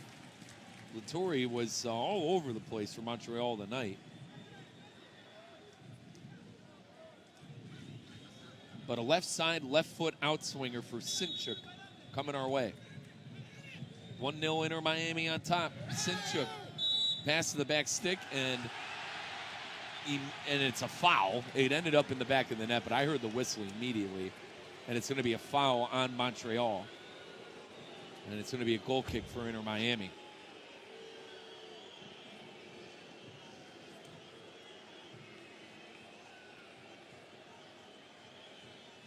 Latourie was all over the place for Montreal tonight. But a left side, left foot outswinger for Sinchuk coming our way. 1-0 Inter Miami on top. Sinchuk pass to the back stick, and it's a foul. It ended up in the back of the net, but I heard the whistle immediately. And it's going to be a foul on Montreal. And it's going to be a goal kick for Inter Miami.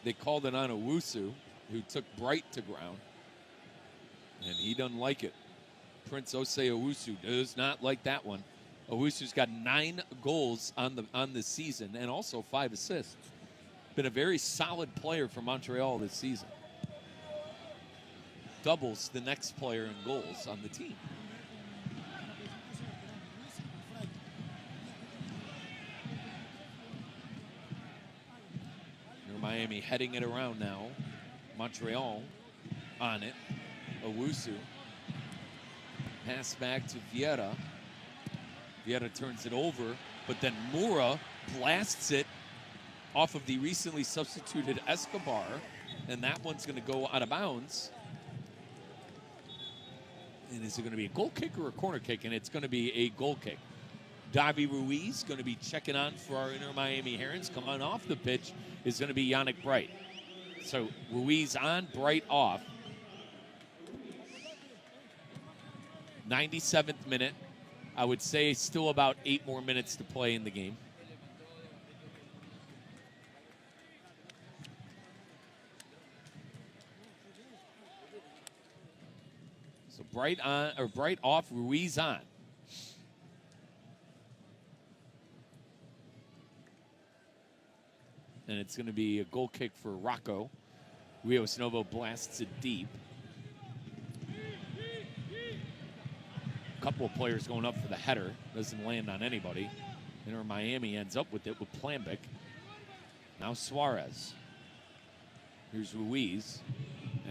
They called it on Owusu, who took Bright to ground. And he doesn't like it. Prince Osei Owusu does not like that one. Owusu's got 9 goals on the season and also 5 assists. Been a very solid player for Montreal this season. Doubles the next player in goals on the team. Miami heading it around now. Montreal on it. Owusu. Pass back to Vieira. Vieira turns it over, but then Moura blasts it off of the recently substituted Escobar, and that one's going to go out of bounds. And is it going to be a goal kick or a corner kick? And it's going to be a goal kick. Davi Ruiz going to be checking on for our Inter Miami Herons. Coming off the pitch is going to be Yannick Bright. So Ruiz on, Bright off. 97th minute. I would say still about 8 more minutes to play in the game. Bright off, Ruiz on. And it's going to be a goal kick for Rocco. Rios Novo blasts it deep. A couple of players going up for the header. Doesn't land on anybody. Inter Miami ends up with it with Plambic. Now Suarez. Here's Ruiz.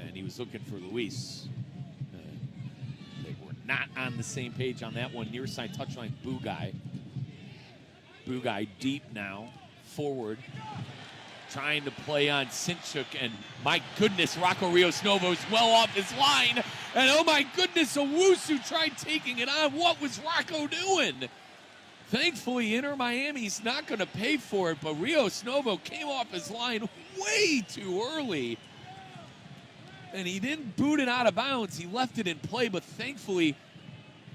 And he was looking for Luis. They were not on the same page on that one. Near side touchline, Bugai. Bugai deep now. Forward. Trying to play on Sinchuk, and my goodness, Rocco Rios Novo is well off his line. And oh my goodness, Owusu tried taking it on. What was Rocco doing? Thankfully, Inter Miami's not going to pay for it, but Rios Novo came off his line way too early. And he didn't boot it out of bounds. He left it in play, but thankfully,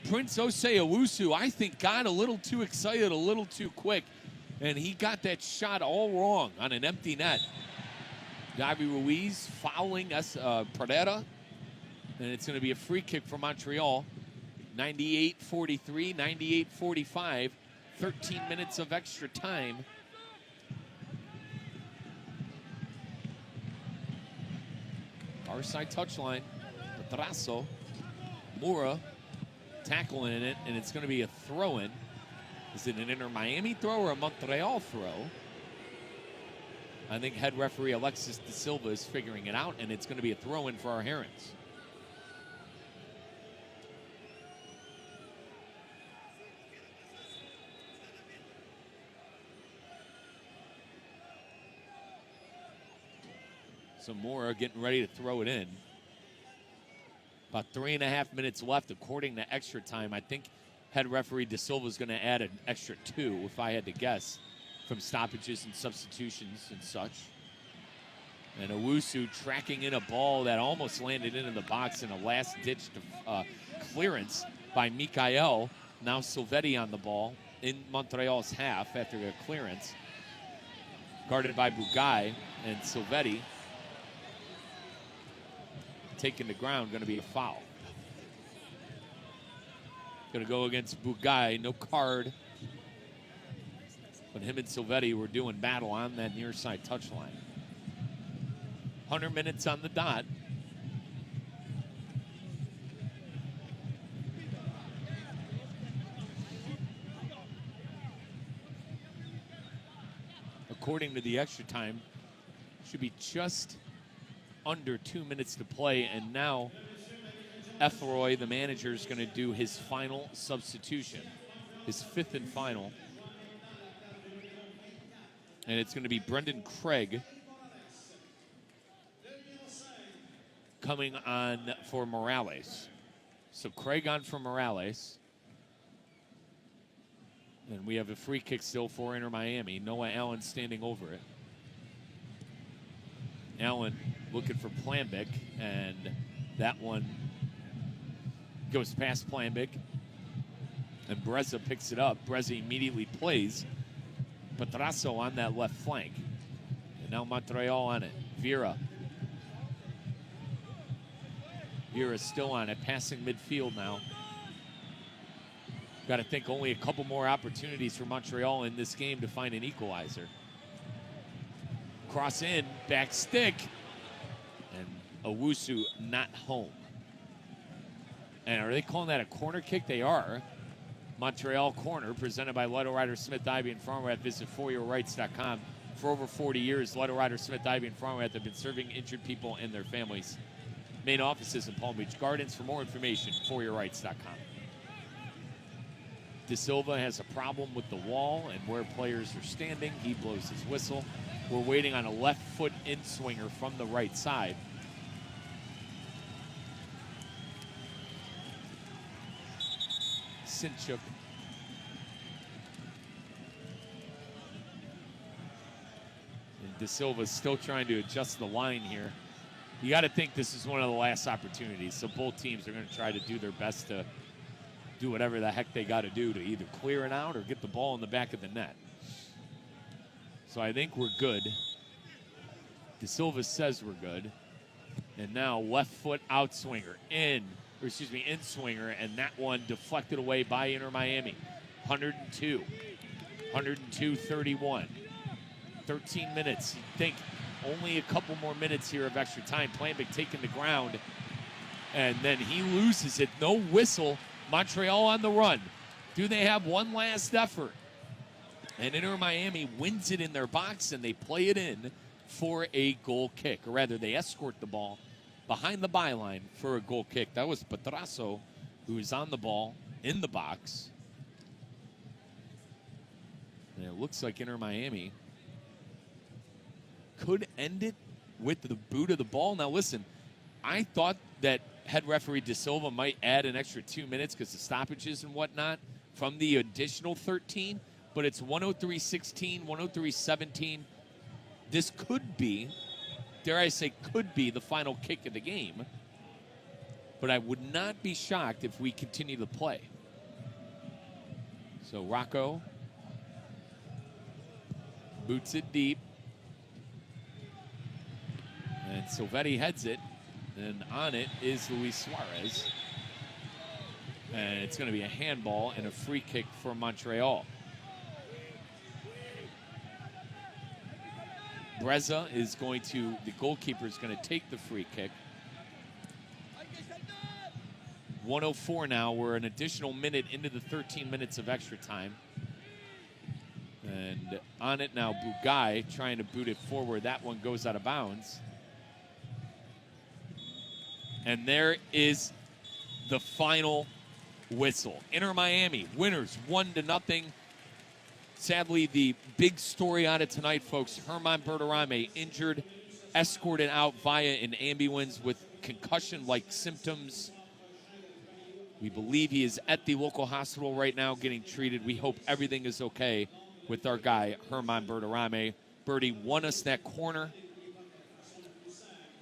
Prince Osei Owusu, I think, got a little too excited, a little too quick. And he got that shot all wrong on an empty net. Davi Ruiz fouling Pradera. And it's going to be a free kick for Montreal. 98-43, 98-45. 13 minutes of extra time. Our side touchline. Petrasso. Moura tackling it, and it's going to be a throw-in. Is it an Inter Miami throw or a Montreal throw? I think head referee Alexis De Silva is figuring it out, and it's going to be a throw-in for our Herons. So Moura getting ready to throw it in. About 3.5 minutes left according to extra time. I think head referee De Silva is going to add an extra 2, if I had to guess, from stoppages and substitutions and such. And Owusu tracking in a ball that almost landed into the box in a last-ditch clearance by Mikael. Now Silvetti on the ball in Montreal's half after a clearance. Guarded by Bugai, and Silvetti taking the ground, going to be a foul. Going to go against Bugai, no card. But him and Silvetti were doing battle on that near side touchline. 100 minutes on the dot. According to the extra time, should be just under 2 minutes to play, and now Efroy, the manager, is going to do his final substitution, his 5th and final. And it's going to be Brendan Craig coming on for Morales. So Craig on for Morales. And we have a free kick still for Inter Miami. Noah Allen standing over it. Allen looking for Plambic, and that one goes past Plambic, and Breza picks it up. Breza immediately plays Petrasso on that left flank. And now Montreal on it. Vieira still on it, passing midfield now. Got to think only a couple more opportunities for Montreal in this game to find an equalizer. Cross in, back stick, and Owusu not home. And are they calling that a corner kick? They are. Montreal corner, presented by Leto Ryder Smith, Ivy, and Farmrath. Visit foryourrights.com. For over 40 years, Leto Ryder Smith, Ivy, and Farmrath have been serving injured people and their families. Main offices in Palm Beach Gardens. For more information, foryourrights.com. De Silva has a problem with the wall and where players are standing. He blows his whistle. We're waiting on a left foot in-swinger from the right side. Sinchuk. And De Silva's still trying to adjust the line here. You got to think this is one of the last opportunities, so both teams are going to try to do their best to do whatever the heck they got to do to either clear it out or get the ball in the back of the net. So I think we're good. De Silva says we're good. And now left foot outswinger in. in-swinger, and that one deflected away by Inter Miami. 102-31. 13 minutes. You'd think only a couple more minutes here of extra time. Planbeck taking the ground, and then he loses it. No whistle. Montreal on the run. Do they have one last effort? And Inter Miami wins it in their box, and they play it in for a goal kick. Or rather, they escort the ball behind the byline for a goal kick. That was Petrasso, who is on the ball in the box. And it looks like Inter Miami could end it with the boot of the ball. Now, listen, I thought that head referee De Silva might add an extra 2 minutes because of stoppages and whatnot from the additional 13, but it's 103-16, 103-17. This could be, dare I say, could be the final kick of the game, but I would not be shocked if we continue to play. So Rocco boots it deep. And Silvetti heads it. And on it is Luis Suárez. And it's going to be a handball and a free kick for Montreal. Breza is going to, the goalkeeper is going to take the free kick. 104 now. We're an additional minute into the 13 minutes of extra time. And on it now, Bugai trying to boot it forward. That one goes out of bounds. And there is the final whistle. Inter Miami winners 1-0. Sadly, the big story on it tonight, folks, Germán Berterame injured, escorted out via an ambulance with concussion-like symptoms. We believe he is at the local hospital right now getting treated. We hope everything is okay with our guy, Germán Berterame. Bertie won us that corner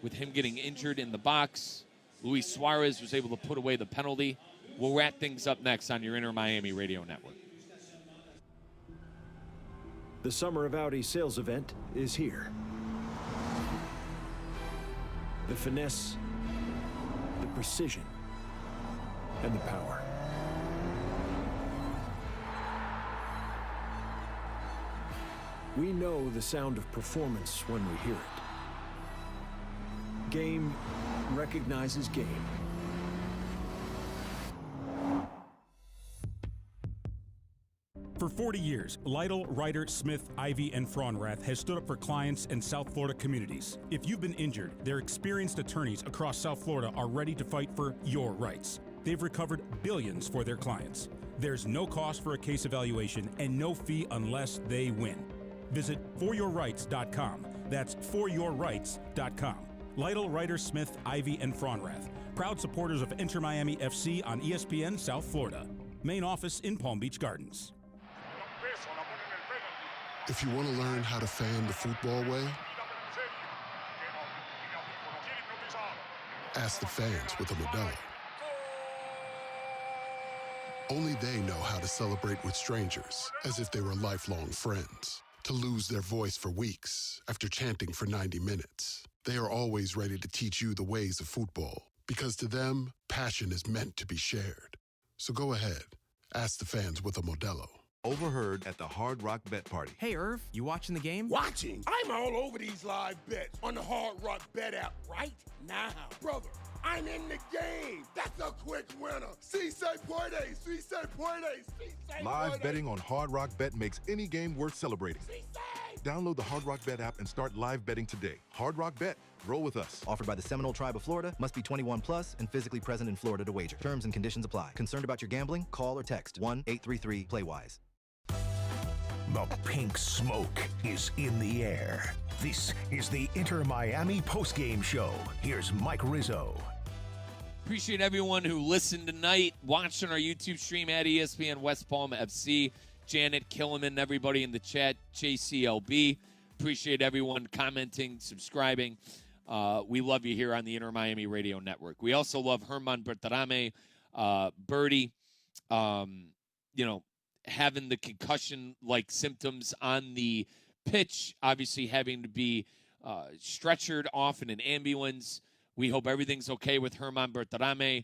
with him getting injured in the box. Luis Suárez was able to put away the penalty. We'll wrap things up next on your Inter Miami Radio Network. The Summer of Audi sales event is here. The finesse, the precision, and the power. We know the sound of performance when we hear it. Game recognizes game. For 40 years, Lytle, Ryder, Smith, Ivy, and Fraunrath has stood up for clients and South Florida communities. If you've been injured, their experienced attorneys across South Florida are ready to fight for your rights. They've recovered billions for their clients. There's no cost for a case evaluation and no fee unless they win. Visit foryourrights.com. That's foryourrights.com. Lytle, Ryder, Smith, Ivy, and Fraunrath. Proud supporters of Inter Miami FC on ESPN South Florida. Main office in Palm Beach Gardens. If you want to learn how to fan the football way, ask the fans with a Modelo. Only they know how to celebrate with strangers as if they were lifelong friends. To lose their voice for weeks after chanting for 90 minutes. They are always ready to teach you the ways of football, because to them, passion is meant to be shared. So go ahead, ask the fans with a Modelo. Overheard at the Hard Rock Bet Party. Hey, Irv, you watching the game? Watching? I'm all over these live bets on the Hard Rock Bet app right now. Brother, I'm in the game. That's a quick winner. Si se puede, si se puede, si se Live puede. betting on Hard Rock Bet makes any game worth celebrating. Si se. Download the Hard Rock Bet app and start live betting today. Hard Rock Bet. Roll with us. Offered by the Seminole Tribe of Florida. Must be 21 plus and physically present in Florida to wager. Terms and conditions apply. Concerned about your gambling? Call or text 1-833-PLAY-WISE. The pink smoke is in the air. This is the Inter Miami postgame show. Here's Mike Rizzo. Appreciate everyone who listened tonight, watched on our YouTube stream at ESPN West Palm FC. Janet Killiman, everybody in the chat, JCLB. Appreciate everyone commenting, subscribing. We love you here on the Inter Miami Radio Network. We also love Germán Berterame, Birdie, having the concussion-like symptoms on the pitch, obviously having to be stretchered off in an ambulance. We hope everything's okay with Germán Berterame.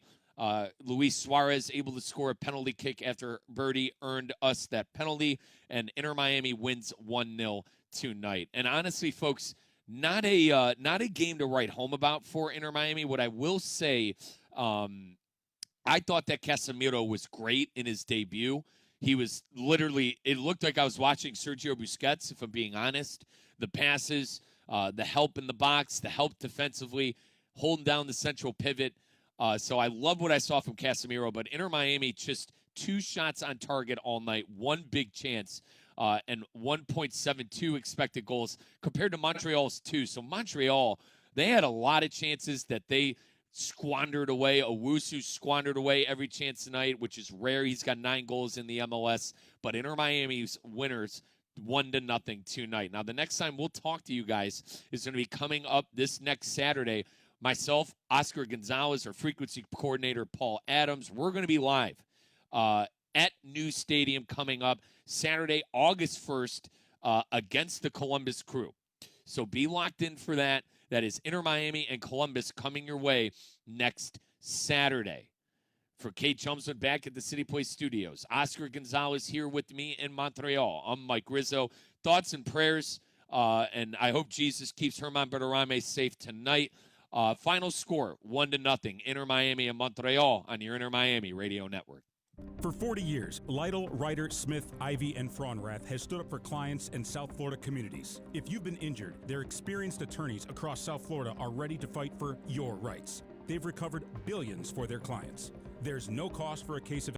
Luis Suarez able to score a penalty kick after Birdie earned us that penalty, and Inter Miami wins 1-0 tonight. And honestly, folks, not a game to write home about for Inter Miami. What I will say, I thought that Casemiro was great in his debut. He was literally, it looked like I was watching Sergio Busquets, if I'm being honest. The passes, the help in the box, the help defensively, holding down the central pivot. So I love what I saw from Casemiro, but Inter Miami just 2 shots on target all night, 1 big chance, and 1.72 expected goals compared to Montreal's 2. So Montreal, they had a lot of chances that they squandered away. Owusu squandered away every chance tonight, which is rare. He's got 9 goals in the MLS, but Inter Miami's winners 1-0 tonight. Now, the next time we'll talk to you guys is going to be coming up this next Saturday. Myself, Oscar Gonzalez, our frequency coordinator, Paul Adams. We're going to be live at New Stadium coming up Saturday, August 1st, against the Columbus Crew. So be locked in for that. That is Inter Miami and Columbus coming your way next Saturday. For Kate Chumsman back at the City Place Studios, Oscar Gonzalez here with me in Montreal. I'm Mike Rizzo. Thoughts and prayers, and I hope Jesus keeps Herman Berterame safe tonight. Final score, 1-0, Inter Miami and Montreal on your Inter Miami radio network. For 40 years, Lytle, Ryder, Smith, Ivy, and Fraunrath has stood up for clients in South Florida communities. If you've been injured, their experienced attorneys across South Florida are ready to fight for your rights. They've recovered billions for their clients. There's no cost for a case of